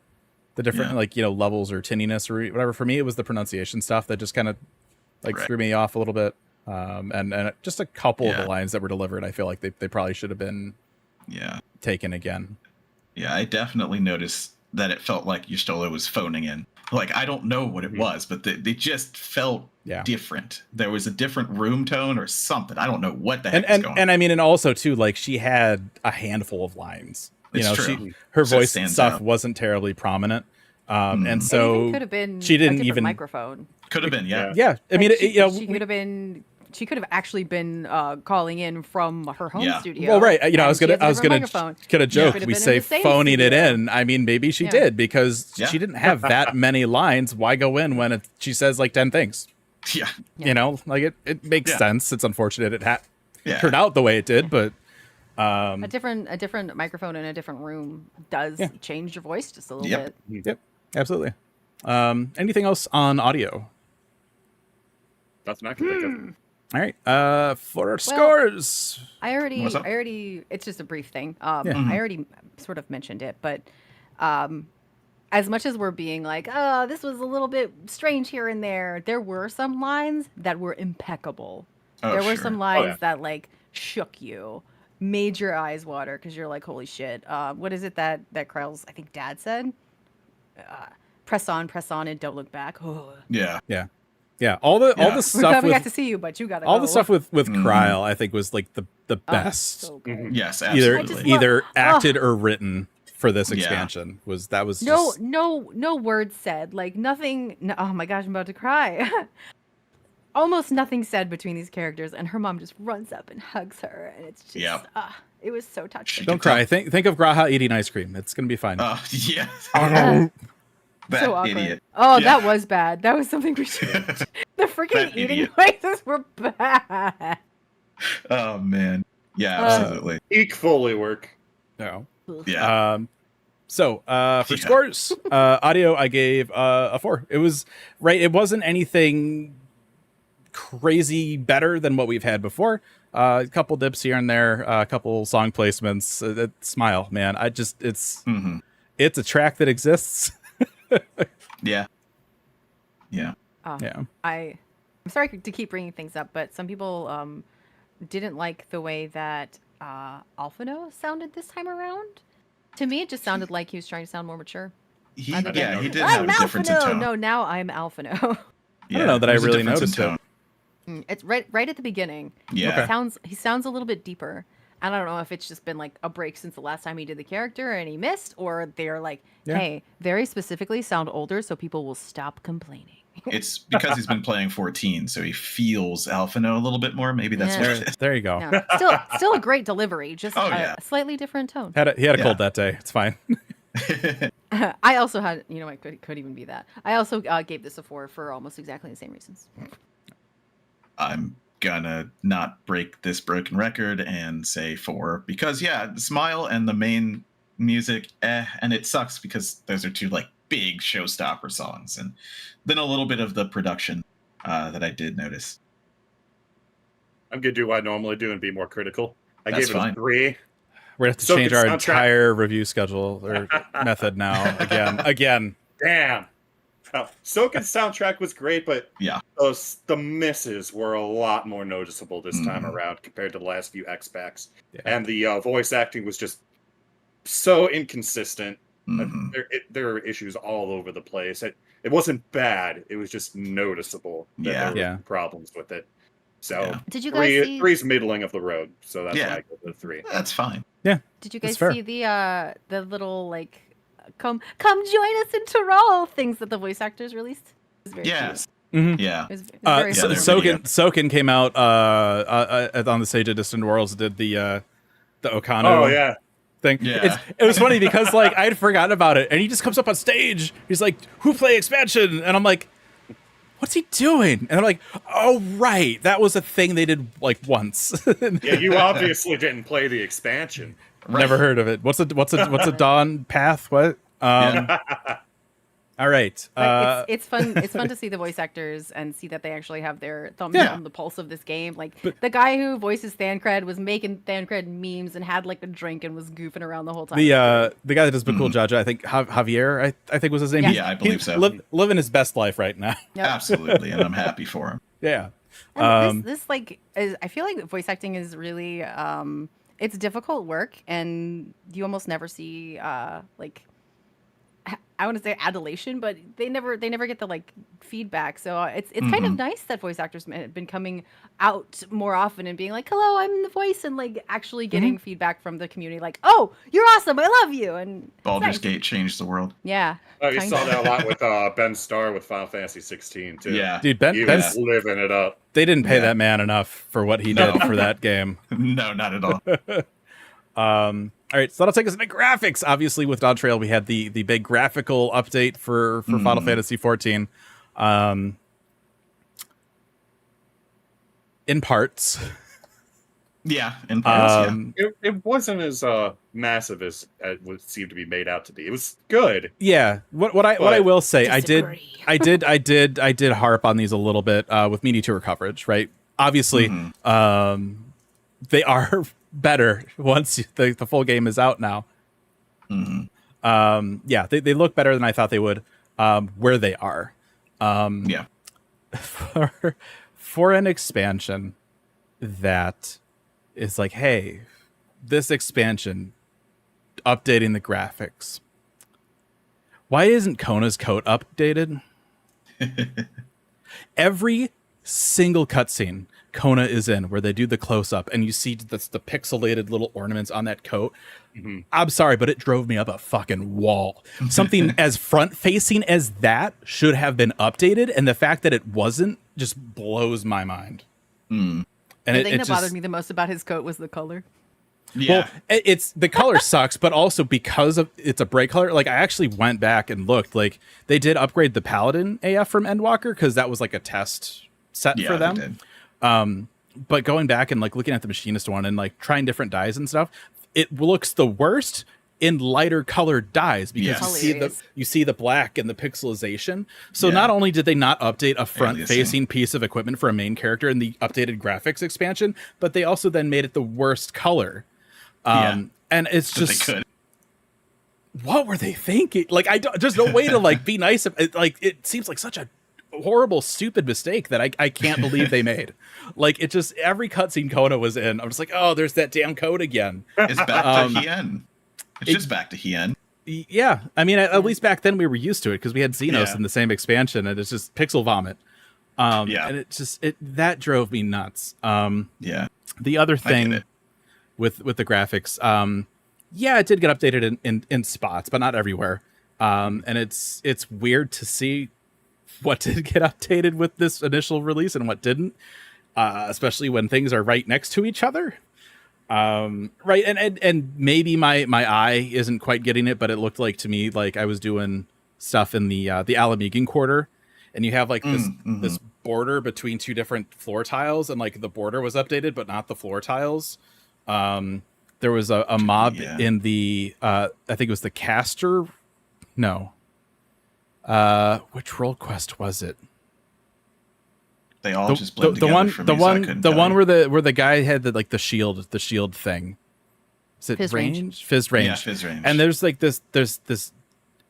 different like levels or tinniness or whatever. For me, it was the pronunciation stuff that just kind of like Right. threw me off a little bit. And just a couple of the Yeah. lines that were delivered, I feel like they probably should have been Yeah. taken again. Yeah, I definitely noticed that it felt like Yustola was phoning in. Like, I don't know what it was, but they just felt different. There was a different room tone or something. I don't know what the heck was going on. And I mean, and also too, like she had a handful of lines. It's true. Her So it voice stands stuff out. wasn't terribly prominent, and It so even could have been she a didn't different even microphone. Could have been, yeah. Yeah, I mean, Like, it, she could have been. She could have actually been calling in from her home Yeah. studio. Well, right. I was and she gonna has a different microphone. joke. Could have We been in say the same phoning it studio. in. I mean, maybe she Yeah. did because Yeah. she didn't have that many lines. Why go in when she says like 10 things? Yeah. Like it makes sense. It's unfortunate it Yeah. turned out the way it did, but A different microphone in a different room does change your voice just a little Yep. bit. yep, absolutely. Anything else on audio? That's not gonna think of. All right. For our scores. I What's up? already. It's just a brief thing. Yeah. I already sort of mentioned it, but as much as we're being like, oh, this was a little bit strange here and there were some lines that were impeccable. Oh, There were sure. some lines yeah. that like shook you, made your eyes water because you're like, holy shit. What is it that Krell's, I think, dad said? Press on, and don't look back. Oh. Yeah. Yeah. All the We're stuff coming out to with see you, but you gotta all go. the stuff with Kryle, I think was like the Oh, best. so good. Yes, either absolutely. either acted or written for this Yeah. expansion was No, just, no words said. Like nothing. No, oh my gosh, I'm about to cry. Almost nothing said between these characters, and her mom just runs up and hugs her, and it's just. Yep. It was so touching. don't cry. Think of Graha eating ice cream. It's gonna be fine. Yeah. That So awkward. idiot. Oh, Yeah. that was bad. That was something we should. The freaking That eating idiot. noises were bad. Oh man. Yeah, absolutely. Peak Foley work. No. Yeah. So for Yeah. scores, audio I gave a 4. It was right. It wasn't anything crazy better than what we've had before. A couple dips here and there, a couple song placements. Smile, man. It's Mhm. it's a track that exists. Yeah. Yeah. Yeah. I'm sorry to keep bringing things up, but some people didn't like the way that Alphino sounded this time around. To me, it just sounded like he was trying to sound more mature. He I don't know. did I'm have a difference in Alphino. tone. No, now I'm Alphino. Yeah, don't know that I there's a really difference in noticed it. tone. It's right at the beginning. Yeah. He sounds a little bit deeper. And I don't know if it's just been like a break since the last time he did the character and he missed, or they're like, Yeah. hey, very specifically sound older so people will stop complaining. It's because he's been playing 14, so he feels Alphino a little bit more. Maybe that's Yeah. what it is. There you go. No, still a great delivery, just Oh, a yeah. slightly different tone. He had a Yeah. cold that day. It's fine. I also had, it could even be that. I also gave this a 4 for almost exactly the same reasons. I'm gonna not break this broken record and say 4 because the Smile and the main music, and it sucks because those are two like big showstopper songs, and then a little bit of the production that I did notice. I'm gonna do what I normally do and be more critical. I That's gave it fine. a 3. We're gonna have to So change good our soundtrack. entire review schedule or method now. Again. Damn. Soken's soundtrack was great, but Yeah. the misses were a lot more noticeable this time Mhm. around compared to the last few X packs. Yeah. And the voice acting was just so inconsistent. Mhm. There are issues all over the place. It wasn't bad. It was just noticeable that Yeah. there were problems with it. So Yeah. Did you guys see? three's middling of the road. So that's Yeah. why I go to 3. That's fine. Did you That's guys fair. see the little like come join us in Tyrol things that the voice actors released? It was very Yes. Mhm. Yeah. cute. It was very Yeah, fun. they're Soken came out on the stage of Distant Worlds, did the Okano Oh yeah. thing. Yeah. It was funny because like I'd forgotten about it, and he just comes up on stage. He's like, "Who play expansion?" And I'm like, "What's he doing?" And I'm like, "Oh right, that was a thing they did like once." Yeah, you obviously didn't play the expansion. Right. Never heard of it. What's a Dawn Path? What? All right. Like, it's fun. It's fun to see the voice actors and see that they actually have their thumbs Yeah. on the pulse of this game. Like the guy who voices Thancred was making Thancred memes and had like a drink and was goofing around the whole time. the guy that does Bakul Jaja, I think Javier, I think was his name. Yeah. Yeah, I believe so. Living his best life right now. Yep. Absolutely, and I'm happy for him. Yeah. And this like is, I feel like voice acting is really it's difficult work, and you almost never see like I want to say adulation, but they never get the like feedback. So it's kind of nice that voice actors have been coming out more often and being like, "Hello, I'm the voice," and like actually getting feedback from the community, like, "Oh, you're awesome, I love you." And it's Baldur's nice. Gate changed the world. Yeah. Oh, you kind saw of. that a lot with Ben Starr with Final Fantasy 16 too. Yeah. Dude, He Ben's was living it up. they didn't pay Yeah. that man enough for what he did for that game. No, not at all. All right, so that'll take us into graphics. Obviously, with Dawntrail, we had the big graphical update for Final Fantasy XIV. In parts. Yeah, in parts, It wasn't as massive as it would seem to be made out to be. It was good. Yeah, what I will say, I Disagree. did harp on these a little bit with media tour coverage, right? Obviously, they are better once the full game is out now. Yeah, they look better than I thought they would. Where they are, yeah. for an expansion that is like, hey, this expansion updating the graphics. Why isn't Kona's coat updated? Every single cutscene Kona is in where they do the close-up and you see the pixelated little ornaments on that coat. I'm sorry, but it drove me up a fucking wall. Something as front-facing as that should have been updated, and the fact that it wasn't just blows my mind. And The thing that bothered me the most about his coat was the color. Yeah. Well, it's the color sucks, but also because of it's a bright color. Like I actually went back and looked. Like they did upgrade the Paladin AF from Endwalker because that was like a test set for them. They did. But going back and like looking at the Machinist one and like trying different dyes and stuff, it looks the worst in lighter colored dyes because Yes. you see the black and the pixelization. So not only did they not update a front-facing piece of equipment for a main character in the updated graphics expansion, but they also then made it the worst color. And it's just they could. what were they thinking? Like there's no way to like be nice. Like it seems like such a horrible, stupid mistake that I can't believe they made. Like it just every cutscene Kona was in, I'm just like, oh, there's that damn code again. It's back to Hien. It's just back to Hien. Yeah, I mean, at least back then we were used to it because we had Xenos in the same expansion, and it's just pixel vomit. And that drove me nuts. Yeah. The other thing with the graphics, it did get updated in spots, but not everywhere. And it's weird to see what did get updated with this initial release and what didn't, especially when things are right next to each other. Right, and maybe my eye isn't quite getting it, but it looked like to me like I was doing stuff in the Alamegan quarter, and you have like this border between two different floor tiles, and like the border was updated, but not the floor tiles. There was a mob in the I think it was the caster. No. Which role quest was it? They all just blend together for me, so I couldn't the tell one you. where the guy had the shield thing. Is it Fizz range? Fizz range. Yeah, Fizz range. And there's this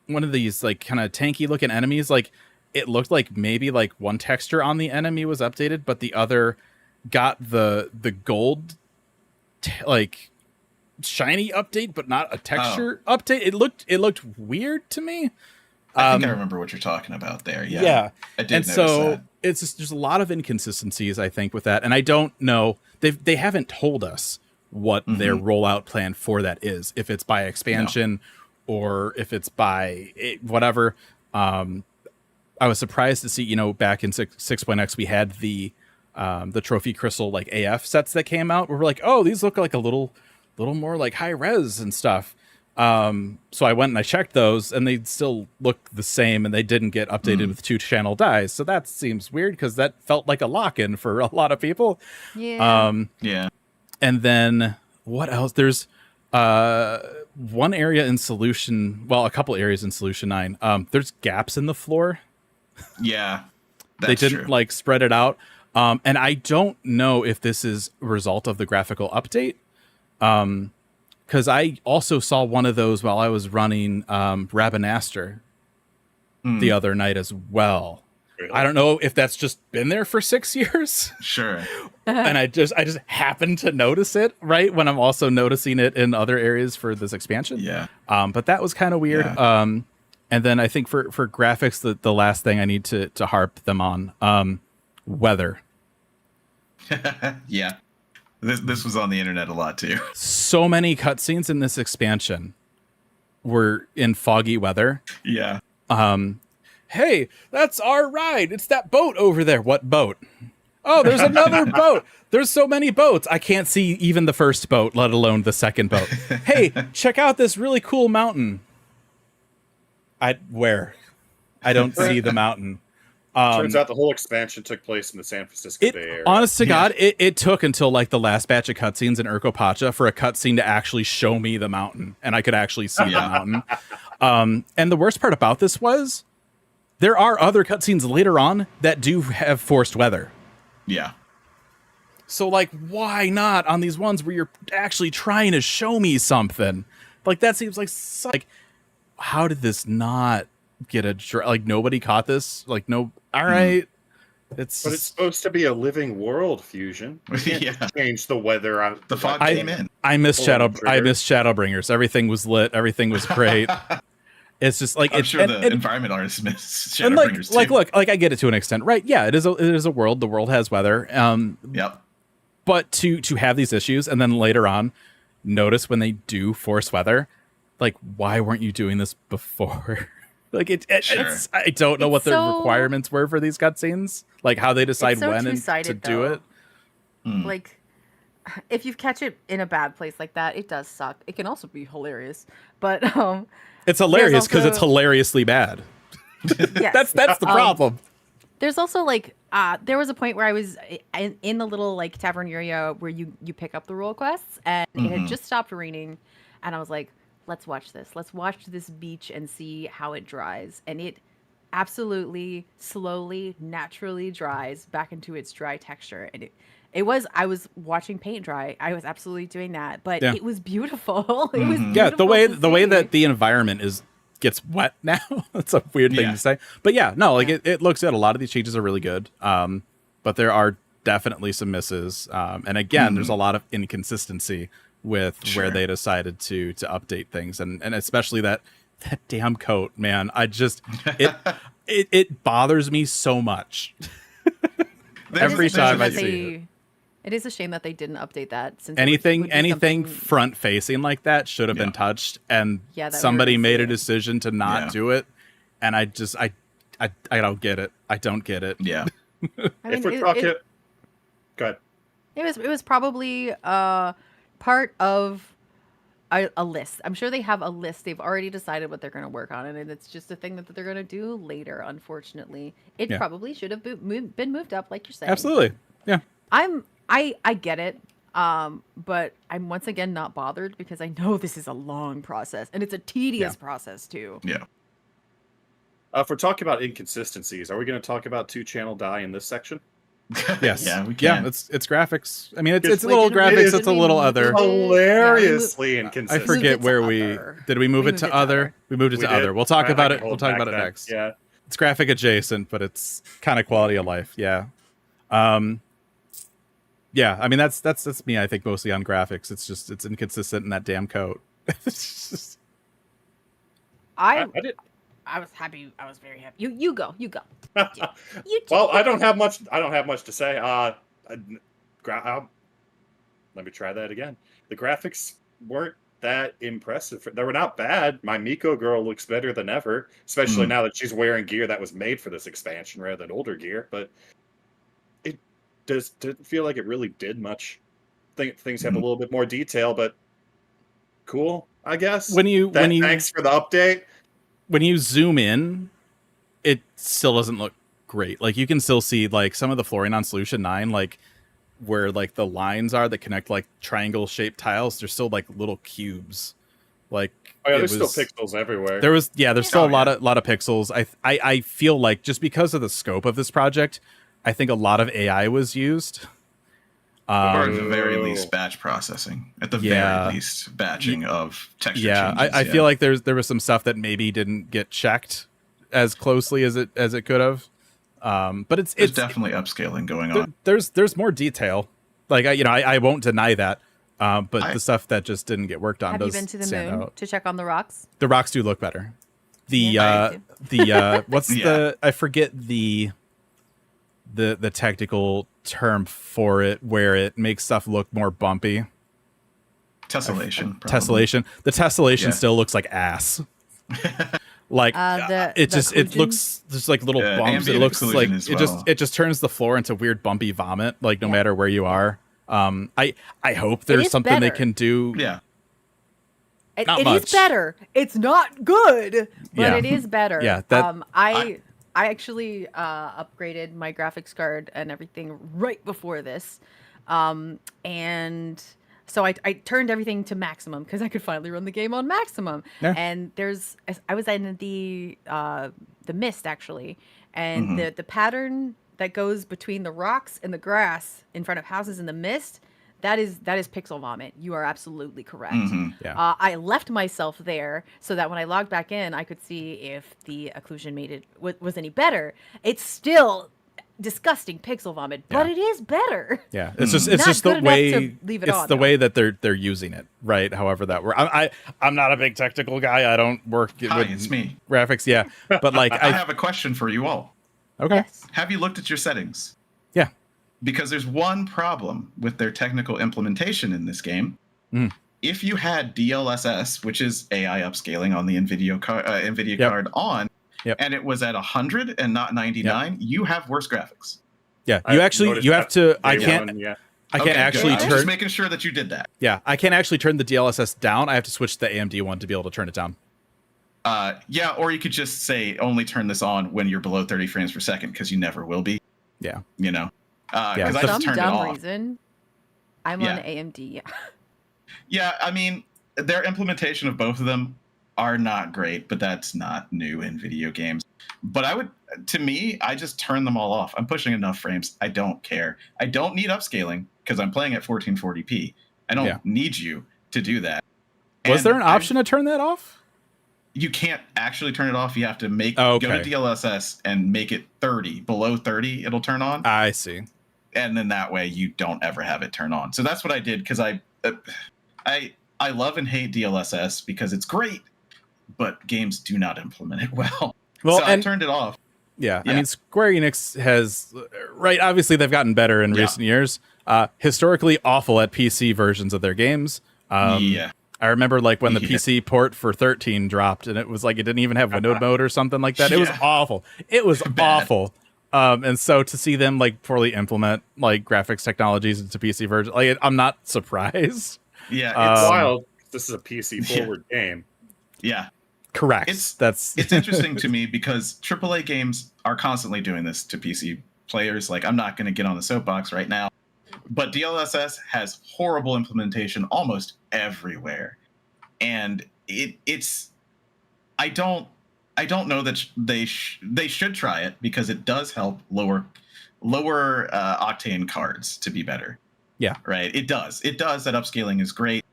one of these like kind of tanky looking enemies. Like it looked like maybe like one texture on the enemy was updated, but the other got the gold like shiny update, but not a texture update. It looked weird to me. I think I remember what you're talking about there. Yeah. Yeah. I did and notice so that. it's just, there's a lot of inconsistencies, I think, with that. And I don't know. They haven't told us what their rollout plan for that is. If it's by expansion or if it's by whatever. I was surprised to see, you know, back in 6.x, we had the trophy crystal like AF sets that came out. Where we're like, oh, these look like a little more like high res and stuff. So I went and I checked those, and they still look the same, and they didn't get updated with 2-channel dies. So that seems weird because that felt like a lock-in for a lot of people. Yeah. Yeah. And then what else? There's one area in Solution, well, a couple areas in Solution 9. There's gaps in the floor. Yeah. They That's didn't true. like spread it out. And I don't know if this is a result of the graphical update. Because I also saw one of those while I was running Rabanaster the other night as well. Really? I don't know if that's just been there for 6 years. Sure. And I just happened to notice it right when I'm also noticing it in other areas for this expansion. Yeah. But that was kind of weird. Yeah. And then I think for graphics, the last thing I need to harp them on, weather. Yeah. This was on the internet a lot too. So many cutscenes in this expansion were in foggy weather. Yeah. Hey, that's our ride. It's that boat over there. What boat? Oh, there's another boat. There's so many boats. I can't see even the first boat, let alone the second boat. Hey, check out this really cool mountain. Where? I don't see the mountain. Turns out the whole expansion took place in the San Francisco Bay Area. Honest to God, it took until like the last batch of cutscenes in Urko Pacha for a cutscene to actually show me the mountain, and I could actually see the mountain. And the worst part about this was there are other cutscenes later on that do have forced weather. Yeah. So like, why not on these ones where you're actually trying to show me something? Like that seems like how did this not get like nobody caught this? Like no. All right. But it's supposed to be a living world, Fusion. You can't change the weather on The fog came in. I missed Shadowbringers. Everything was lit. Everything was great. It's just like I'm sure the environment artists miss Shadowbringers and too. look, like I get it to an extent, right? Yeah, it is a world. The world has weather. Yep. But to have these issues and then later on notice when they do force weather, like why weren't you doing this before? Like it's I don't know what the requirements were for these cutscenes, like how they decide when to do it. Like, if you catch it in a bad place like that, it does suck. It can also be hilarious, but it's hilarious because it's hilariously bad. Yes. That's the problem. There's also like there was a point where I was in the little like tavern area where you pick up the role quests, and it had just stopped raining, and I was like, let's watch this. Let's watch this beach and see how it dries. And it absolutely slowly, naturally dries back into its dry texture. And I was watching paint dry. I was absolutely doing that, but it was beautiful. It was beautiful the way that the environment gets wet now. That's a weird thing to say. But it looks good. A lot of these changes are really good. But there are definitely some misses. And again, there's a lot of inconsistency with where they decided to update things, and especially that damn coat, man. I just it bothers me so much every time I see it. It is a shame that they didn't update that. Since anything front facing like that should have been touched, and somebody made a decision to not do it, and I don't get it. I don't get it. Yeah. I mean, if we're talking, go ahead. It was probably part of a list. I'm sure they have a list. They've already decided what they're going to work on, and it's just a thing that they're going to do later. Unfortunately, it probably should have been moved up, like you're saying. Absolutely, yeah. I get it, but I'm once again not bothered because I know this is a long process, and it's a tedious process too. Yeah. If we're talking about inconsistencies, are we going to talk about 2-channel die in this section? Yes. Yeah, we can. Yeah, it's graphics. I mean, it's a little graphics. It's a little other. Hilariously inconsistent. I forget where did we move it to other? We moved it to other. We'll talk about it. We'll talk about it next. Yeah. It's graphic adjacent, but it's kind of quality of life. Yeah. Yeah, I mean that's me. I think mostly on graphics. It's inconsistent in that damn code. I I did. I was happy. I was very happy. You go. You go. Well, I don't have much. I don't have much to say. Let me try that again. The graphics weren't that impressive. They were not bad. My Miko girl looks better than ever, especially now that she's wearing gear that was made for this expansion rather than older gear. But it didn't feel like it really did much. Things have a little bit more detail, but cool, I guess. Thanks for the update. When you zoom in, it still doesn't look great. Like you can still see like some of the flooring on Solution 9, like where like the lines are that connect like triangle shaped tiles, they're still like little cubes. Like there's still pixels everywhere. There's still a lot of pixels. I feel like just because of the scope of this project, I think a lot of AI was used. Or at the very least, batch processing. At the very least, batching of texture changes. I feel like there was some stuff that maybe didn't get checked as closely as it could have. But it's definitely upscaling going on. There's more detail. Like I won't deny that. But the stuff that just didn't get worked on does stand out. Have you been to the moon to check on the rocks? The rocks do look better. I forget the technical term for it, where it makes stuff look more bumpy. Tessellation. Tessellation. The tessellation still looks like ass. Like it looks just like little bumps. It looks like it just turns the floor into weird bumpy vomit. Like no matter where you are. I hope there's something better. They can do. Yeah. It is better. It's not good, but it is better. Yeah. I actually upgraded my graphics card and everything right before this. And so I turned everything to maximum because I could finally run the game on maximum. Yeah. And I was in the mist actually, and the pattern that goes between the rocks and the grass in front of houses in the mist, that is pixel vomit. You are absolutely correct. Yeah. I left myself there so that when I logged back in, I could see if the occlusion made it was any better. It's still disgusting pixel vomit, but it is better. Yeah, it's just the way way that they're using it, right? However that works. I'm not a big technical guy. I don't work with it's me. Graphics. Yeah, but like I have a question for you all. Okay. Yes. Have you looked at your settings? Yeah. Because there's one problem with their technical implementation in this game. If you had DLSS, which is AI upscaling on the NVIDIA card on, and it was at 100 and not 99, you have worse graphics. Yeah, you have to. I can't actually turn. I'm just making sure that you did that. Yeah, I can't actually turn the DLSS down. I have to switch to the AMD one to be able to turn it down. Or you could just say only turn this on when you're below 30 frames per second, because you never will be. Yeah. Because I just turned it off. Reason, I'm on AMD. Yeah, I mean, their implementation of both of them are not great, but that's not new in video games. But I just turn them all off. I'm pushing enough frames. I don't care. I don't need upscaling because I'm playing at 1440p. I don't need you to do that. Was there an option to turn that off? You can't actually turn it off. You have to go to DLSS and make it 30. Below 30, it'll turn on. I see. And then that way you don't ever have it turn on. So that's what I did, because I love and hate DLSS because it's great, but games do not implement it well. So I turned it off. Yeah, I mean, Square Enix has, obviously they've gotten better in recent years. Historically awful at PC versions of their games. I remember when the PC port for 13 dropped, and it was like it didn't even have window mode or something like that. It was awful. It was awful. And so to see them poorly implement graphics technologies into PC version, I'm not surprised. Yeah, it's wild. This is a PC forward game. Yeah. Correct. It's interesting to me because AAA games are constantly doing this to PC players. I'm not going to get on the soapbox right now, but DLSS has horrible implementation almost everywhere, and it's. I don't know that they should try it because it does help lower octane cards to be better. Yeah. Right. It does. That upscaling is great.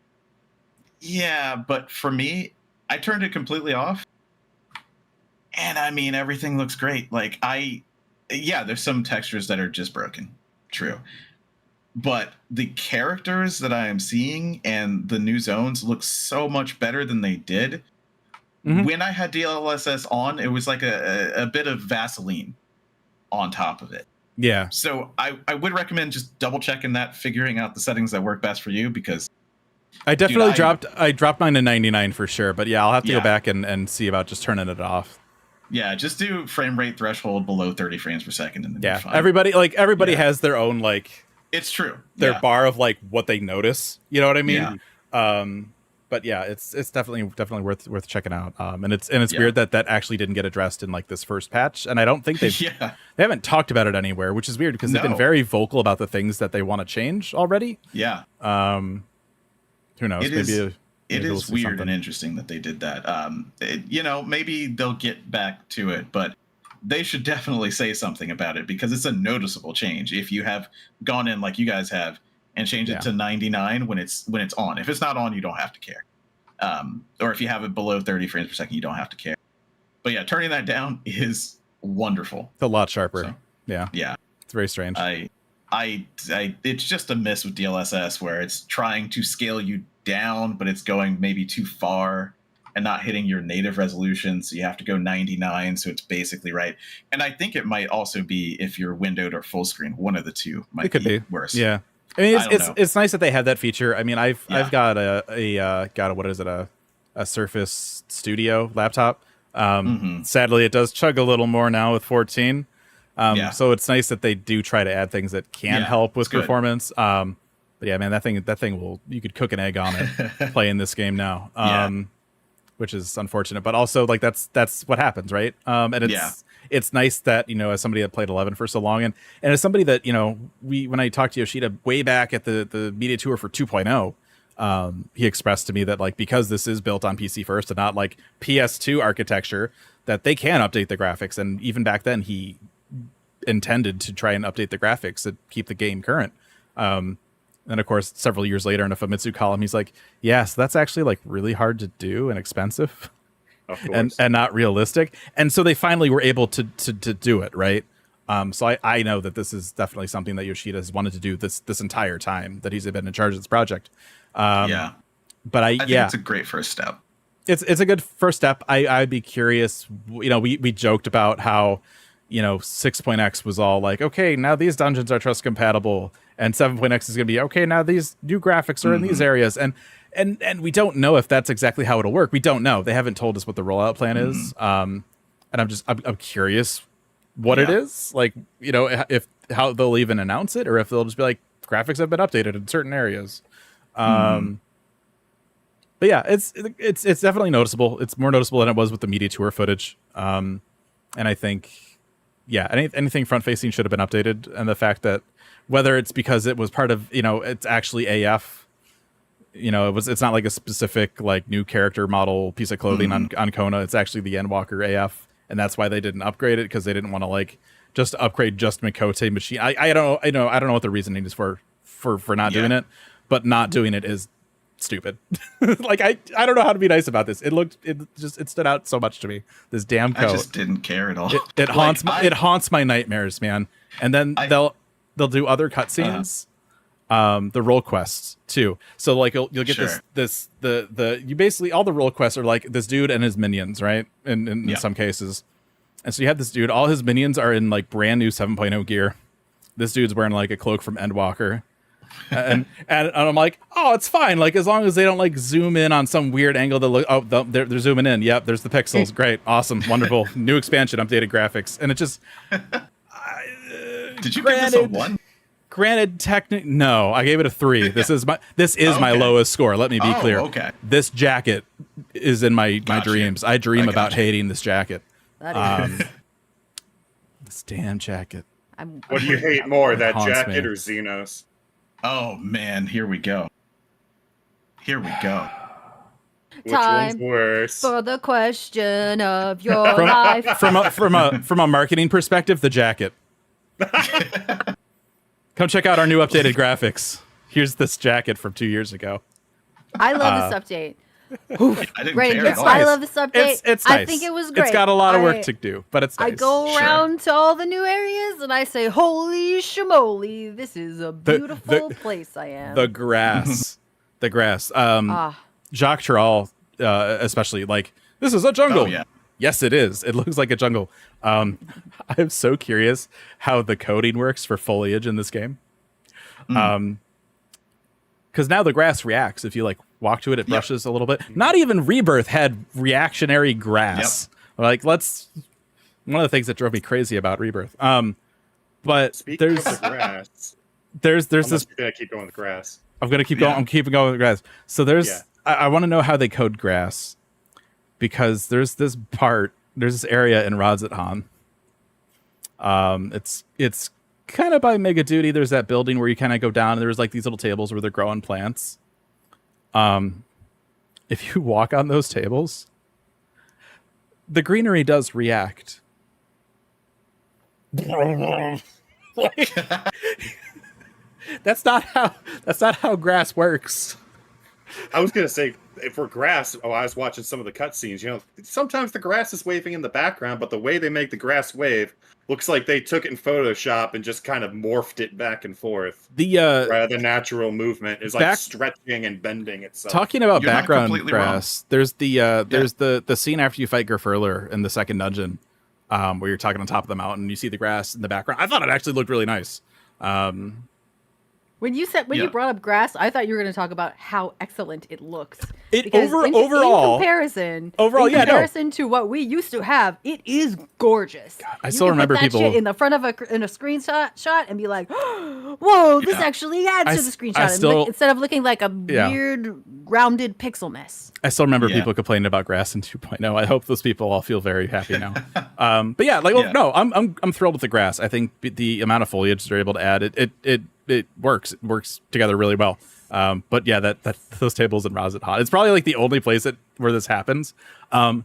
Yeah, but for me, I turned it completely off, and I mean everything looks great. There's some textures that are just broken. True. but the characters that I am seeing and the new zones look so much better than they did. When I had DLSS on, it was like a bit of Vaseline on top of it. Yeah. So I would recommend just double checking that, figuring out the settings that work best for you, because I definitely dropped mine to 99 for sure, but yeah, I'll have to go back and see about just turning it off. Yeah, just do frame rate threshold below 30 frames per second, and then you're fine. Everybody has their own it's true. Their bar of what they notice. You know what I mean? Yeah. But yeah, it's definitely worth checking out. And it's weird that actually didn't get addressed in this first patch, and I don't think they haven't talked about it anywhere, which is weird because they've been very vocal about the things that they want to change already. Yeah. Who knows? It is weird and interesting that they did that. Maybe they'll get back to it, but they should definitely say something about it, because it's a noticeable change. If you have gone in like you guys have and changed it to 99 when it's on. If it's not on, you don't have to care. Or if you have it below 30 frames per second, you don't have to care. But yeah, turning that down is wonderful. It's a lot sharper. So, yeah. It's very strange. It's just a miss with DLSS where it's trying to scale you down, but it's going maybe too far and not hitting your native resolution. So you have to go 99. So it's basically right. And I think it might also be if you're windowed or full screen. One of the two might be worse. Yeah. I mean, it's nice that they have that feature. I mean, I've got a Surface Studio laptop. Sadly, it does chug a little more now with 14. So it's nice that they do try to add things that can help with performance. But yeah, man, that thing you could cook an egg on it playing this game now. Which is unfortunate, but also that's what happens, right? And it's nice that, as somebody that played 11 for so long, and as somebody that, when I talked to Yoshida way back at the media tour for 2.0, he expressed to me that because this is built on PC first and not PS2 architecture, that they can update the graphics. And even back then he intended to try and update the graphics to keep the game current. And of course, several years later in a Famitsu column, he's like, so that's actually really hard to do and expensive. And not realistic. And so they finally were able to do it, right? So I know that this is definitely something that Yoshida has wanted to do this entire time that he's been in charge of this project. But I think it's a great first step. It's a good first step. I'd be curious. We joked about how 6.x was all okay, now these dungeons are trust compatible, and 7.x is going to be okay, now these new graphics are in these areas, and we don't know if that's exactly how it'll work. We don't know. They haven't told us what the rollout plan is. And I'm curious what it is, if how they'll even announce it, or if they'll just be graphics have been updated in certain areas. But yeah, it's definitely noticeable. It's more noticeable than it was with the media tour footage. And I think, anything front facing should have been updated. And the fact that whether it's because it was part of, it's actually AF, it's not a specific new character model piece of clothing on Kona. It's actually the Endwalker AF, and that's why they didn't upgrade it, because they didn't want to just upgrade just Mikote machine. I don't know what the reasoning is for not doing it, but not doing it is stupid. I don't know how to be nice about this. It stood out so much to me. This damn coat. I just didn't care at all. It haunts my nightmares, man. And then they'll do other cutscenes. The role quests too. So you'll get you basically, all the role quests are this dude and his minions, right? In some cases. And so you have this dude, all his minions are in brand new 7.0 gear. This dude's wearing a cloak from Endwalker. and I'm like, oh, it's fine. As long as they don't zoom in on some weird angle that they're zooming in. Yep, there's the pixels. Great, awesome, wonderful. New expansion, updated graphics. And it just did you give this a 1? Granted, no, I gave it a 3. This is my lowest score. Let me be clear. Okay. This jacket is in my dreams. I dream about hating this jacket. This damn jacket. What do you hate more, that jacket or Xenos? Oh man, here we go. Which Time one's worse? for the question of your life. From a marketing perspective, the jacket. Come check out our new updated graphics. Here's this jacket from 2 years ago. I love this update. I didn't Great. care at all. I love this update. It's nice. I think it was great. It's got a lot of work to do, but it's nice. I go Sure. around to all the new areas and I say, holy shamoly, this is a beautiful place I am. The grass. The grass. Ah. Jacques Chirac, especially, like, this is a jungle. Oh, yeah. Yes, it is. It looks like a jungle. I'm so curious how the coding works for foliage in this game. Because now the grass reacts. If you like walk to it, it brushes a little bit. Not even Rebirth had reactionary grass. Like, one of the things that drove me crazy about Rebirth. But Speaking there's of the grass, there's unless this. you're gonna keep going with grass. I'm gonna keep going. I'm keeping going with grass. So there's. Yeah. I want to know how they code grass, because there's this area in Razathan. It's kind of by Mega Duty. There's that building where you kind of go down and there's like these little tables where they're growing plants. If you walk on those tables, the greenery does react. That's not how grass works. I was gonna say, for grass, I was watching some of the cutscenes. You know, sometimes the grass is waving in the background, but the way they make the grass wave looks like they took it in Photoshop and just kind of morphed it back and forth. The the natural movement is like stretching and bending itself. Talking about You're not background completely grass, there's the scene after you fight Gerfurler in the second dungeon, where you're talking on top of the mountain. You see the grass in the background. I thought it actually looked really nice. When you brought up grass, I thought you were going to talk about how excellent it looks. Overall, in comparison to what we used to have, it is gorgeous. I still remember put that people shit in the front of a screenshot and be like, "Whoa, this actually adds to the screenshot." Instead of looking like a weird rounded pixel mess. I still remember people complaining about grass in 2.0. I hope those people all feel very happy now. But yeah, no, I'm thrilled with the grass. I think the amount of foliage they're able to add, it works. It works together really well. But yeah, that those tables in Razathan, it's probably like the only place where this happens. I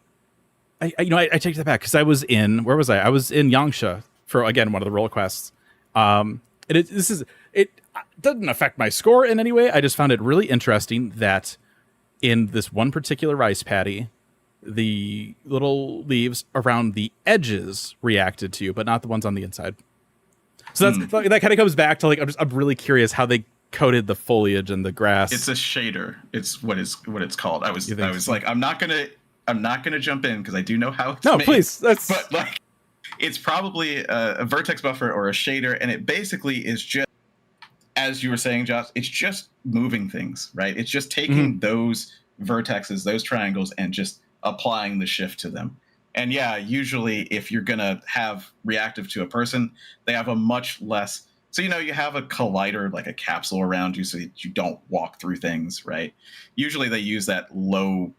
take that back, because I was in, where was I? I was in Gcha for, again, one of the role quests. It doesn't affect my score in any way. I just found it really interesting that in this one particular rice paddy, the little leaves around the edges reacted to you, but not the ones on the inside. So that kind of comes back to, like, I'm really curious how they coded the foliage and the grass. It's a shader. It's what it's called. I was like, I'm not gonna jump in because I do know how it's made. Please. But like, it's probably a vertex buffer or a shader, and it basically is just, as you were saying, Josh, it's just moving things, right? It's just taking those vertexes, those triangles, and just applying the shift to them. And yeah, usually if you're going to have reactive to a person, they have a much less... So, you have a collider, like a capsule around you so that you don't walk through things, right? Usually they use that low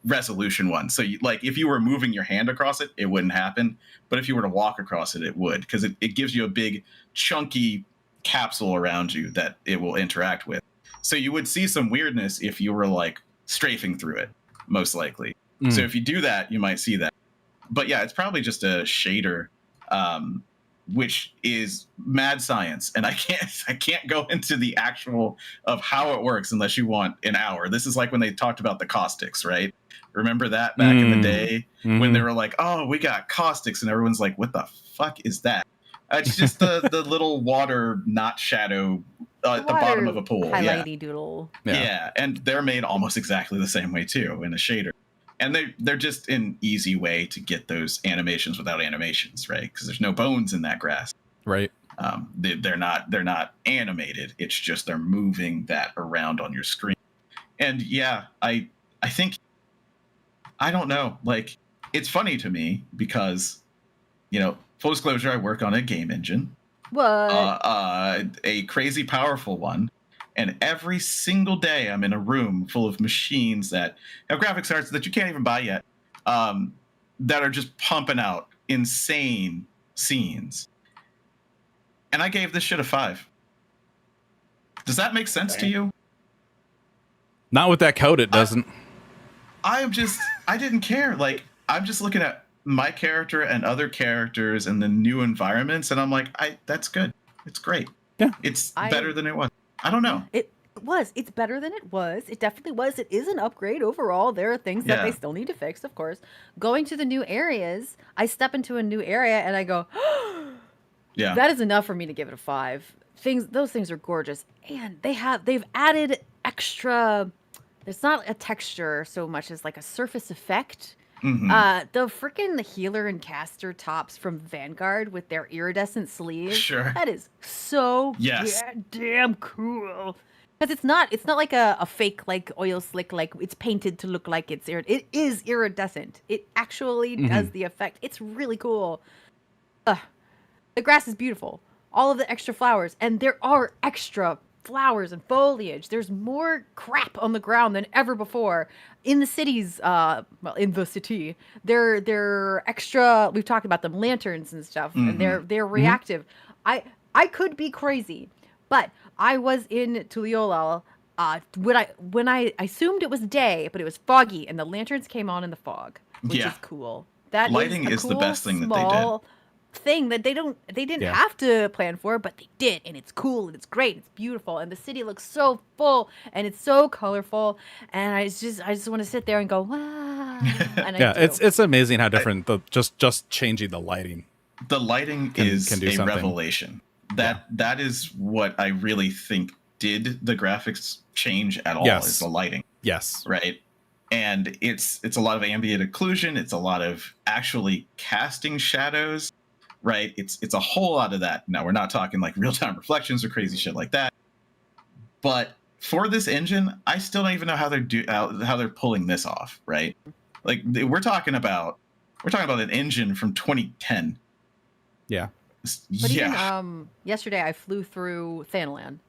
resolution one. So, if you were moving your hand across it, it wouldn't happen. But if you were to walk across it, it would, because it gives you a big, chunky capsule around you that it will interact with. So you would see some weirdness if you were, like, strafing through it, most likely. So if you do that, you might see that. But yeah, it's probably just a shader, which is mad science, and I can't go into the actual of how it works unless you want an hour. This is like when they talked about the caustics, right? Remember that back in the day when they were like, "Oh, we got caustics," and everyone's like, "What the fuck is that?" It's just the little water knot shadow at the bottom of a pool. Highlighty doodle. Yeah, and they're made almost exactly the same way too, in a shader. And they're just an easy way to get those animations without animations, right? Because there's no bones in that grass, right? They're not animated. It's just they're moving that around on your screen. And yeah, I think, I don't know. Like, it's funny to me because, full disclosure, I work on a game engine. What? A crazy powerful one. And every single day I'm in a room full of machines that have graphics cards that you can't even buy yet, that are just pumping out insane scenes. And I gave this shit a 5. Does that make sense to you? Not with that code, it doesn't. I didn't care. Like, I'm just looking at my character and other characters and the new environments, and I'm like, that's good. It's great. Yeah. It's better than it was. I don't know. It was. It's better than it was. It definitely was. It is an upgrade overall. There are things that they still need to fix, of course. Going to the new areas, I step into a new area and I go, Yeah. that is enough for me to give it a 5. Those things are gorgeous. And they've added extra, there's not a texture so much as like a surface effect. The freaking healer and caster tops from Vanguard with their iridescent sleeves. Sure. That is so damn cool. Because it's not like a fake like oil slick, like it's painted to look like it is iridescent. It actually does the effect. It's really cool. The grass is beautiful. All of the extra flowers, and there are extra flowers and foliage. There's more crap on the ground than ever before. In the cities, in the city, they're extra. We've talked about them, lanterns and stuff, and they're reactive. I could be crazy, but I was in Tuliolal when I assumed it was day, but it was foggy, and the lanterns came on in the fog, which is cool. That lighting is cool, the best thing that they did. Thing that they didn't have to plan for, but they did, and it's cool and it's great, it's beautiful, and the city looks so full and it's so colorful, and I just want to sit there and go wow. And it's amazing how different just changing the lighting. The lighting can is do a something. Revelation. That is what I really think did the graphics change at all. Is the lighting. Yes. Right. And it's a lot of ambient occlusion. It's a lot of actually casting shadows. Right. It's a whole lot of that. Now, we're not talking like real-time reflections or crazy shit like that. But for this engine, I still don't even know how they're pulling this off. Right. Like we're talking about an engine from 2010. Yeah. But even yesterday I flew through Thanalan.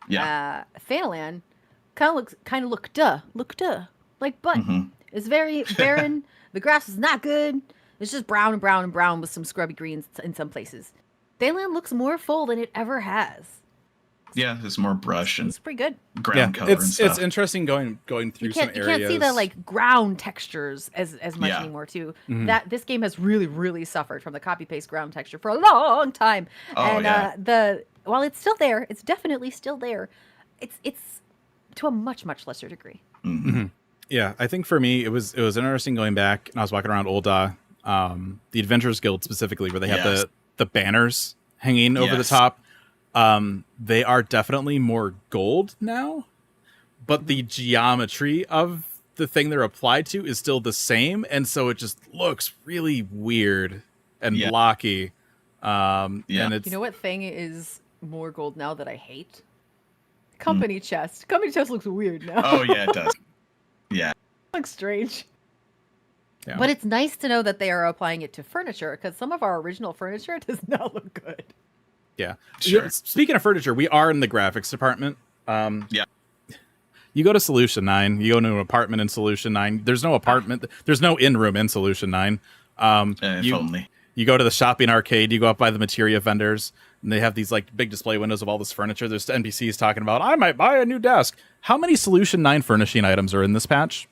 Yeah. Thanalan kind of looked like butt. It's very barren. The grass is not good. It's just brown and brown and brown with some scrubby greens in some places. Thanalan looks more full than it ever has. Yeah, there's more brush and it's pretty good. Ground color and stuff. It's interesting going through some areas. You can't see the like ground textures as much anymore too. That this game has really, really suffered from the copy paste ground texture for a long time. While it's still there, it's definitely still there. It's to a much, much lesser degree. Yeah, I think for me it was interesting going back, and I was walking around Ul'dah, the Adventurers Guild specifically, where they have the banners hanging over the top. They are definitely more gold now, but the geometry of the thing they're applied to is still the same, and so it just looks really weird and blocky. And it's, you know what thing is more gold now that I hate? Company chest. Company chest looks weird now. Oh yeah, it does. Yeah, it looks strange. Yeah. But it's nice to know that they are applying it to furniture, because some of our original furniture does not look good. Yeah. Sure. Speaking of furniture, we are in the graphics department. Yeah. You go to Solution 9, you go into an apartment in Solution 9. There's no apartment. There's no in-room in Solution 9. If only. You go to the shopping arcade, you go up by the materia vendors, and they have these like big display windows of all this furniture. There's NPCs talking about, I might buy a new desk. How many Solution 9 furnishing items are in this patch?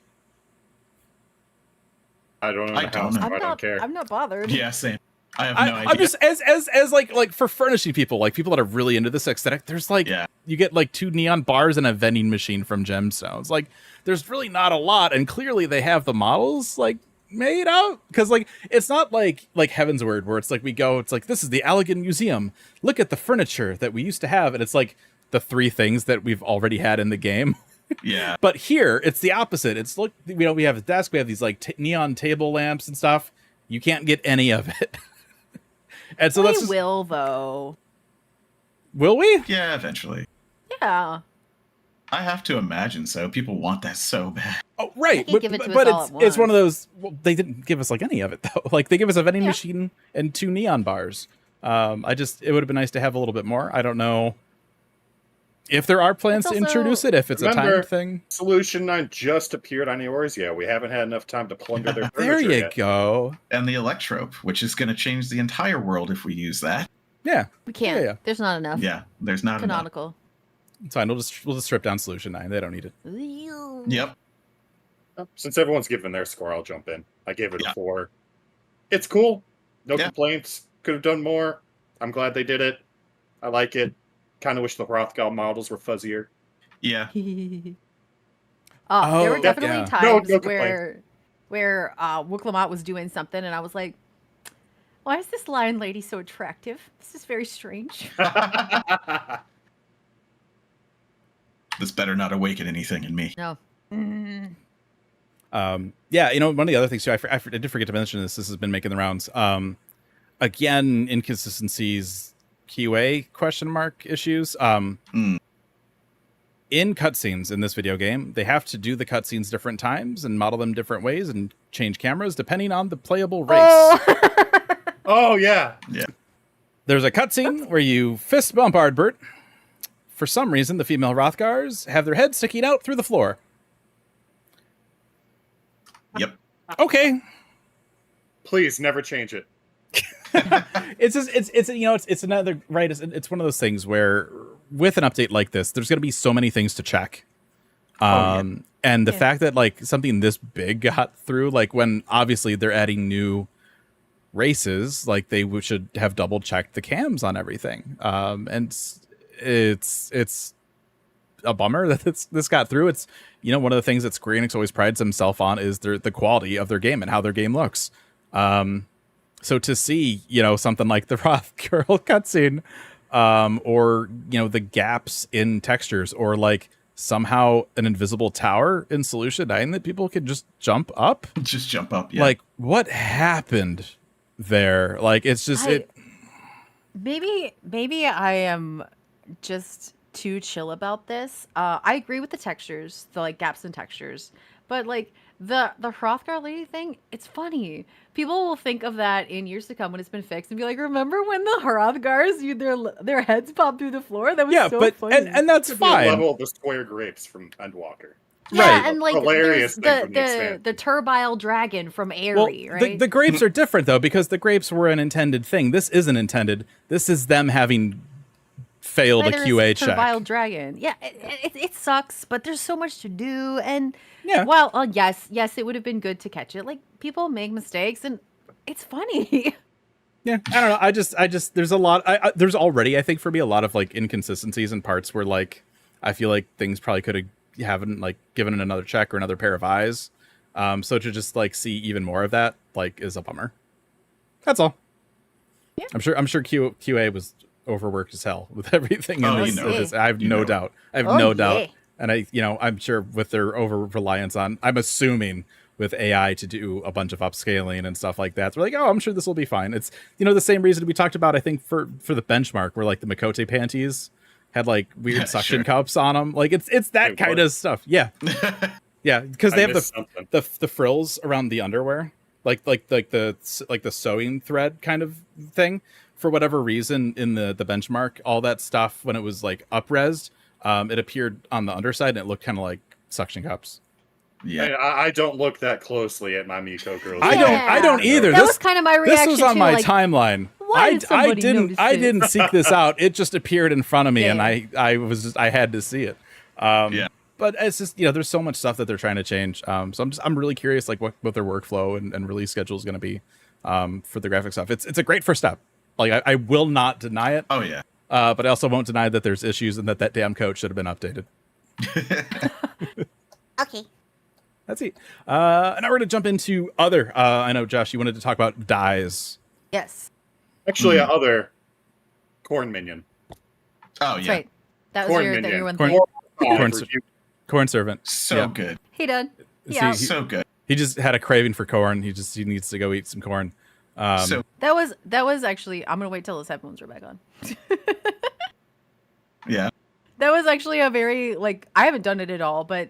I don't know. I don't care. I'm not bothered. Yeah, same. I have no idea. I'm just as like for furnishing people, like people that are really into this aesthetic. There's like you get like 2 neon bars and a vending machine from Gemstones. Like there's really not a lot, and clearly they have the models like made out, because like it's not like Heaven's Word where it's like we go, it's like this is the Allegan Museum. Look at the furniture that we used to have, and it's like the 3 things that we've already had in the game. Yeah. But here it's the opposite. It's look, we have a desk, we have these like neon table lamps and stuff. You can't get any of it. And so We will though. Will we? Yeah, eventually. Yeah. I have to imagine so. People want that so bad. Oh, right. They give it to us But all at it's one of once. those. Well, they didn't give us like any of it though. Like they give us a vending machine and 2 neon bars. It would have been nice to have a little bit more. I don't know if there are plans to introduce it. If it's a timed thing. Solution 9 just appeared on yours. Yeah, we haven't had enough time to plunder their furniture There you yet. go. And the Electrope, which is going to change the entire world if we use that. Yeah. We can't. Yeah. There's not enough. Yeah, there's not enough. Canonical. It's fine. We'll just strip down Solution 9. They don't need it. Yep. Since everyone's given their score, I'll jump in. I gave it a 4. It's cool. No complaints. Could have done more. I'm glad they did it. I like it. Kind of wish the Hrothgar models were fuzzier. Yeah. There Oh, were definitely yeah. times No complaints. where Wooklamot was doing something, and I was like, "Why is this lion lady so attractive? This is very strange." This better not awaken anything in me. No. Yeah, one of the other things too, I did forget to mention this. This has been making the rounds. Again, inconsistencies, QA question mark issues. In cutscenes in this video game, they have to do the cutscenes different times and model them different ways and change cameras depending on the playable race. Oh yeah. Yeah. There's a cutscene where you fist bump Ardbert. For some reason, the female Hrothgars have their heads sticking out through the floor. Yep. Okay. Please never change it. It's just it's another right. It's one of those things where with an update like this, there's going to be so many things to check. And the fact that like something this big got through, like when obviously they're adding new races, like they should have double checked the cams on everything. And it's a bummer that this got through. It's one of the things that Square Enix always prides themselves on is the quality of their game and how their game looks. So to see, something like the Roth Girl cutscene, or, the gaps in textures, or like somehow an invisible tower in Solution 9 that people could just jump up. Just jump up. Yeah. Like, what happened there? Like, it's just Maybe I am just too chill about this. I agree with the textures, the like gaps in textures, but like the Hrothgar lady thing, it's funny. People will think of that in years to come when it's been fixed and be like, "Remember when the Hrothgars, their heads popped through the floor? That was so funny." and that's Could fine. be a level of the square grapes from Endwalker. Yeah, Right. and like Hilarious there's thing from the expansion. the turbile dragon from Aerie, right? The grapes are different though, because the grapes were an intended thing. This isn't intended. This is them having failed a Neither QA is check. Turbile dragon. Yeah, it sucks, but there's so much to do. And Yeah. well, yes, it would have been good to catch it. Like people make mistakes, and it's funny. Yeah, I don't know. I just there's a lot. There's already, I think, for me, a lot of like inconsistencies in parts where like I feel like things probably could have haven't like given it another check or another pair of eyes. So to just like see even more of that like is a bummer. That's all. Yeah. I'm sure QA was overworked as hell with everything in Oh, this. I have no doubt. I have no doubt. And I'm sure with their over reliance on, I'm assuming with AI to do a bunch of upscaling and stuff like that. So we're like, oh, I'm sure this will be fine. It's, the same reason we talked about, I think for the benchmark where like the Makote panties had like weird suction cups on them. Like it's that kind of stuff. Yeah. Yeah. Because they have the frills around the underwear, like the sewing thread kind of thing. For whatever reason in the benchmark, all that stuff when it was like up-resed, it appeared on the underside and it looked kind of like suction cups. Yeah. I don't look that closely at my Miko girls. I don't either. That was kind of my reaction. This was on too, my like, timeline. why did somebody notice I this? didn't seek this out. It just appeared in front of me, Yeah, and yeah. I had to see it. But it's just there's so much stuff that they're trying to change. So I'm really curious like what their workflow and release schedule is going to be for the graphic stuff. It's a great first step. Like I will not deny it. Oh yeah. But I also won't deny that there's issues and that damn code should have been updated. Okay. That's it. Now we're going to jump into other. I know, Josh, you wanted to talk about dyes. Yes. Actually, other corn minion. Oh That's yeah. right. That was Corn your minion. one Corn- thing. Corn servant. So Yeah. good. Hey, Dad. See, Yeah. So good. He just had a craving for corn. He needs to go eat some corn. So That was actually. I'm gonna wait till his headphones are back on. yeah. That was actually a very like I haven't done it at all, but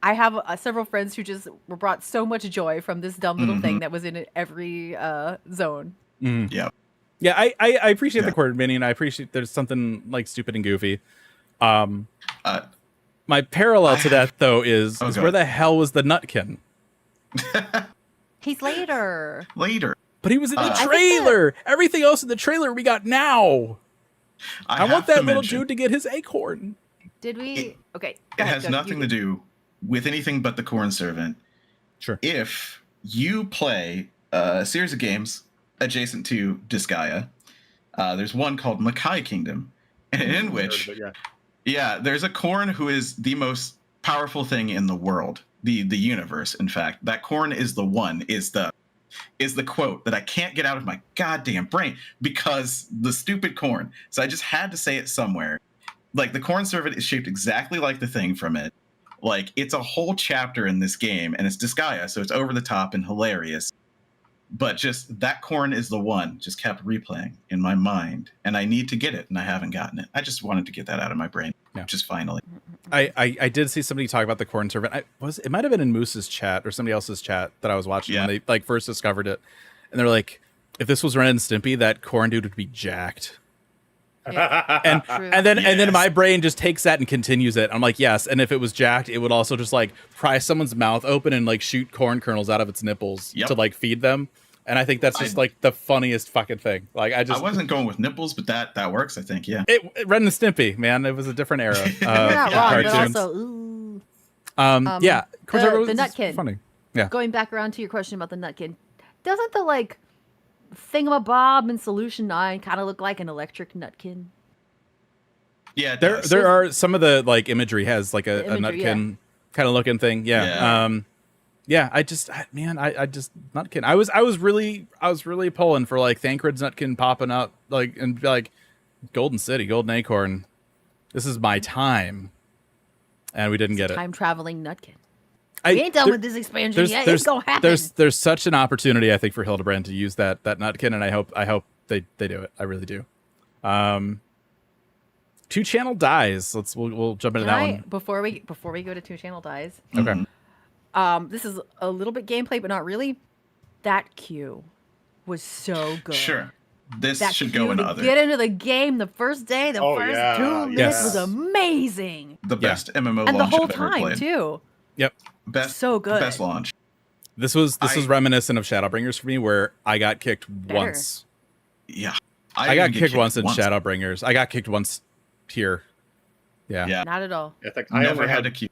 I have several friends who just were brought so much joy from this dumb little thing that was in every zone. Yeah. Yeah, I appreciate the corn minion. I appreciate there's something like stupid and goofy. My parallel to that though is where the hell was the Nutkin? He's later. Later. But he was in the trailer. Everything else in the trailer we got now. I want that little dude to get his acorn. Did we? Okay. It has nothing to do with anything but the corn servant. Sure. If you play a series of games adjacent to Disgaea, there's one called Makai Kingdom, and in which Yeah, there's a corn who is the most powerful thing in the world, the universe. In fact, that corn is the one. Is the quote that I can't get out of my goddamn brain because the stupid corn. So I just had to say it somewhere. Like, the corn servant is shaped exactly like the thing from it. Like, it's a whole chapter in this game, and it's Disgaea, so it's over the top and hilarious. But just that corn is the one just kept replaying in my mind, and I need to get it, and I haven't gotten it. I just wanted to get that out of my brain, just finally. I did see somebody talk about the corn servant. It might have been in Moose's chat or somebody else's chat that I was watching when they like first discovered it, and they're like, if this was Ren and Stimpy, that corn dude would be jacked. Yeah. And then my brain just takes that and continues it. I'm like, yes. And if it was jacked, it would also just like pry someone's mouth open and like shoot corn kernels out of its nipples to like feed them. And I think that's just like the funniest fucking thing. Like I wasn't going with nipples, but that works. I think Ren and Stimpy, man, it was a different era. You're not wrong, but also ooh. The Nutkin. Funny. Yeah. Going back around to your question about the Nutkin, doesn't the like thingamabob in Solution 9 kind of look like an electric Nutkin? Yeah, there are some of the like imagery has like a Nutkin kind of looking thing. Yeah. I just Nutkin. I was really pulling for like Thancred's Nutkin popping up like and be like Golden City, Golden Acorn. This is my time, and we didn't get it. Time traveling Nutkin. We ain't done with this expansion yet. It's gonna happen. There's such an opportunity, I think, for Hildebrand to use that Nutkin, and I hope they do it. I really do. 2-channel dies. We'll jump into that one before we go to 2-channel dies. Okay. This is a little bit gameplay, but not really. That queue was so good. Sure. This should go in other. Get into the game the first day, the first 2 minutes was amazing. The best MMO and launch the whole I've ever time played. too. Yep. So good. Best launch. This was reminiscent of Shadowbringers for me, where I got kicked once. Yeah. I got kicked once in Shadowbringers. I got kicked once here. Yeah. Not at all. I think never had a queue.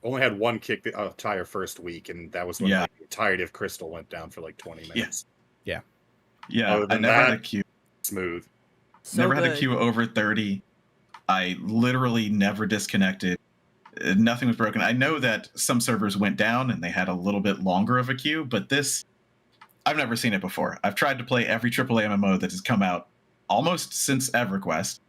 Only had one kick the entire first week, and that was when the entirety of Crystal went down for like 20 minutes. Yeah. I never had a queue. Smooth. Never had a queue over 30. I literally never disconnected. Nothing was broken. I know that some servers went down and they had a little bit longer of a queue, but this, I've never seen it before. I've tried to play every AAA MMO that has come out almost since EverQuest.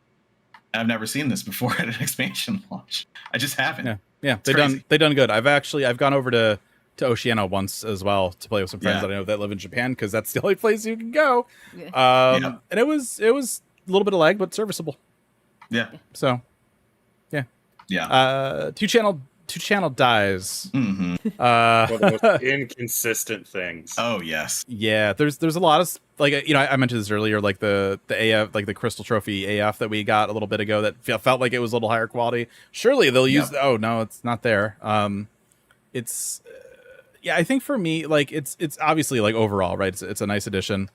I've never seen this before at an expansion launch. I just haven't. Yeah. They've done good. I've gone over to Oceania once as well to play with some friends that I know that live in Japan, because that's the only place you can go. And it was a little bit of lag, but serviceable. Yeah. So, yeah. 2-channel dies. Mm-hmm. One of the most inconsistent things. Oh yes. Yeah. There's a lot of like I mentioned this earlier, like the AF, like the Crystal Trophy AF that we got a little bit ago that felt like it was a little higher quality. Surely they'll use. Oh no, it's not there. It's. I think for me, like it's obviously like overall, right? It's a nice addition.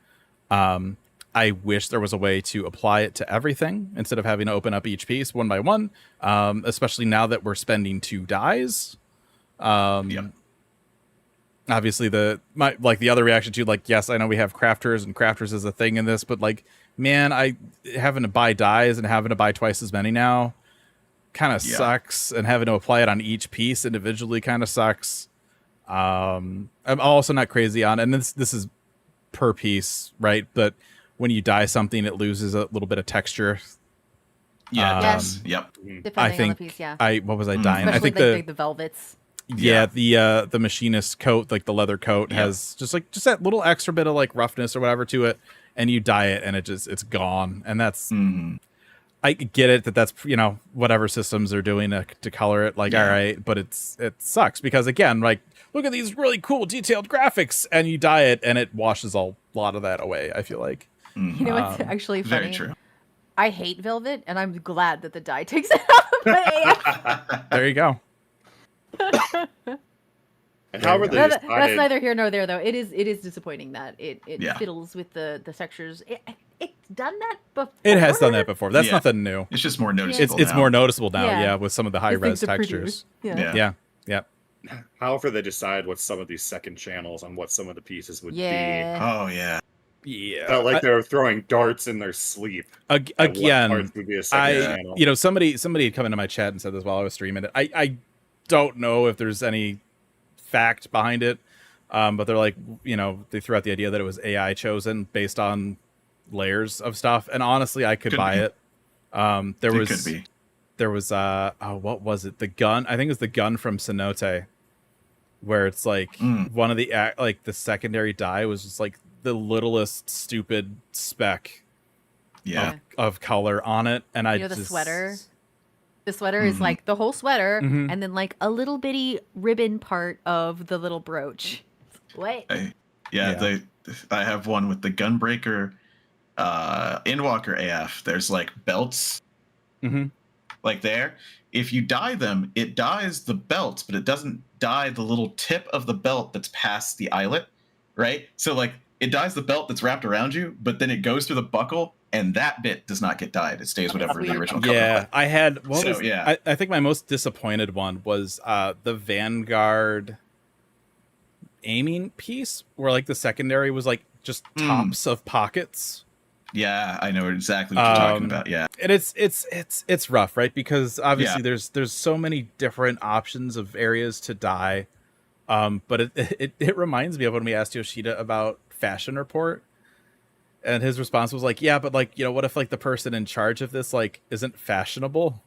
I wish there was a way to apply it to everything instead of having to open up each piece one by one. Especially now that we're spending 2 dies. Obviously the other reaction to like, yes, I know we have crafters and crafters is a thing in this, but like, man, I having to buy dies and having to buy twice as many now kind of sucks, and having to apply it on each piece individually kind of sucks. I'm also not crazy on, and this is per piece, right? But when you dye something, it loses a little bit of texture. Yeah. Yes. Yep. Depending I think on the piece, what was I dyeing? Especially I think the velvets. Yeah, the machinist coat, like the leather coat, has just that little extra bit of like roughness or whatever to it, and you dye it, and it's gone, and that's. I get it that's whatever systems are doing to color it, like all right, but it sucks because again, like look at these really cool detailed graphics, and you dye it, and it washes a lot of that away. I feel like. You know what's actually funny? Very true. I hate velvet, and I'm glad that the dye takes it out of my AF. There you go. And however they that's neither here nor there, though. It is disappointing that it fiddles with the textures. It's done that before. It has done that before. That's nothing new. It's just more noticeable. It's now. more noticeable now, with some of the high res textures. Yeah. However they decide what some of these second channels on what some of the pieces would be. Oh yeah. Yeah, Felt like they were throwing darts in their sleep. Again, What would be a second channel. you know, somebody had come into my chat and said this while I was streaming it. I don't know if there's any fact behind it, but they're like, you know, they threw out the idea that it was AI chosen based on layers of stuff, and honestly, I could buy it. There was what was it? The gun? I think it was the gun from Cenote, where it's like one of the like the secondary die was just like the littlest stupid speck of color on it, and I the just sweater. The sweater is like the whole sweater, and then like a little bitty ribbon part of the little brooch. What? I have one with the Gunbreaker Endwalker AF. There's like belts, like there. If you dye them, it dyes the belts, but it doesn't dye the little tip of the belt that's past the eyelet, right? So like it dyes the belt that's wrapped around you, but then it goes through the buckle, and that bit does not get dyed. It stays whatever the original color. Yeah, I had. I think my most disappointed one was the Vanguard aiming piece, where like the secondary was like just tops of pockets. Yeah, I know exactly what you're talking about. Yeah, and it's rough, right? Because obviously there's so many different options of areas to dye. But it reminds me of when we asked Yoshida about Fashion Report, and his response was like, yeah, but like, you know, what if like the person in charge of this like isn't fashionable,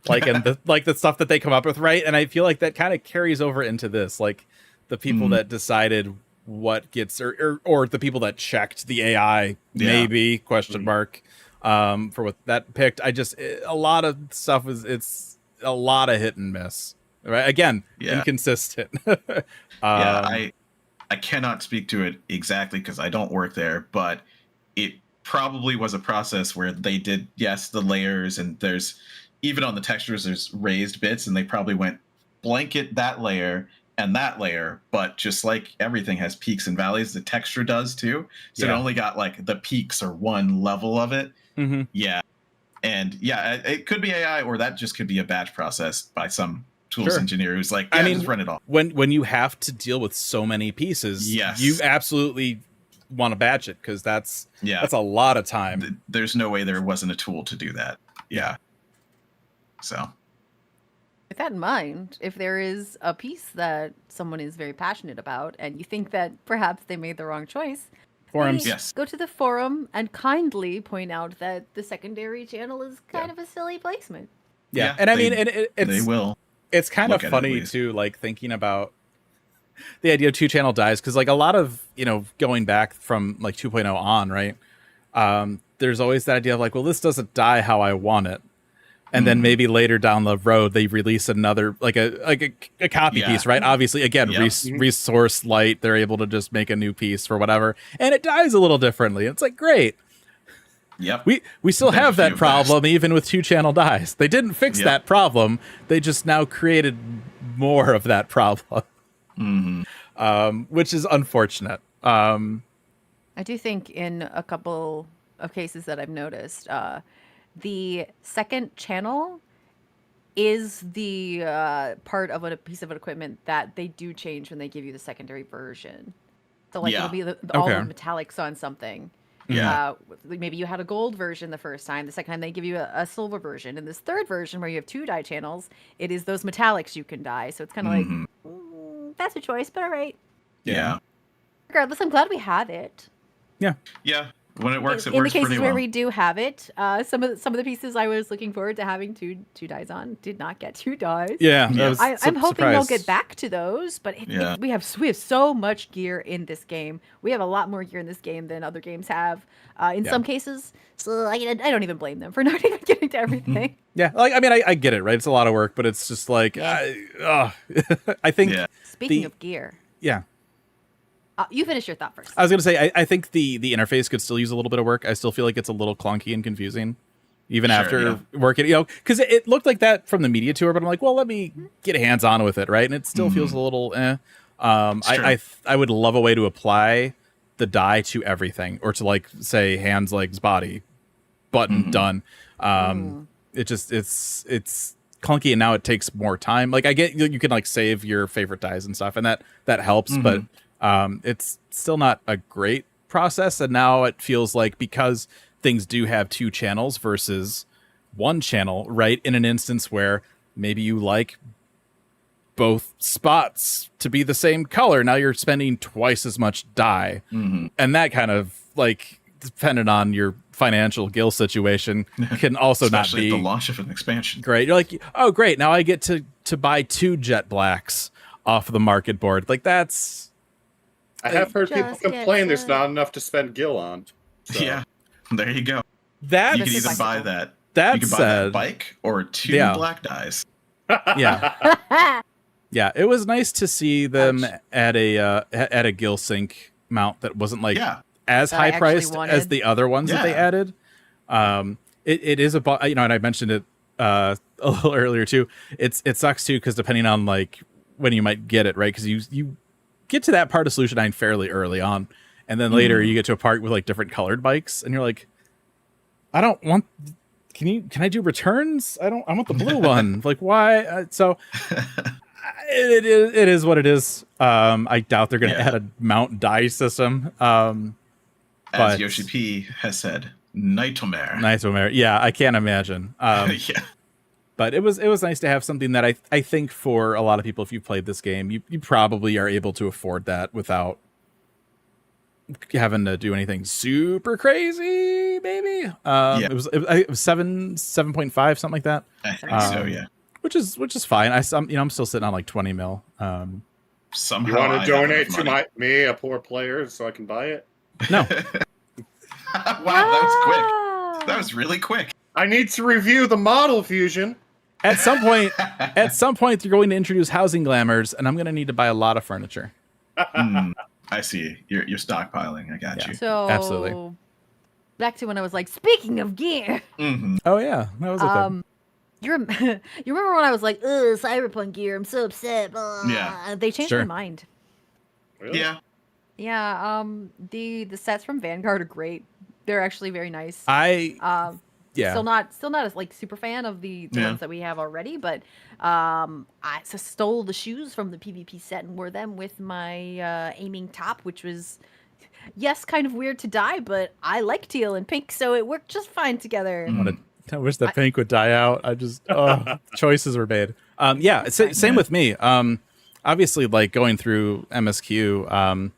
like, and the stuff that they come up with, right? And I feel like that kind of carries over into this, like the people that decided what gets or the people that checked the AI maybe question mark for what that picked. A lot of stuff it's a lot of hit and miss, right? Again, inconsistent. I cannot speak to it exactly because I don't work there, but it probably was a process where they did, the layers, and there's even on the textures, there's raised bits, and they probably went blanket that layer and that layer, but just like everything has peaks and valleys, the texture does too. So it only got like the peaks or one level of it. Yeah. And it could be AI, or that just could be a batch process by some tools engineer who's like, just run it all. When you have to deal with so many pieces, you absolutely want to batch it, because that's a lot of time. There's no way there wasn't a tool to do that. Yeah. So with that in mind, if there is a piece that someone is very passionate about and you think that perhaps they made the wrong choice, forums, go to the forum and kindly point out that the secondary channel is kind of a silly placement. And I mean, they will. It's kind of funny too, like thinking about the idea of 2-channel dies, because like a lot of, you know, going back from like 2.0 on, right? There's always that idea of like, well, this doesn't die how I want it. And then maybe later down the road, they release another, like a copy piece, right? Obviously, again, resource light, they're able to just make a new piece for whatever, and it dies a little differently. It's like, great. Yep. We still have that problem even with 2-channel dies. They didn't fix that problem. They just now created more of that problem, which is unfortunate. I do think in a couple of cases that I've noticed, the second channel is the part of a piece of equipment that they do change when they give you the secondary version. So like it'll be all the metallics on something. Maybe you had a gold version the first time. The second time they give you a silver version. In this third version where you have 2 dye channels, it is those metallics you can dye. So it's kind of like, that's a choice, but all right. Yeah. Regardless, I'm glad we have it. Yeah. When it works, it in works the cases pretty where well. we do have it, some of the pieces I was looking forward to having two dyes on did not get 2 dyes. I'm hoping they'll get back to those, but we have so much gear in this game. We have a lot more gear in this game than other games have in some cases. So I don't even blame them for not even getting to everything. Like I mean, I get it, right? It's a lot of work, but it's just like I think. Speaking of gear, you finish your thought first. I was going to say, I think the interface could still use a little bit of work. I still feel like it's a little clunky and confusing, even after working, because it looked like that from the media tour, but I'm like, well, let me get hands on with it, right? And it still feels a little I would love a way to apply the dye to everything, or to like say hands, legs, body, button, done. It's clunky, and now it takes more time. Like I get you can like save your favorite dyes and stuff, and that helps, but it's still not a great process, and now it feels like because things do have 2 channels versus 1 channel, right? In an instance where maybe you like both spots to be the same color, now you're spending twice as much dye, and that kind of like, depending on your financial Gil situation, can also not be the launch of an expansion. Great. You're like, oh, great. Now I get to buy 2 jet blacks off the market board. Like, that's. I have heard people Just complain there's get not enough to spend Gil on. So. Yeah, there you go. That You could is either buy bicycle. that. That You could buy said, that bike or 2 Yeah. black dyes. yeah, yeah. It was nice to see them Ouch. at a Gil Sync mount that wasn't like Yeah. as That I high priced actually as wanted. the other ones that they Yeah. added. It is and I mentioned it a little earlier too. It sucks too because depending on like when you might get it, right? Because you get to that part of Solution 9 fairly early on, and then later you get to a part with like different colored bikes, and you're like, I don't want. Can I do returns? I want the blue one. Like, why? It is what it is. I doubt they're going to add a mount die system. As But- Yoshi P has said, nightmare. Nightmare. Yeah, I can't imagine. Yeah. But it was nice to have something that I think for a lot of people, if you've played this game, you probably are able to afford that without having to do anything super crazy, maybe. It was 7.5, something like that. I think so, Um, yeah. Which is fine. I'm still sitting on like 20 mil. Somehow You want I to have donate enough to money. me, a poor player, so I can buy it? No, Wow, that was quick. That was really quick. I need to review the model fusion. at some point, you're going to introduce housing glamours, and I'm going to need to buy a lot of furniture. I see. You're stockpiling. I got Yeah. you. So Absolutely. back to when I was like, speaking of gear, Oh yeah, that was a thing. you remember when I was like, ugh, Cyberpunk gear, I'm so upset. Blah. Yeah. They changed Sure. my mind. Really? Yeah. Yeah, the sets from Vanguard are great. They're actually very nice. Yeah. Still not as like super fan of the Yeah. ones that we have already, but I stole the shoes from the PvP set and wore them with my aiming top, which was kind of weird to dye, but I like teal and pink, so it worked just fine together. I wish that pink would die out. I just choices were made. Same with me. Obviously, like going through MSQ,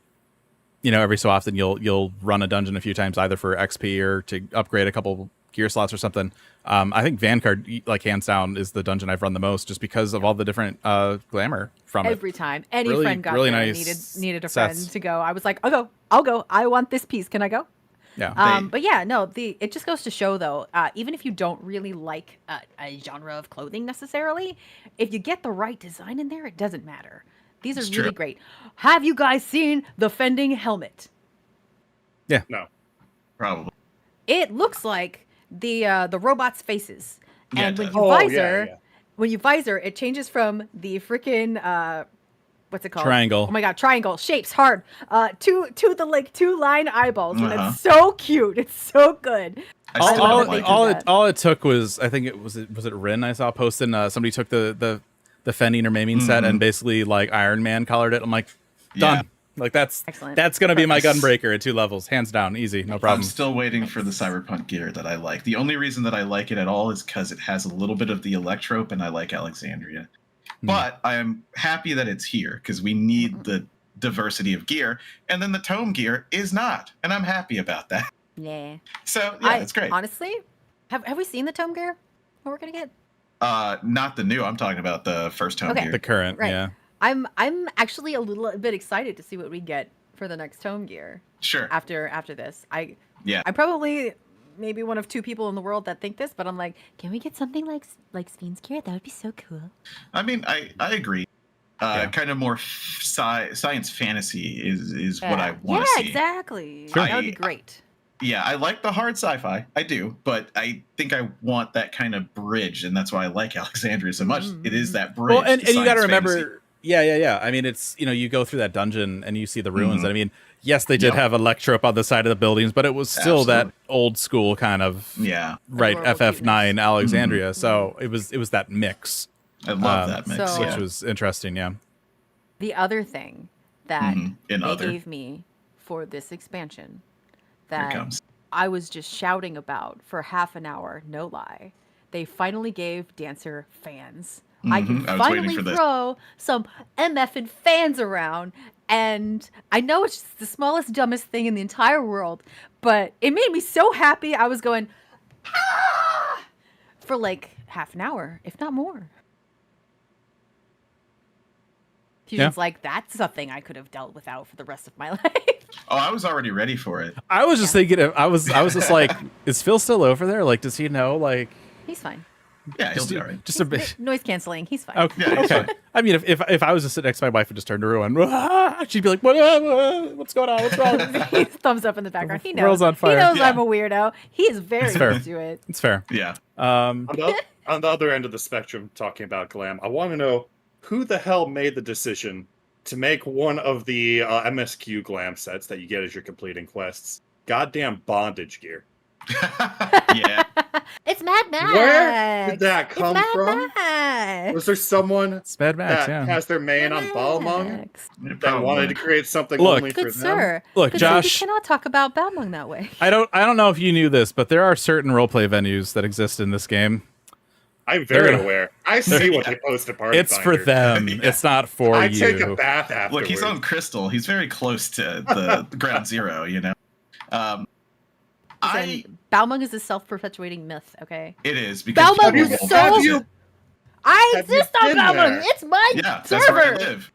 every so often you'll run a dungeon a few times, either for XP or to upgrade a couple gear slots or something. I think Vanguard, like hands down, is the dungeon I've run the most, just because of all the different glamour from Every time any Really- friend got really there, nice needed a sets. friend to go, I was like, I'll go. I want this piece. Can I go? it. Yeah. But yeah, no, it just goes to show though, even if you don't really like a genre of clothing necessarily, if you get the right design in there, it doesn't matter. These are It's really true. great. Have you guys seen the fending helmet? No. Probably. It looks like the robot's faces, Yeah, and it when does. you Oh, visor, yeah. when you visor, it changes from the freaking what's it called? Triangle. Oh my god, triangle shapes hard. To the like 2-line eyeballs, and Uh-huh. it's so cute. It's so good. I still love don't that they like do it. that. all it took was, I think it was Rin I saw posting, somebody took the fending or maiming set and basically like Iron Man colored it. I'm like, done. Yeah. Like that's Excellent. gonna be my gunbreaker at 2 levels, hands down, easy, no I'm problem. still waiting for the Cyberpunk gear that I like. The only reason that I like it at all is because it has a little bit of the Electrope, and I like Alexandria. But I am happy that it's here because we need the diversity of gear, and then the Tome gear is not, and I'm happy about that. Yeah. So yeah, it's great. Honestly, have we seen the tome gear? What we're gonna get? Not the new. I'm talking about the first Tome Okay. gear. The current, Right. yeah. I'm actually a little bit excited to see what we get for the next tome gear Sure. after this. Yeah. I'm probably maybe one of 2 people in the world that think this, but I'm like, can we get something like Sven's gear? That would be so cool. I mean, I agree. Kind of more science fantasy is what I want to Yeah, see. exactly. Sure. That would be great. Yeah, I like the hard sci-fi. I do, but I think I want that kind of bridge, and that's why I like Alexandria so much. It is that bridge. Well, and to you got to science remember, fantasy. yeah. I mean, it's, you go through that dungeon and you see the ruins. And I mean, yes, they did have Electrope on the side of the buildings, but it was still that Absolutely. old school kind of Yeah, right Adorable FF9 Alexandria. So it was that mix, I love that mix. So- yeah. which was interesting. Yeah. The other thing that In they other. gave me for this expansion that comes. I was just shouting about for half an hour, no lie. They finally gave Dancer fans. I can I was waiting finally for this. throw some MFing fans around. And I know it's just the smallest, dumbest thing in the entire world, but it made me so happy. I was going, ah! For like half an hour, if not more. Fusion's like, that's something I could have dealt without for the rest of my life. Oh, I was already ready for it. I was just thinking, I was just like, is Phil still over there? Like, does he know? Like, He's fine. Yeah, he'll be all right. just a bit. Noise canceling. He's fine. Okay. Yeah, he's okay. fine. I mean, if I was to sit next to my wife and just turn to her and she'd be like, what's going on? What's wrong? Thumbs up in the background. He knows. World's on fire. He knows Yeah. I'm a weirdo. He is very fair. into it. It's fair. Yeah. On the other end of the spectrum, talking about glam, I want to know who the hell made the decision to make one of the MSQ glam sets that you get as you're completing quests goddamn bondage gear. Yeah. It's Mad Max. Where did that come it's Mad from? Max. Was there someone It's Mad Max, that yeah. has their main on Balmung Max. that wanted to create something Look. only for Good them? sir. Look, Good sir, Josh- we cannot talk about Balmung that way. I don't know if you knew this, but there are certain roleplay venues that exist in this game. I'm very They're- aware. I see what they post at Party It's for Finder. them. Yeah. It's not for I you. take a bath afterwards. Look, he's on Crystal. He's very close to the ground zero, you know. Balmung is a self-perpetuating myth, okay? It is because Balmung people is will so- use it. I Have you exist on been Balmung. there? It's my Yeah, that's server. where I live.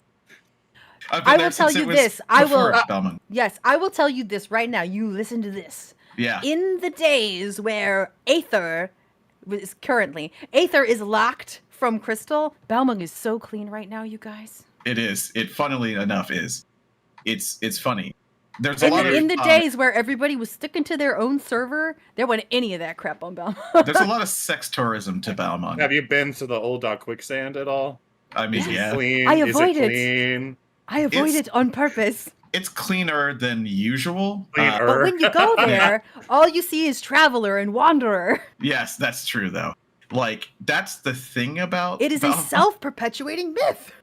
I've been I there will tell since you it was this. I will- before Balmung. Yes, I will tell you this right now. You listen to this. Yeah. In the days where Aether is locked from Crystal, Balmung is so clean right now, you guys. It is. It funnily enough is. It's funny. There's a lot of In the days where everybody was sticking to their own server, there wasn't any of that crap on Balmung. there's a lot of sex tourism to Balmung. Have you been to the old quicksand at all? I mean, Is it yeah, clean? I Is avoid it it. clean? I avoid It's- it on purpose. it's cleaner than usual. Cleaner. But when you go there, all you see is Traveler and Wanderer. Yes, that's true though. Like that's the thing about It is a Balmung. self-perpetuating myth.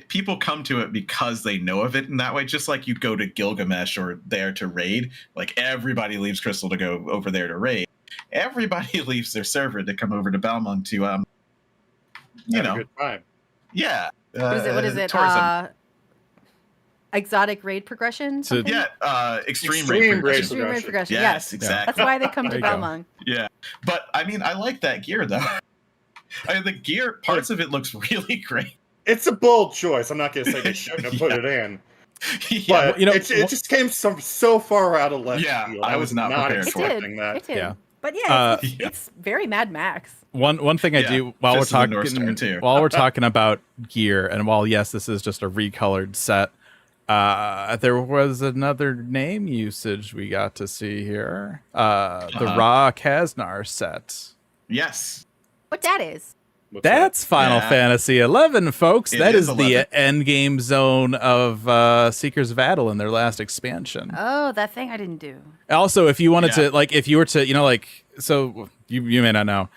People come to it because they know of it in that way. Just like you go to Gilgamesh or there to raid, like everybody leaves Crystal to go over there to raid. Everybody leaves their server to come over to Balmung to, you Have a know, good time. yeah. What is it? Tourism. Exotic raid progression? So- something? Yeah, extreme Extreme raid raid progression. Extreme raid progression. Yes, Yes. exactly. That's why they come to There you go. Balmung. Yeah, but I mean, I like that gear though. I mean, the gear parts of it looks really great. It's a bold choice. I'm not going to say they shouldn't have put Yeah. it in. Yeah, But you know, it just came so far out of left Yeah, field. I was not prepared It for it. expecting did. that. It did. Yeah. But yeah, it's, Yeah. it's very Mad Max. One thing I Yeah, do while we're Fist of the North Star, talking too. while we're talking about gear, and while yes, this is just a recolored set, there was another name usage we got to see here. The Ra Kaznar set. Yes. What that is? What's That's Final Yeah. Fantasy XI, folks. It That is is the 11. end game zone of Seekers of Adel in their last expansion. Oh, that thing I didn't do. Also, if you wanted Yeah. to, like, if you were to, so you may not know,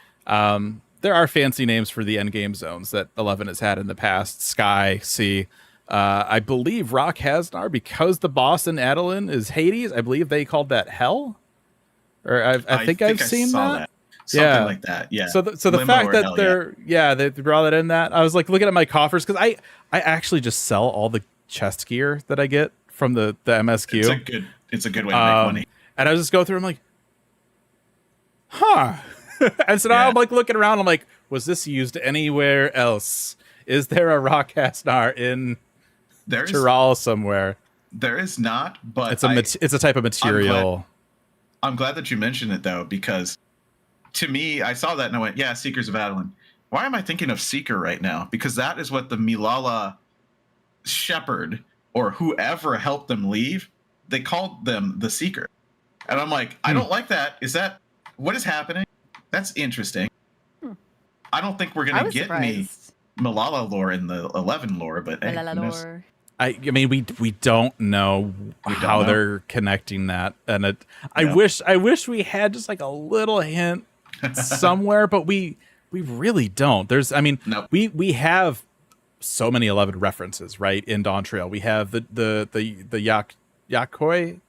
there are fancy names for the end game zones that 11 has had in the past. Sky, Sea. I believe Rock Hasnar, because the boss in Adeline is Hades. I believe they called that Hell. Or I think I've seen saw that. Something Yeah. like that. Yeah. So the Limbo fact or that Hell, yeah. they brought that in, that I was like looking at my coffers, because I actually just sell all the chest gear that I get from the MSQ. It's a good way to make money. And I was just go through, I'm like, huh. And so now Yeah. I'm like looking around, I'm like, was this used anywhere else? Is there a Rock Hasnar in There's Tyrol somewhere? there is not, but It's a type of material. I'm glad that you mentioned it though, because to me, I saw that and I went, yeah, Seekers of Adeline. Why am I thinking of Seeker right now? Because that is what the Milala shepherd or whoever helped them leave, they called them the Seeker. And I'm like, I don't like that. What is happening? That's interesting. I don't think we're I going to was get any surprised. Malala lore in the 11 lore, but hey, La la who knows? lore. I mean, we don't know We don't how know. they're connecting that, and I Yeah. wish we had just like a little hint somewhere, but we really don't. Nope. We have so many 11 references, right? In Dawntrail, we have the Yakoi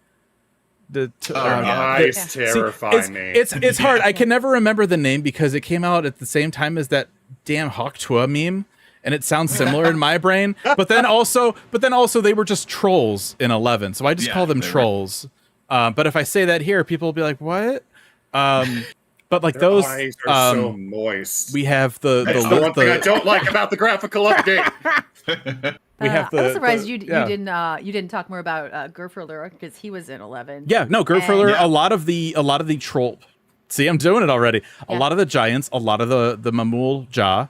Nice, terrifying name. It's hard. I can never remember the name because it came out at the same time as that damn Hawktua meme, and it sounds similar in my brain. But then also they were just trolls in 11, so I just call them trolls. But if I say that here, people will be like, "What?" But like Their those eyes are so moist. we have the one thing I don't like about the graphical update. We have I was surprised you didn't talk more about Graphical because he was in 11. Yeah, no, Graphical. A lot of the troll. See, I'm doing it already. A lot of the giants, a lot of the Mamul Gcha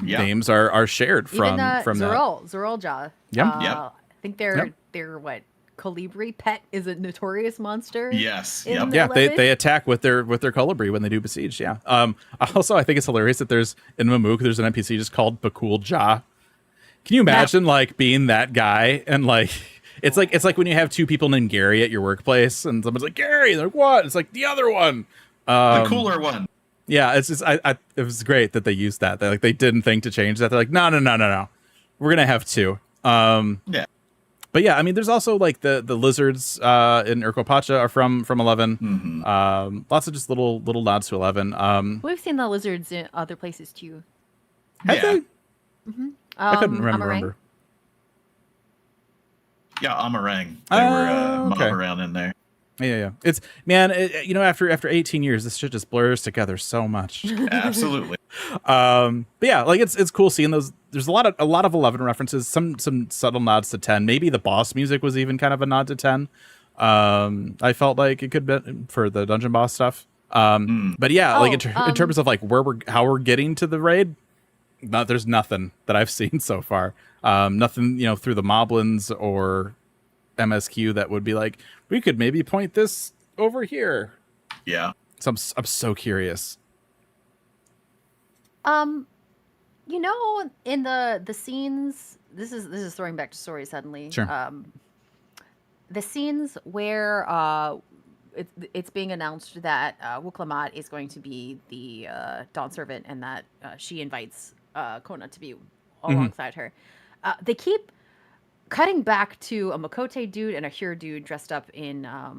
names are shared from Zoral Gcha. Yep. I think they're what? Colibri Pet is a notorious monster. Yes. Yeah, they attack with their Colibri when they do besiege. Yeah. Also, I think it's hilarious that in Mamook there's an NPC just called Bakul Gcha. Can you imagine like being that guy and like it's like when you have two people named Gary at your workplace and someone's like Gary, they're like what? It's like the other one, the cooler one. Yeah, it's just it was great that they used that. They didn't think to change that. They're like no, we're gonna have two. Yeah. But yeah, I mean, there's also like the lizards in Urkopacha are from 11. Mm-hmm. Lots of just little nods to 11. We've seen the lizards in other places too. Have they? Mm-hmm. I couldn't remember. Yeah, Amarang. They were mob around in there. Yeah. It's after 18 years, this shit just blurs together so much. Absolutely. But yeah, like it's cool seeing those. There's a lot of 11 references, some subtle nods to 10. Maybe the boss music was even kind of a nod to 10. I felt like it could be for the dungeon boss stuff. But yeah, like in terms of like how we're getting to the raid, there's nothing that I've seen so far. Nothing, through the moblins or MSQ that would be like, we could maybe point this over here. Yeah. So I'm so curious. In the scenes, this is throwing back to story suddenly. Sure. The scenes where it's being announced that Wuklamat is going to be the Dawn Servant and that she invites Kona to be alongside her. They keep cutting back to a Makote dude and a Hyur dude dressed up in I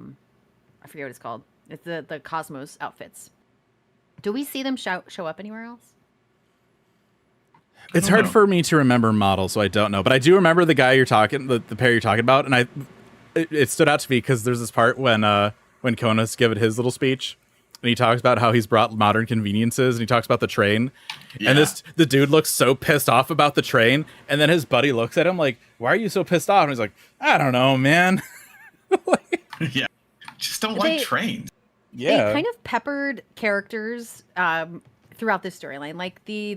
forget what it's called. It's the Cosmos outfits. Do we see them show up anywhere else? It's hard for me to remember models, so I don't know. But I do remember the guy the pair you're talking about, and it stood out to me because there's this part when Kona's given his little speech, and he talks about how he's brought modern conveniences, and he talks about the train, and the dude looks so pissed off about the train, and then his buddy looks at him like, "Why are you so pissed off?" And he's like, "I don't know, man." Yeah, just don't like trains. Yeah, they kind of peppered characters throughout this storyline, like the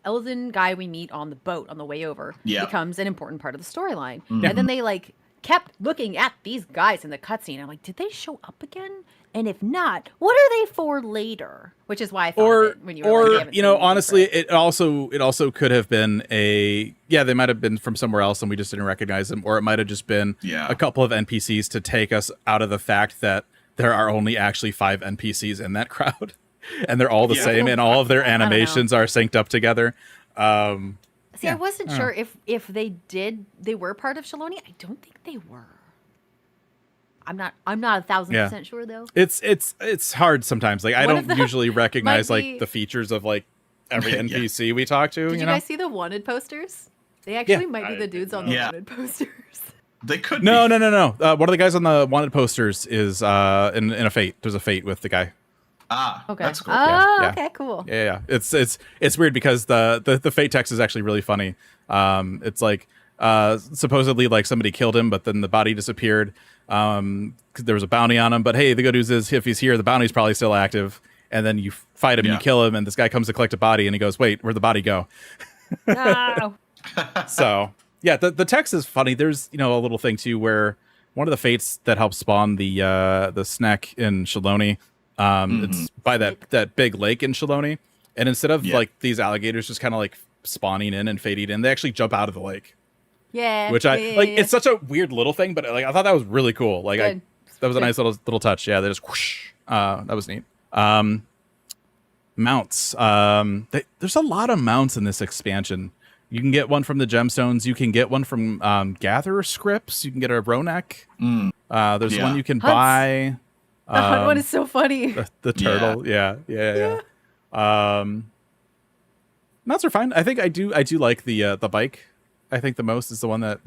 Elven guy we meet on the boat on the way over becomes an important part of the storyline. And then they like kept looking at these guys in the cutscene. I'm like, did they show up again? And if not, what are they for later? Which is why I thought of it when you were like, honestly, it also could have been they might have been from somewhere else and we just didn't recognize them, or it might have just been a couple of NPCs to take us out of the fact that there are only actually 5 NPCs in that crowd. And they're all the same, and all of their animations are synced up together. See, I wasn't sure if they were part of Shaloni. I don't think they were. I'm not 1,000% sure though. It's hard sometimes. Like I don't usually recognize like the features of like every NPC we talk to. Did you guys see the wanted posters? They actually might be the dudes on the wanted posters. They could. No. One of the guys on the wanted posters is in a fate. There's a fate with the guy. Okay. That's cool. Okay, cool. Yeah. It's weird because the fate text is actually really funny. It's like supposedly like somebody killed him, but then the body disappeared. 'Cause there was a bounty on him. But hey, the good news is if he's here, the bounty's probably still active. And then you fight him, and you kill him, and this guy comes to collect a body, and he goes, "Wait, where'd the body go?" No. So yeah, the text is funny. There's a little thing too where one of the fates that helps spawn the snack in Shaloni. It's by that big lake in Shaloni, and instead of like these alligators just kind of like spawning in and fading in, they actually jump out of the lake. Yeah, which it's such a weird little thing, but like I thought that was really cool. Like that was a nice little touch. Yeah, they just whoosh. That was neat. Mounts. There's a lot of mounts in this expansion. You can get one from the gemstones. You can get one from Gatherer scripts. You can get a Ronak. There's one you can Hunts. buy. The hunt one is so funny. The turtle. Yeah. Mounts are fine. I think I do like the bike. I think the most is the one that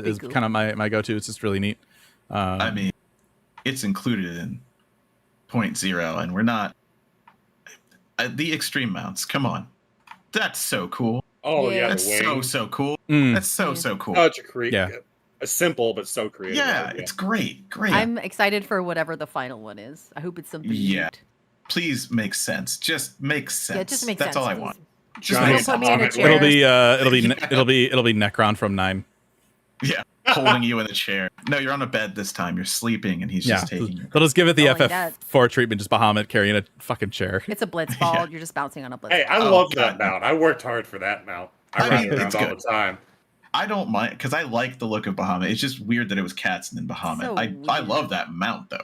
is cool. kind of my go-to. It's just really neat. I mean, it's included in 0.0, and we're not the extreme mounts. Come on, that's so cool. Oh Yeah. yeah, That's the wings. so cool. Mm. That's so cool. Such a Yeah. a simple but so creative. Yeah, idea. it's great. I'm excited for whatever the final one is. I hope it's something Yeah. neat. Please make sense. Just make sense. Yeah, just make That's sense. all I please. want. Just Giant don't put me in a vomit chair. It'll be Necron from 9. Yeah, holding you in a chair. No, you're on a bed this time. You're sleeping, and he's Yeah, just taking you. they'll just give it the Not like that. FF4 treatment. Just Bahamut carrying a fucking chair. It's a blitz ball. Yeah. You're just bouncing on a blitz Hey, ball. I Oh, love God. that mount. I worked hard for that mount. I I ride mean, it around it's all good. the time. I don't mind because I like the look of Bahamut. It's just weird that it was cats and then Bahamut. So I weird. love that mount though.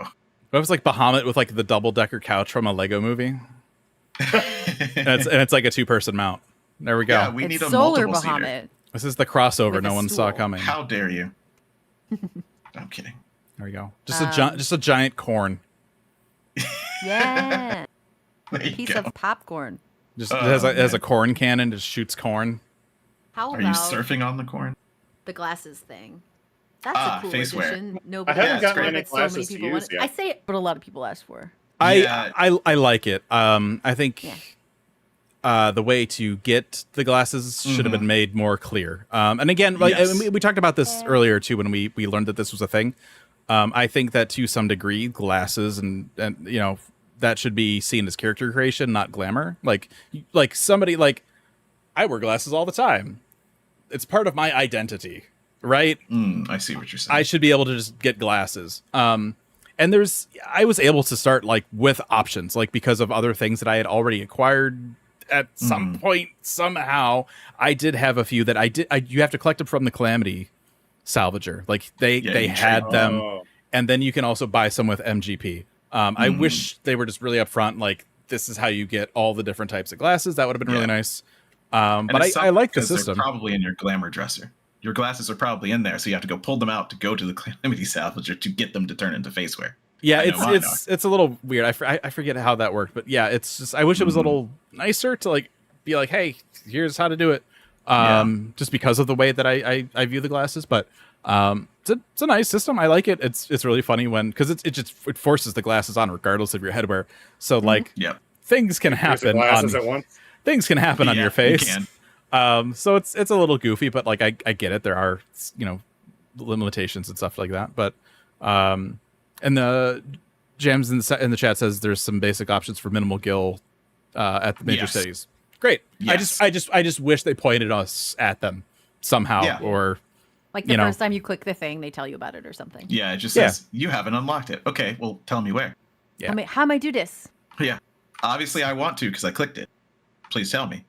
What if it's like Bahamut with like the double-decker couch from a Lego movie? And it's like a 2-person mount. There we go. Yeah, we It's need a solar multiple seater. Bahamut. This is the crossover With no a one saw stool. coming. How dare you? I'm kidding. There we go. Just a giant corn. Yeah. There you Piece go. of popcorn. Just Oh, it has a man. corn cannon. Just shoots corn. How Are about you surfing on the corn? the glasses thing? That's Ah, a cool face wear. addition. I Nobody haven't asked gotten for it, any but so many glasses to people use want it. yet. I say it, but a lot of people asked for. Yeah. I like it. I think Yeah. the way to get the glasses should have Mhm. been made more clear. And again, like Yes. we talked about this earlier too when we learned that this was a thing. I think that to some degree, glasses and you know that should be seen as character creation, not glamour. Like somebody like I wear glasses all the time. It's part of my identity, right? I see what you're saying. I should be able to just get glasses. And I was able to start like with options, like because of other things that I had already acquired at some point somehow. I did have a few that you have to collect them from the Calamity Salvager. Like they you had trade. them, Oh. and then you can also buy some with MGP. I wish they were just really upfront, like this is how you get all the different types of glasses. That would have been really nice. And But it sucks I like the because they're system. probably in your glamour dresser. Your glasses are probably in there, so you have to go pull them out to go to the Calamity Salvager to get them to turn into facewear. Yeah, I know mine it's a little weird. I forget how that worked, but yeah, it's just I wish it was a little nicer to like be like, hey, here's how to do it. Just because of the way that I view the glasses, but it's a nice system. I like it. It's really funny because it forces the glasses on regardless of your headwear. So like Yep. things can Use the happen glasses on at once. things can happen on Yeah, your face. you can. So it's a little goofy, but like I get it. There are limitations and stuff like that. But and the Jams in the chat says there's some basic options for minimal gill at the major Yes. cities. Great. Yes. I just wish they pointed us at them somehow Yeah. or Like the You know. first time you click the thing, they tell you about it or something. Yeah, it just Yeah. says you haven't unlocked it. Okay, well, tell me where. Yeah. How am I do this? Yeah, obviously I want to because I clicked it. Please tell me.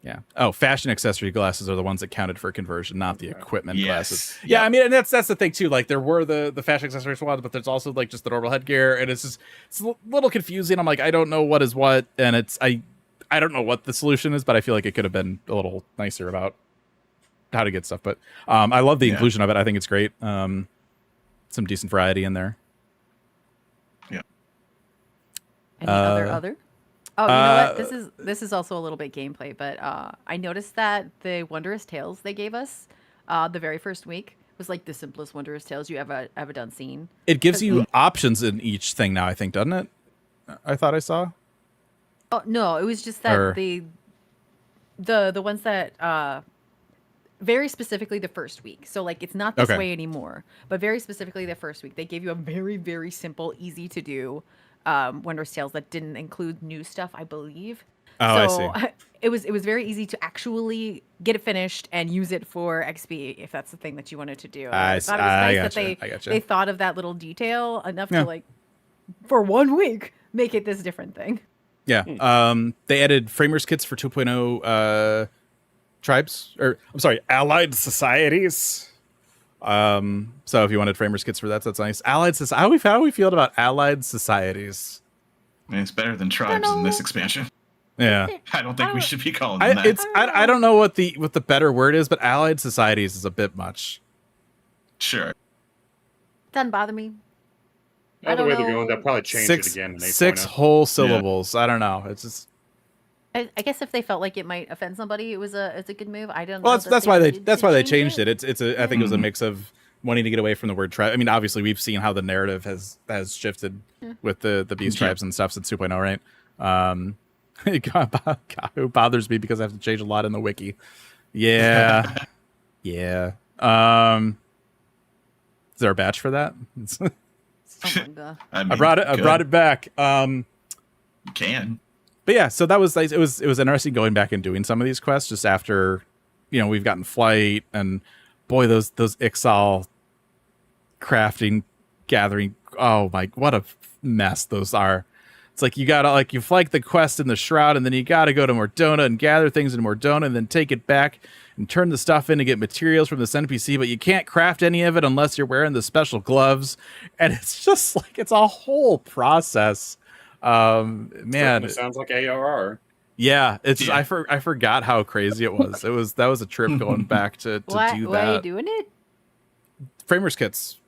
yeah. Oh, fashion accessory glasses are the ones that counted for conversion, not the equipment Yes. glasses. Yeah, I mean, and that's the thing too. Like there were the fashion accessories ones, but there's also like just the normal headgear, and it's a little confusing. I'm like, I don't know what is what, and I don't know what the solution is, but I feel like it could have been a little nicer about how to get stuff. But I love the inclusion of it. I think it's great. Some decent variety in there. Any other? Oh, you know what? This is also a little bit gameplay, but I noticed that the Wondrous Tales they gave us the very first week was like the simplest Wondrous Tales you ever done seen. It gives you options in each thing now, I think, doesn't it? I thought I saw. Oh no, it was just that Or- the ones that very specifically the first week. So like it's not this Okay. way anymore, but very specifically the first week they gave you a very very simple, easy to do Wondrous Tales that didn't include new stuff, I believe. Oh, so I see. it was very easy to actually get it finished and use it for XP if that's the thing that you wanted to do. I thought it was nice that I gotcha. they thought of that little detail enough Yeah. to like for 1 week make it this different thing. Yeah. They added framers kits for 2.0 tribes, or I'm sorry, allied societies. So if you wanted framers kits for that, that's nice. Allied society. How we feel about allied societies? I mean, it's better than tribes in this know. expansion. Yeah. I don't think we should be calling them that. I don't know what the better word is, but allied societies is a bit much. Sure. Doesn't bother me. I The don't way they're going, know. they'll probably change it again in 8.0. Six whole syllables. I don't know. It's just. I guess if they felt like it might offend somebody, it's a good move. I don't. Well, know that's why they did changed it. It's I think it was a mix of wanting to get away from the word tribe. I mean, obviously we've seen how the narrative has shifted with the beast tribes and stuff since 2.0, right? It bothers me because I have to change a lot in the wiki. Yeah. Yeah. Is there a batch for that? Oh my god! I brought it back. You can. But yeah, so that was it was interesting going back and doing some of these quests just after, we've gotten Flight, and boy, those Ixal crafting, gathering. Oh my, what a mess those are. It's like you flank the quest in the Shroud, and then you gotta go to Mordona and gather things in Mordona, and then take it back and turn the stuff in to get materials from this NPC, but you can't craft any of it unless you're wearing the special gloves. And it's just like, it's a whole process. Man, it sounds like ARR. Yeah, I forgot how crazy it was. That was a trip going back to do that. Why are you doing it? Framers kits.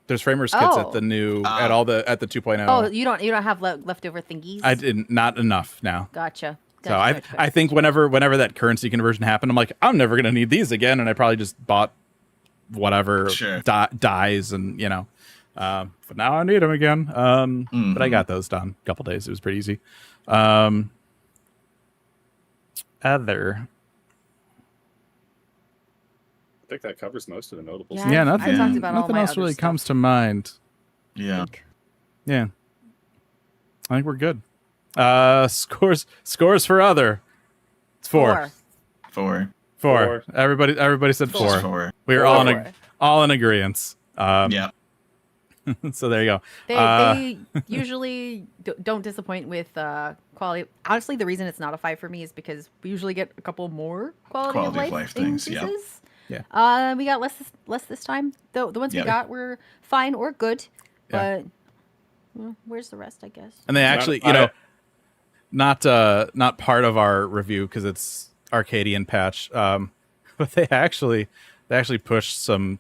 There's framers kits at the new at the 2.0. Oh, you don't have leftover thingies? I didn't, not enough now. Gotcha. So I think whenever that currency conversion happened, I'm like, I'm never gonna need these again, and I probably just bought whatever dyes and but now I need them again. But I got those done a couple days. It was pretty easy. Other. I think that covers most of the notables. Yeah, nothing. I talked about nothing all my else other really stuff. comes to mind. Yeah. Yeah. I think we're good. Scores for other. It's 4. 4. Everybody said 4. 4. We were all in agreement. Yeah. So there you go. They usually don't disappoint with quality. Honestly, the reason it's not a 5 for me is because we usually get a couple more quality of life things. increases. Yeah. We got less this time. The ones we got were fine or good, but where's the rest? I guess. And they actually, not part of our review because it's Arcadian patch, but they actually pushed some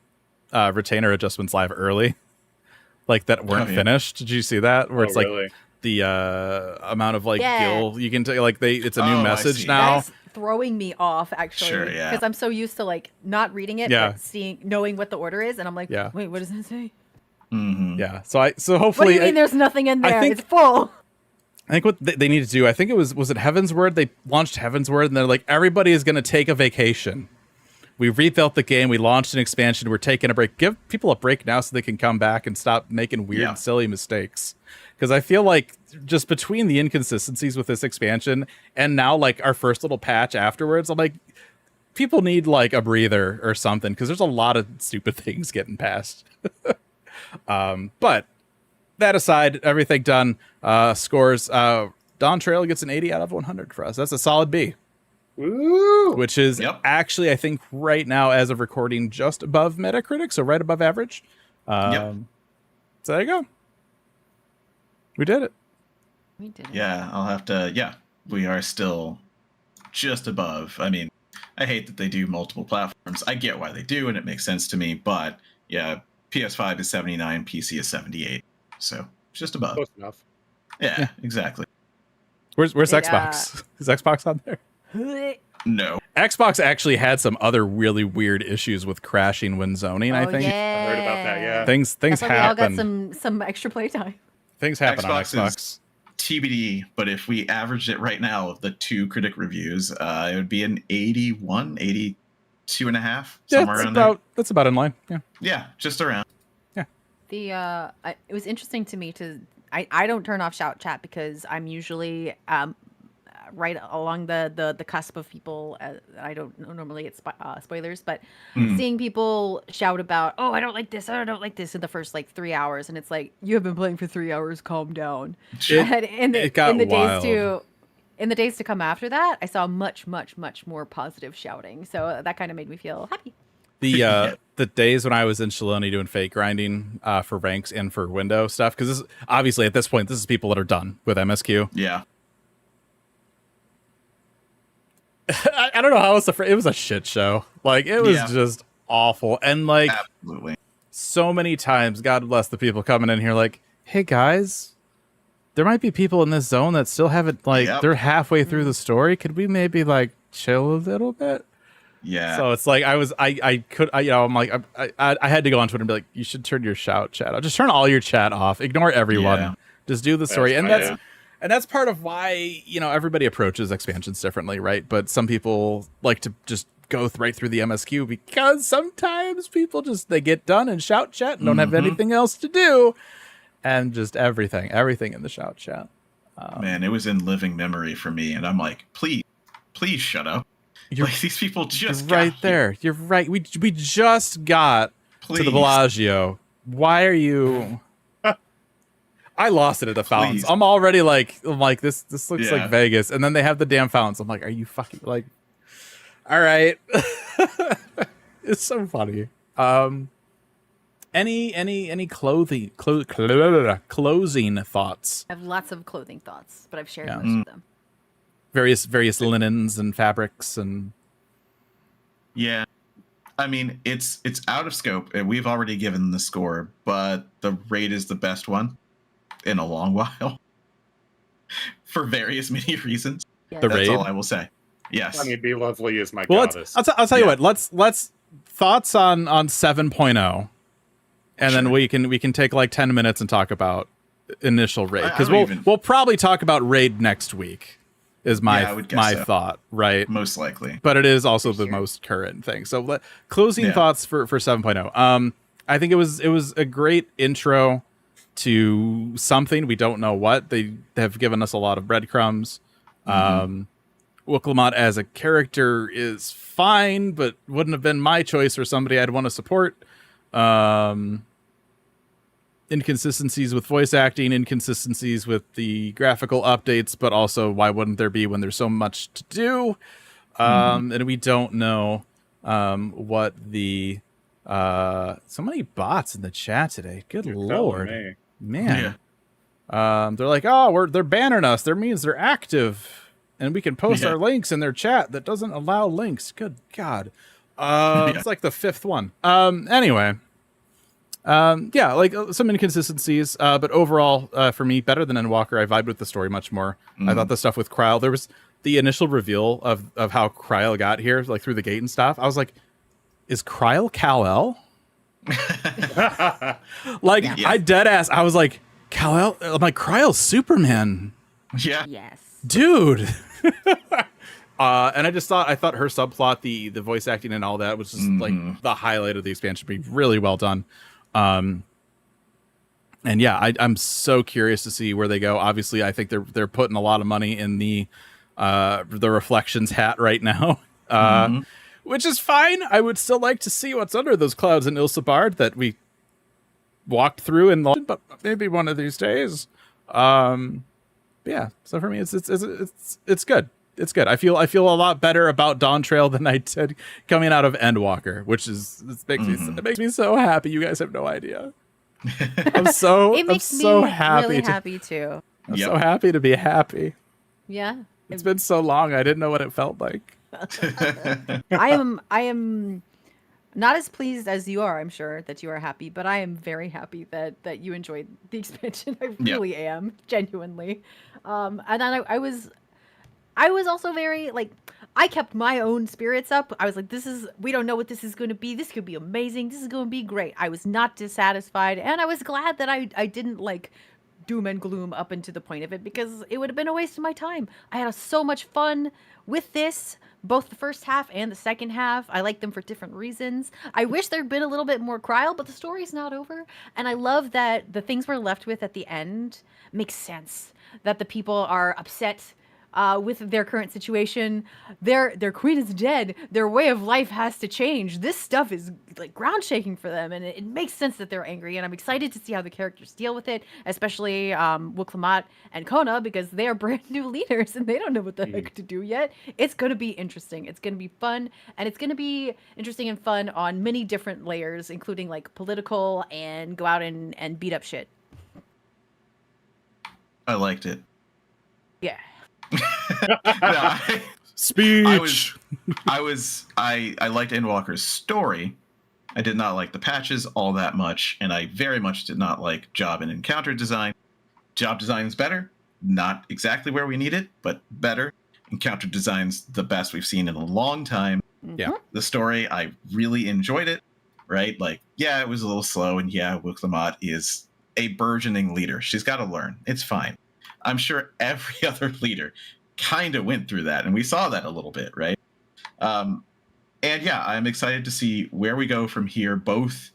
retainer adjustments live early. Like that weren't finished. Did you see that? Where it's like the amount of gil you can take. Like it's a new message now. That's throwing me off actually. Sure, yeah. Because I'm so used to not reading it, but knowing what the order is, and I'm like, wait, what does that say? Mm-hmm. Yeah. So hopefully. What do you mean? There's nothing in there. It's full. I think what they need to do. I think it was it Heaven's Word. They launched Heaven's Word, and they're like, everybody is going to take a vacation. We rebuilt the game. We launched an expansion. We're taking a break. Give people a break now so they can come back and stop making weird, silly mistakes. Because I feel like just between the inconsistencies with this expansion and now our first little patch afterwards, I'm like, people need a breather or something because there's a lot of stupid things getting passed. But that aside, everything done. Scores. Dawntrail gets an 80 out of 100 for us. That's a solid B. Woo! Which is actually, I think, right now, as of recording, just above Metacritic, so right above average. So there you go. We did it. We did it. Yeah, I'll have to. Yeah, we are still just above. I mean, I hate that they do multiple platforms. I get why they do, and it makes sense to me. But yeah, PS5 is 79, PC is 78, so just above. Close enough. Yeah, exactly. Where's Xbox? Is Xbox on there? No. Xbox actually had some other really weird issues with crashing when zoning. I think I heard about that. Yeah, things happen. We all got some extra playtime. Things happen on Xbox. TBD, but if we averaged it right now of the 2 critic reviews, it would be an 81, 82 and a half, somewhere around there. That's about in line. Yeah. Yeah, just around. Yeah. It was interesting to me I don't turn off shout chat because I'm usually right along the cusp of people. I don't normally get spoilers, but seeing people shout about, oh, I don't like this in the first 3 hours, and it's like, you have been playing for 3 hours, calm down. It got wild. In the days to come after that, I saw much more positive shouting, so that kind of made me feel happy. The days when I was in Shaloni doing fake grinding for ranks and for window stuff, because obviously at this point this is people that are done with MSQ. Yeah. I don't know how else it was a shit show. It was just awful. And absolutely. so many times, God bless the people coming in here like, hey guys, there might be people in this zone that still haven't, like, they're halfway through the story. Could we maybe, like, chill a little bit? Yeah. So it's like, I'm like, I had to go on Twitter and be like, you should turn your shout chat off. Just turn all your chat off. Ignore everyone. Yeah. Just do the story. And that's part of why, everybody approaches expansions differently, right? But some people like to just go right through the MSQ because sometimes people they get done in shout chat and don't have anything else to do. And just everything in the shout chat. Man, it was in living memory for me. And I'm like, please shut up. These people just you're right there. You're right. We just got to the Bellagio. Why are you... I lost it at the fountains. I'm already like, this looks like Vegas. And then they have the damn fountains. I'm like, are you fucking like... All right. It's so funny. Any closing thoughts? I have lots of clothing thoughts, but I've shared most of them. Various linens and fabrics and... Yeah. I mean, it's out of scope, and we've already given the score, but the raid is the best one in a long while. For various many reasons. Yeah. The That's raid? all I will say. Yes. I mean, Be Lovely is my Well, goddess. I'll tell you what. Let's thoughts on 7.0, and then we can take like 10 minutes and talk about initial raid, because we'll probably talk about raid next week. Is my thought, right? Most likely, but it is also the most current thing. So closing thoughts for 7.0. I think it was a great intro to something. We don't know what. They have given us a lot of breadcrumbs. Willamette as a character is fine, but wouldn't have been my choice or somebody I'd want to support. Inconsistencies with voice acting, inconsistencies with the graphical updates, but also why wouldn't there be when there's so much to do? And we don't know what the so many bots in the chat today. Good Lord, man. They're like, they're banning us. That means they're active, and we can post our links in their chat that doesn't allow links. Good God. It's like the fifth one. Anyway. Like some inconsistencies, but overall, for me, better than Endwalker. I vibed with the story much more. I thought the stuff with Kryl, there was the initial reveal of how Kryl got here, like through the gate and stuff. I was like, is Kryl Kal-El? I dead ass. I was like, Kal-El? I'm like, Kryl's Superman. Yeah. Yes. Dude. And I thought her subplot, the voice acting and all that was just like the highlight of the expansion. Be really well done. And yeah, I'm so curious to see where they go. Obviously, I think they're putting a lot of money in the Reflections hat right now, which is fine. I would still like to see what's under those clouds in Ilsabard that we walked through in London, but maybe one of these days. Yeah. So for me, it's good. It's good. I feel a lot better about Dawntrail than I did coming out of Endwalker, which it makes me so happy. You guys have no idea. I'm so it makes so me happy. Really happy too. I'm so happy to be happy. Yeah. It's been so long. I didn't know what it felt like. I am not as pleased as you are. I'm sure that you are happy, but I am very happy that you enjoyed the expansion. I really am, genuinely. And then I was also very, I kept my own spirits up. I was like, we don't know what this is going to be. This could be amazing. This is going to be great. I was not dissatisfied. And I was glad that I didn't, doom and gloom up into the point of it, because it would have been a waste of my time. I had so much fun with this, both the first half and the second half. I like them for different reasons. I wish there'd been a little bit more Kryl, but the story's not over. And I love that the things we're left with at the end make sense. That the people are upset with their current situation. Their queen is dead. Their way of life has to change. This stuff is ground shaking for them, and it makes sense that they're angry. And I'm excited to see how the characters deal with it, especially Willamette and Kona, because they are brand new leaders and they don't know what the heck to do yet. It's going to be interesting. It's going to be fun, and it's going to be interesting and fun on many different layers, including political and go out and beat up shit. I liked it. Yeah. Speech. I liked Endwalker's story, I did not like the patches all that much, and I very much did not like job and encounter design. Job design is better, not exactly where we need it, but better. Encounter design's the best we've seen in a long time. Yeah. The story, I really enjoyed it, right? Like, yeah, it was a little slow, and yeah, Wilklamot is a burgeoning leader. She's got to learn. It's fine. I'm sure every other leader kind of went through that, and we saw that a little bit, right? And yeah, I'm excited to see where we go from here, both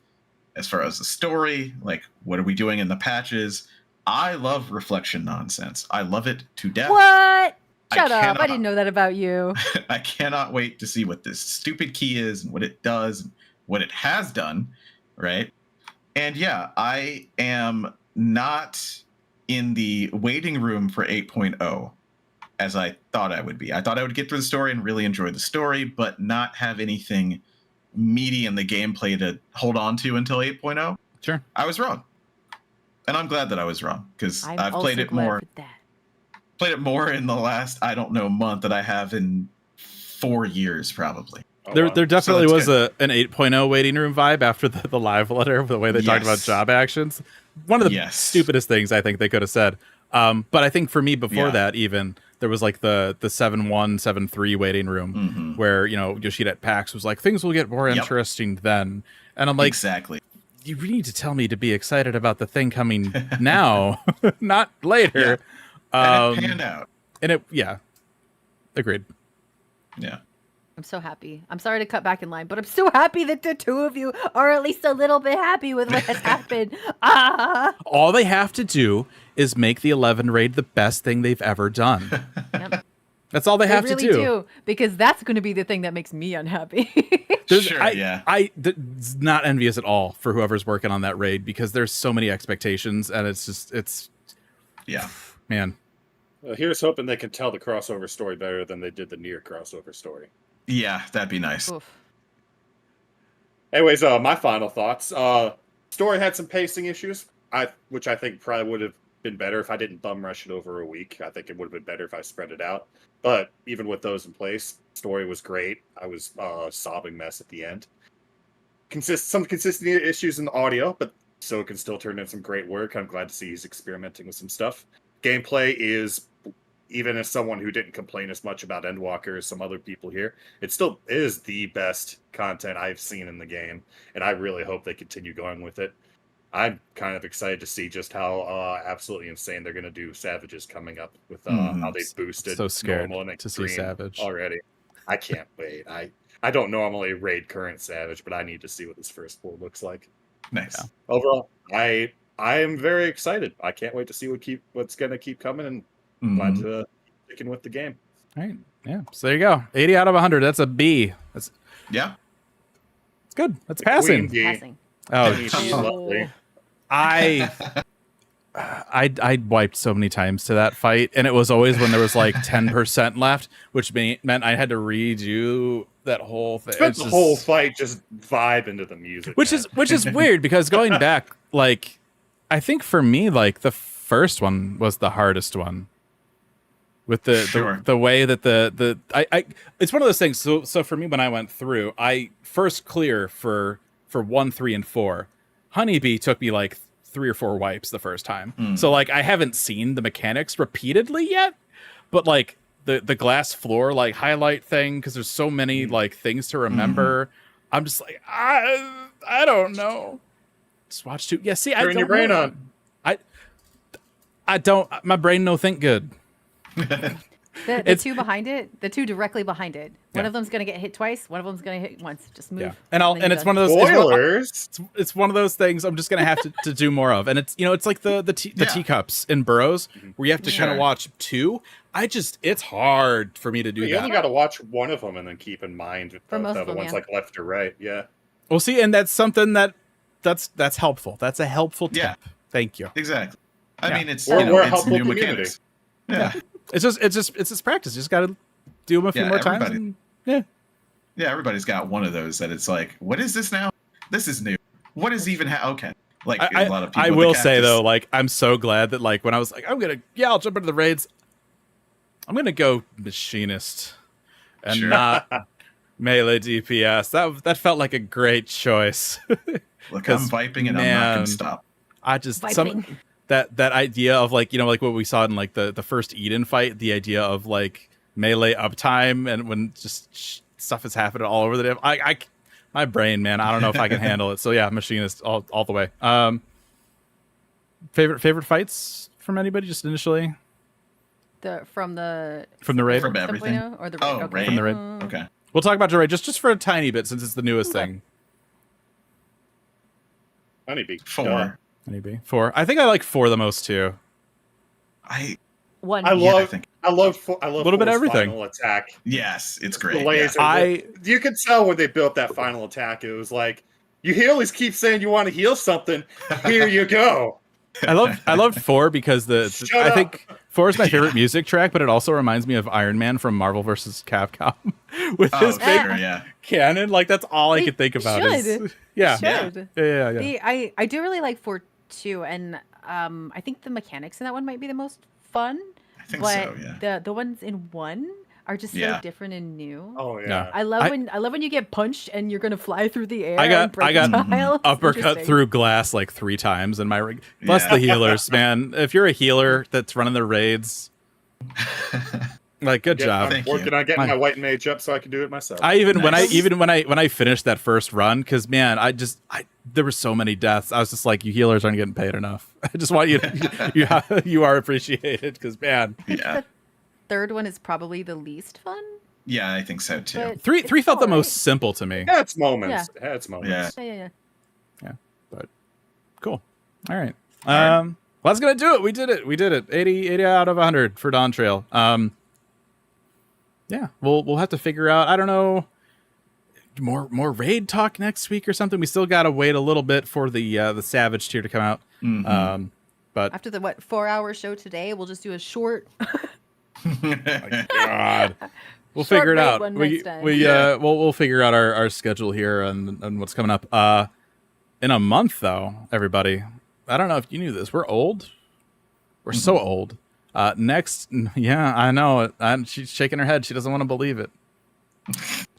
as far as the story, like what are we doing in the patches. I love reflection nonsense. I love it to death. What? Shut up. I didn't know that about you. I cannot wait to see what this stupid key is and what it does and what it has done, right? And yeah, I am not in the waiting room for 8.0 as I thought I would be. I thought I would get through the story and really enjoy the story, but not have anything meaty in the gameplay to hold on to until 8.0. Sure. I was wrong. And I'm glad that I was wrong, because I've played it more. Played it more in the last, I don't know, month that I have in 4 years, probably. There definitely was an 8.0 waiting room vibe after the live letter, the way they talked about job actions. One of the stupidest things I think they could have said. But I think for me, before that, even there was like the 7.1, 7.3 waiting room where, you know, Yoshida at PAX was like, things will get more interesting then. And I'm like, exactly. You need to tell me to be excited about the thing coming now, not later. And it panned out. And it, agreed. Yeah. I'm so happy. I'm sorry to cut back in line, but I'm so happy that the two of you are at least a little bit happy with what has happened. All they have to do is make the 11 raid the best thing they've ever done. Yep. That's all they have really to do. Because that's going to be the thing that makes me unhappy. I'm not envious at all for whoever's working on that raid, because there's so many expectations, and it's man. Well, here's hoping they can tell the crossover story better than they did the Nier crossover story. Yeah, that'd be nice. Oof. Anyways, my final thoughts. Story had some pacing issues, which I think probably would have been better if I didn't bum rush it over a week. I think it would have been better if I spread it out. But even with those in place, story was great. I was a sobbing mess at the end. Some consistency issues in the audio, but so it can still turn in some great work. I'm glad to see he's experimenting with some stuff. Gameplay is, even as someone who didn't complain as much about Endwalker as some other people here, it still is the best content I've seen in the game, and I really hope they continue going with it. I'm kind of excited to see just how absolutely insane they're going to do Savages coming up with how they boosted so scared normal and to see Savage already. I can't wait. I don't normally raid current Savage, but I need to see what this first pool looks like. Nice. Yeah. Overall, I am very excited. I can't wait to see what's going to keep coming, and glad to keep sticking with the game. All right. Yeah. So there you go. 80 out of 100. That's a B. It's good. That's passing. Passing. Oh, lovely. I wiped so many times to that fight, and it was always when there was like 10% left, which meant I had to redo that whole thing. Spent the whole fight just vibe into the music, which is weird, because going back, like, I think for me, like, the first one was the hardest one. With the way that I it's one of those things. So for me, when I went through, I first clear for 1, 3, and 4. Honeybee took me like 3 or 4 wipes the first time. So like I haven't seen the mechanics repeatedly yet, but like the glass floor like highlight thing, because there's so many like things to remember. I'm just like I don't know. Just watch 2. Yeah, see, turn your brain on. I don't. My brain no think good. The two behind it, the two directly behind it. One of them's gonna get hit twice. One of them's gonna hit once. Just move. Yeah. And it's one of those spoilers. It's one of those things I'm just gonna have to do more of. And it's, you know, it's like the teacups in Burrows where you have to kind of watch 2. It's hard for me to do that. You only got to watch one of them and then keep in mind the other ones like left or right. Yeah. Well, see, and that's something that's helpful. That's a helpful tip. Yeah. Thank you. Exactly. I mean, it's we're a it's helpful new community. mechanics. Yeah. It's just practice. You just got to do them a few more times. And, yeah, everybody's got one of those that it's like, what is this now? This is new. What is even okay? Like a lot of people. I will say though, like, I'm so glad that, like, when I was like, I'll jump into the raids. I'm gonna go machinist and Melee DPS. That felt like a great choice. Look, I'm viping and I'm not going to stop. I just Viping. that idea of like, you know, like what we saw in like the first Eden fight, the idea of like melee uptime and when just stuff is happening all over the damn. My brain, man, I don't know if I can handle it. So yeah, machinist all the way. Favorite fights from anybody just initially? From the raid? From everything. Or the raid? Oh, Okay. raid. From the raid. Okay. We'll talk about the raid just for a tiny bit since it's the newest Okay. thing. Honeybee. 4. Honeybee. 4. I think I like 4 the most too. One. I love A little bit of everything. Final attack. Yes, it's The great. laser. You could tell when they built that final attack. It was like, you always keep saying you want to heal something. Here you go. I loved 4 because I think 4 is my favorite music track, but it also reminds me of Iron Man from Marvel vs. Capcom with his big cannon. Like that's all I could think about. Should. Yeah. Should. Yeah. I do really like 4 too, and I think the mechanics in that one might be the most fun. I think but so, yeah. the ones in 1 are just so different and new. Oh yeah. Yeah. I love when you get punched and you're gonna fly through the air. I and break got a tile. It's uppercut interesting. through glass like 3 times in my rig. Bless the healers, man. If you're a healer that's running the raids, like good job. I'm working on getting my white mage up so I can do it myself. When I finished that first run, because man, there were so many deaths. I was just like, you healers aren't getting paid enough. I just want you are appreciated because man. Yeah. Third one is probably the least fun. Yeah, I think so too. But 3 it's felt the alright. most simple to me. Yeah, it's moments. Yeah, it's moments. Yeah. Yeah. But cool. All right. Well, that's gonna do it. We did it. 80 out of 100 for Dawntrail. Yeah, we'll have to figure out. I don't know. More raid talk next week or something. We still gotta wait a little bit for the Savage tier to come out. Mm-hmm. But After the 4-hour show today, we'll just do a short. my God. We'll Short figure it raid out. one We next time. we'll figure out our schedule here and what's coming up. In a month though, everybody. I don't know if you knew this. We're old. We're so old. Yeah, I know. She's shaking her head. She doesn't want to believe it.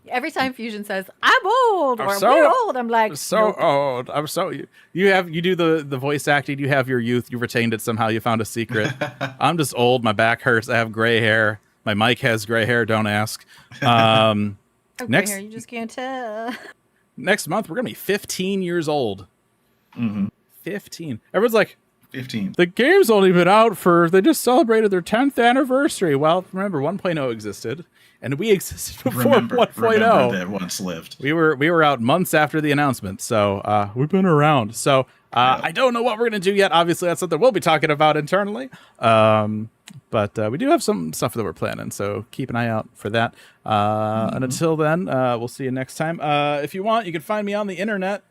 Every time Fusion says, "I'm old" or so- "We're old," I'm like, So "Nope." old. I'm so you do the voice acting. You have your youth. You retained it somehow. You found a secret. I'm just old. My back hurts. I have gray hair. My mic has gray hair. Don't ask. Okay, next- here, you just can't tell. Next month we're gonna be 15 years old. Mm-hmm. 15. Everyone's like, 15. the game's only been out they just celebrated their 10th anniversary. Well, remember 1.0 existed, and we existed before 1.0. Remember that once lived. We were out months after the announcement, so we've been around. So I don't know what we're gonna do yet. Obviously, that's something we'll be talking about internally. But we do have some stuff that we're planning, so keep an eye out for that. And until then, we'll see you next time. If you want, you can find me on the internet.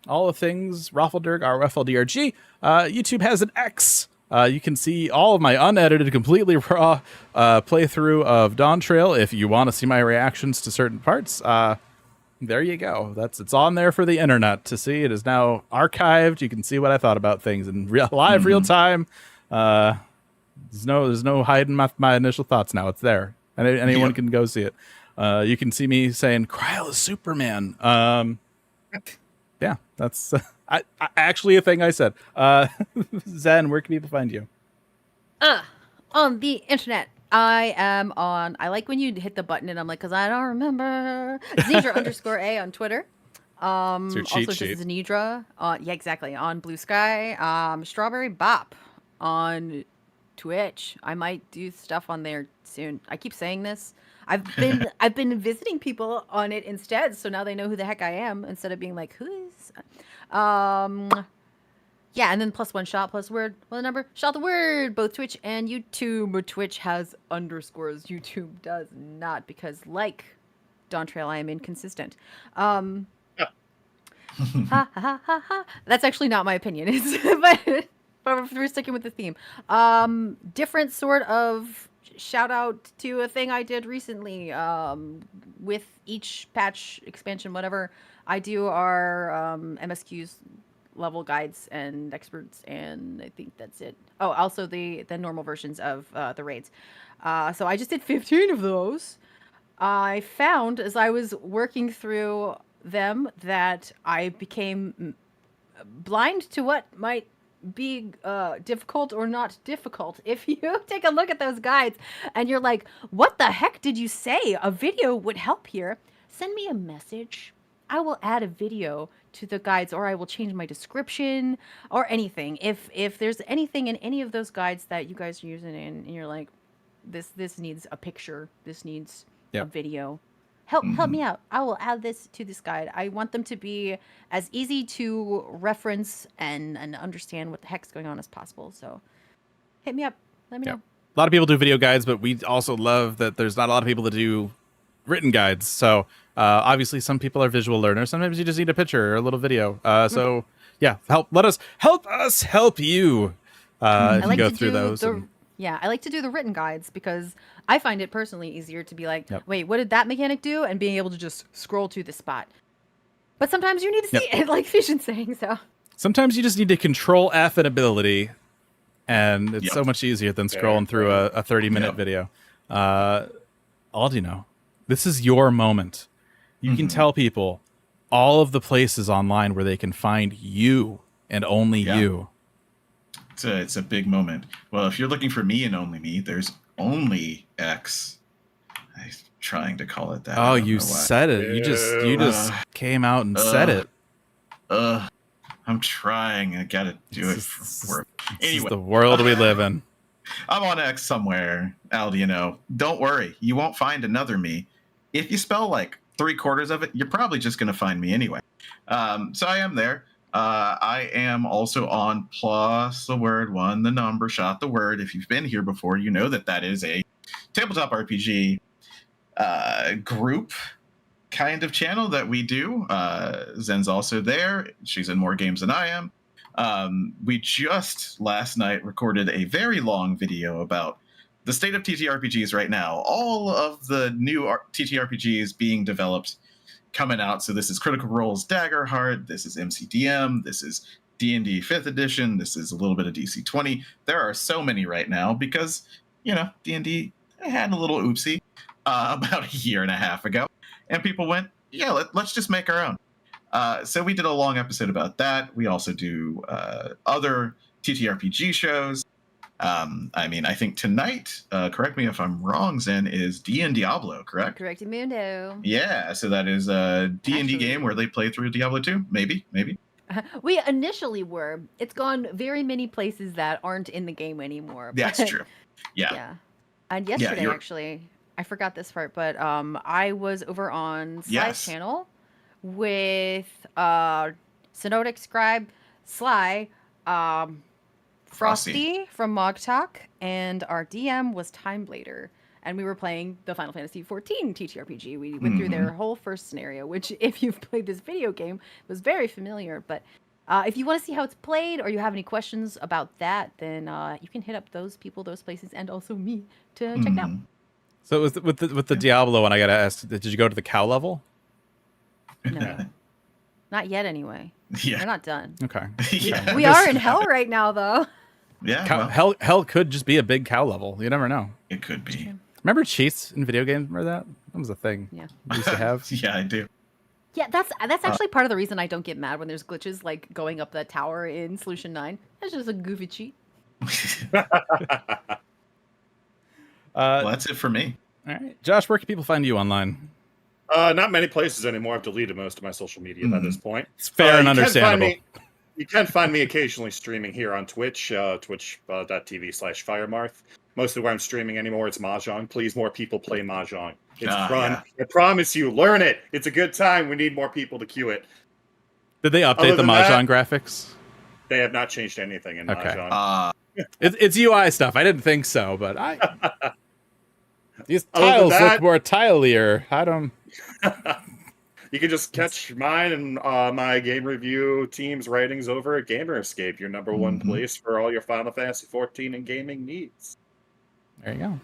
All the things Raffledurg, RFLDRG. YouTube has an X. You can see all of my unedited, completely raw playthrough of Dawntrail. If you want to see my reactions to certain parts, there you go. It's on there for the internet to see. It is now archived. You can see what I thought about things in real time. There's no hiding my initial thoughts now. It's there, and anyone can go see it. You can see me saying "Cryo is Superman." Yeah, that's actually a thing I said. Zen, where can people find you? On the internet, I am on. I like when you hit the button and I'm like, because I don't remember. Znidra_A on Twitter. It's your cheat also sheet. just Znidra. Yeah, exactly. On Blue Sky. Strawberry Bop on Twitch. I might do stuff on there soon. I keep saying this. I've been visiting people on it instead, so now they know who the heck I am instead of being like, who is? Yeah, and then +1 shot +word. Well, the number shot the word. Both Twitch and YouTube. Twitch has underscores. YouTube does not because, like Dawntrail, I am inconsistent. Ha ha ha ha ha. That's actually not my opinion. But we're sticking with the theme. Different sort of shout out to a thing I did recently. With each patch, expansion, whatever, I do our MSQs, level guides and experts, and I think that's it. Oh, also the normal versions of the raids. So I just did 15 of those. I found as I was working through them that I became blind to what might be difficult or not difficult. If you take a look at those guides and you're like, what the heck did you say? A video would help here. Send me a message. I will add a video to the guides, or I will change my description or anything. If there's anything in any of those guides that you guys are using and you're like, this needs a picture, this needs a video, help me out. I will add this to this guide. I want them to be as easy to reference and understand what the heck's going on as possible. So hit me up. Let me know. A lot of people do video guides, but we also love that there's not a lot of people that do written guides. So obviously some people are visual learners. Sometimes you just need a picture or a little video. So yeah, help us help you if you go through those. Yeah, I like to do the written guides because I find it personally easier to be like, wait, what did that mechanic do? And being able to just scroll to the spot. But sometimes you need to see it, like Fusion's saying. So sometimes you just need to control F an ability, and it's so much easier than scrolling through a 30-minute video. Aldino, this is your moment. You can tell people all of the places online where they can find you and only you. It's a big moment. Well, if you're looking for me and only me, there's only X. I'm trying to call it that. Oh, you said it. You just came out and said it. I'm trying. I gotta do it for work. Anyway, this is the world we live in. I'm on X somewhere, Aldino. Don't worry, you won't find another me. If you spell like 3/4 of it, you're probably just gonna find me anyway. So I am there. I am also on plus the word one, the number, shot the word. If you've been here before, you know that is a tabletop RPG group kind of channel that we do. Zen's also there. She's in more games than I am. We just last night recorded a very long video about the state of TTRPGs right now. All of the new TTRPGs being developed coming out. So this is Critical Role's Daggerheart, this is MCDM, this is D&D 5th edition, this is a little bit of DC20. There are so many right now because, D&D had a little oopsie about a year and a half ago, and people went, let's just make our own. So we did a long episode about that. We also do other TTRPG shows. I think tonight, correct me if I'm wrong, Zen, is D and Diablo, correct? Correctamundo. Yeah, so that is a D&D game where they play through Diablo 2, maybe. We initially were. It's gone very many places that aren't in the game anymore. That's true. Yeah. And yesterday, actually, I forgot this part, but I was over on Sly's channel with Synodic Scribe, Sly, Frosty from Mog Talk, and our DM was Time Blader, and we were playing the Final Fantasy XIV TTRPG. We went through their whole first scenario, which, if you've played this video game, was very familiar. But if you want to see how it's played, or you have any questions about that, then you can hit up those people, those places, and also me to check it out. So with the Diablo one, I gotta ask: did you go to the cow level? No, not yet. Anyway, we're not done. Okay. We are in hell right now, though. Yeah, hell could just be a big cow level. You never know. It could be. Remember cheats in video games? Remember that? That was a thing. Yeah, we used to have. Yeah, I do. Yeah, that's actually part of the reason I don't get mad when there's glitches like going up that tower in Solution 9. That's just a goofy cheat. Well, that's it for me. All right, Josh, where can people find you online? Not many places anymore. I've deleted most of my social media by this point. It's fair and understandable. You can find me occasionally streaming here on Twitch, twitch.tv/Firemarth. Mostly where I'm streaming anymore, it's Mahjong. Please, more people play Mahjong. It's fun. Yeah. I promise you, learn it. It's a good time. We need more people to queue it. Did they update the Mahjong graphics? They have not changed anything in Mahjong. It's UI stuff. I didn't think so, but these tiles look more tilier. I don't... You can just catch mine and my game review team's writings over at Gamerscape, your number one place for all your Final Fantasy XIV and gaming needs. There you go.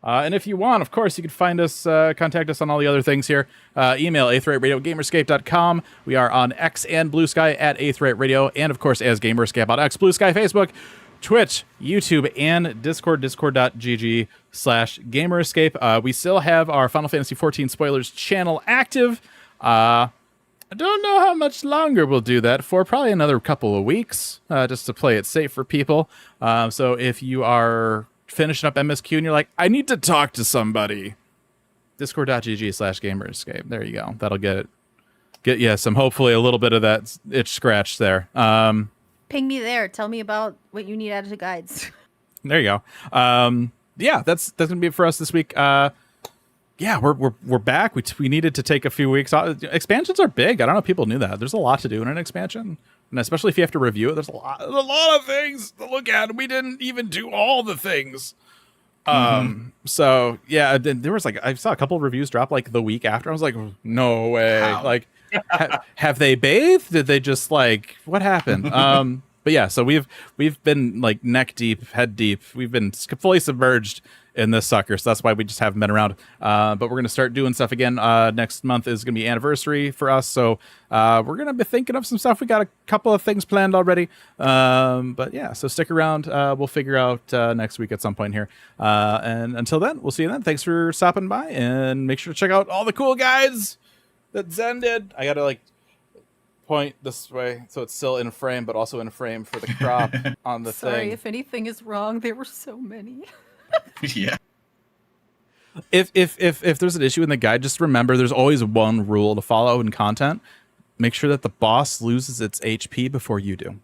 And if you want, of course, you can find us, contact us on all the other things here. Email aetheryte@gamerscape.com. We are on X and Blue Sky at Aetheryte Radio, and of course as Gamerscape on X, Blue Sky, Facebook, Twitch, YouTube, and Discord, discord.gg/gamerescape. We still have our Final Fantasy XIV spoilers channel active. I don't know how much longer we'll do that for. Probably another couple of weeks, just to play it safe for people. So if you are finishing up MSQ and you're like, I need to talk to somebody, discord.gg/gamerescape. There you go. That'll get some, hopefully a little bit of that itch scratched there. Ping me there. Tell me about what you need out of the guides. There you go. Yeah, that's gonna be it for us this week. Yeah, we're back. We needed to take a few weeks off. Expansions are big. I don't know if people knew that. There's a lot to do in an expansion, and especially if you have to review it. There's a lot of things to look at. We didn't even do all the things. So yeah, there was like, I saw a couple of reviews drop like the week after. I was like, no way. How? Like, have they bathed? Did they just like, what happened? But yeah, so we've been like neck deep, head deep. We've been fully submerged in this sucker, so that's why we just haven't been around. But we're gonna start doing stuff again. Next month is gonna be anniversary for us, so we're gonna be thinking of some stuff. We got a couple of things planned already. But yeah, so stick around. We'll figure out next week at some point here. And until then, we'll see you then. Thanks for stopping by, and make sure to check out all the cool guides that Zen did. I gotta like point this way so it's still in frame, but also in frame for the crop on the thing. Sorry if anything is wrong. There were so many. Yeah. If there's an issue in the guide, just remember there's always one rule to follow in content. Make sure that the boss loses its HP before you do.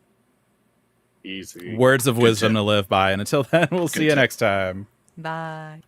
Easy. Words of wisdom tip. to live by. And until then, we'll see you tip. next time. Bye.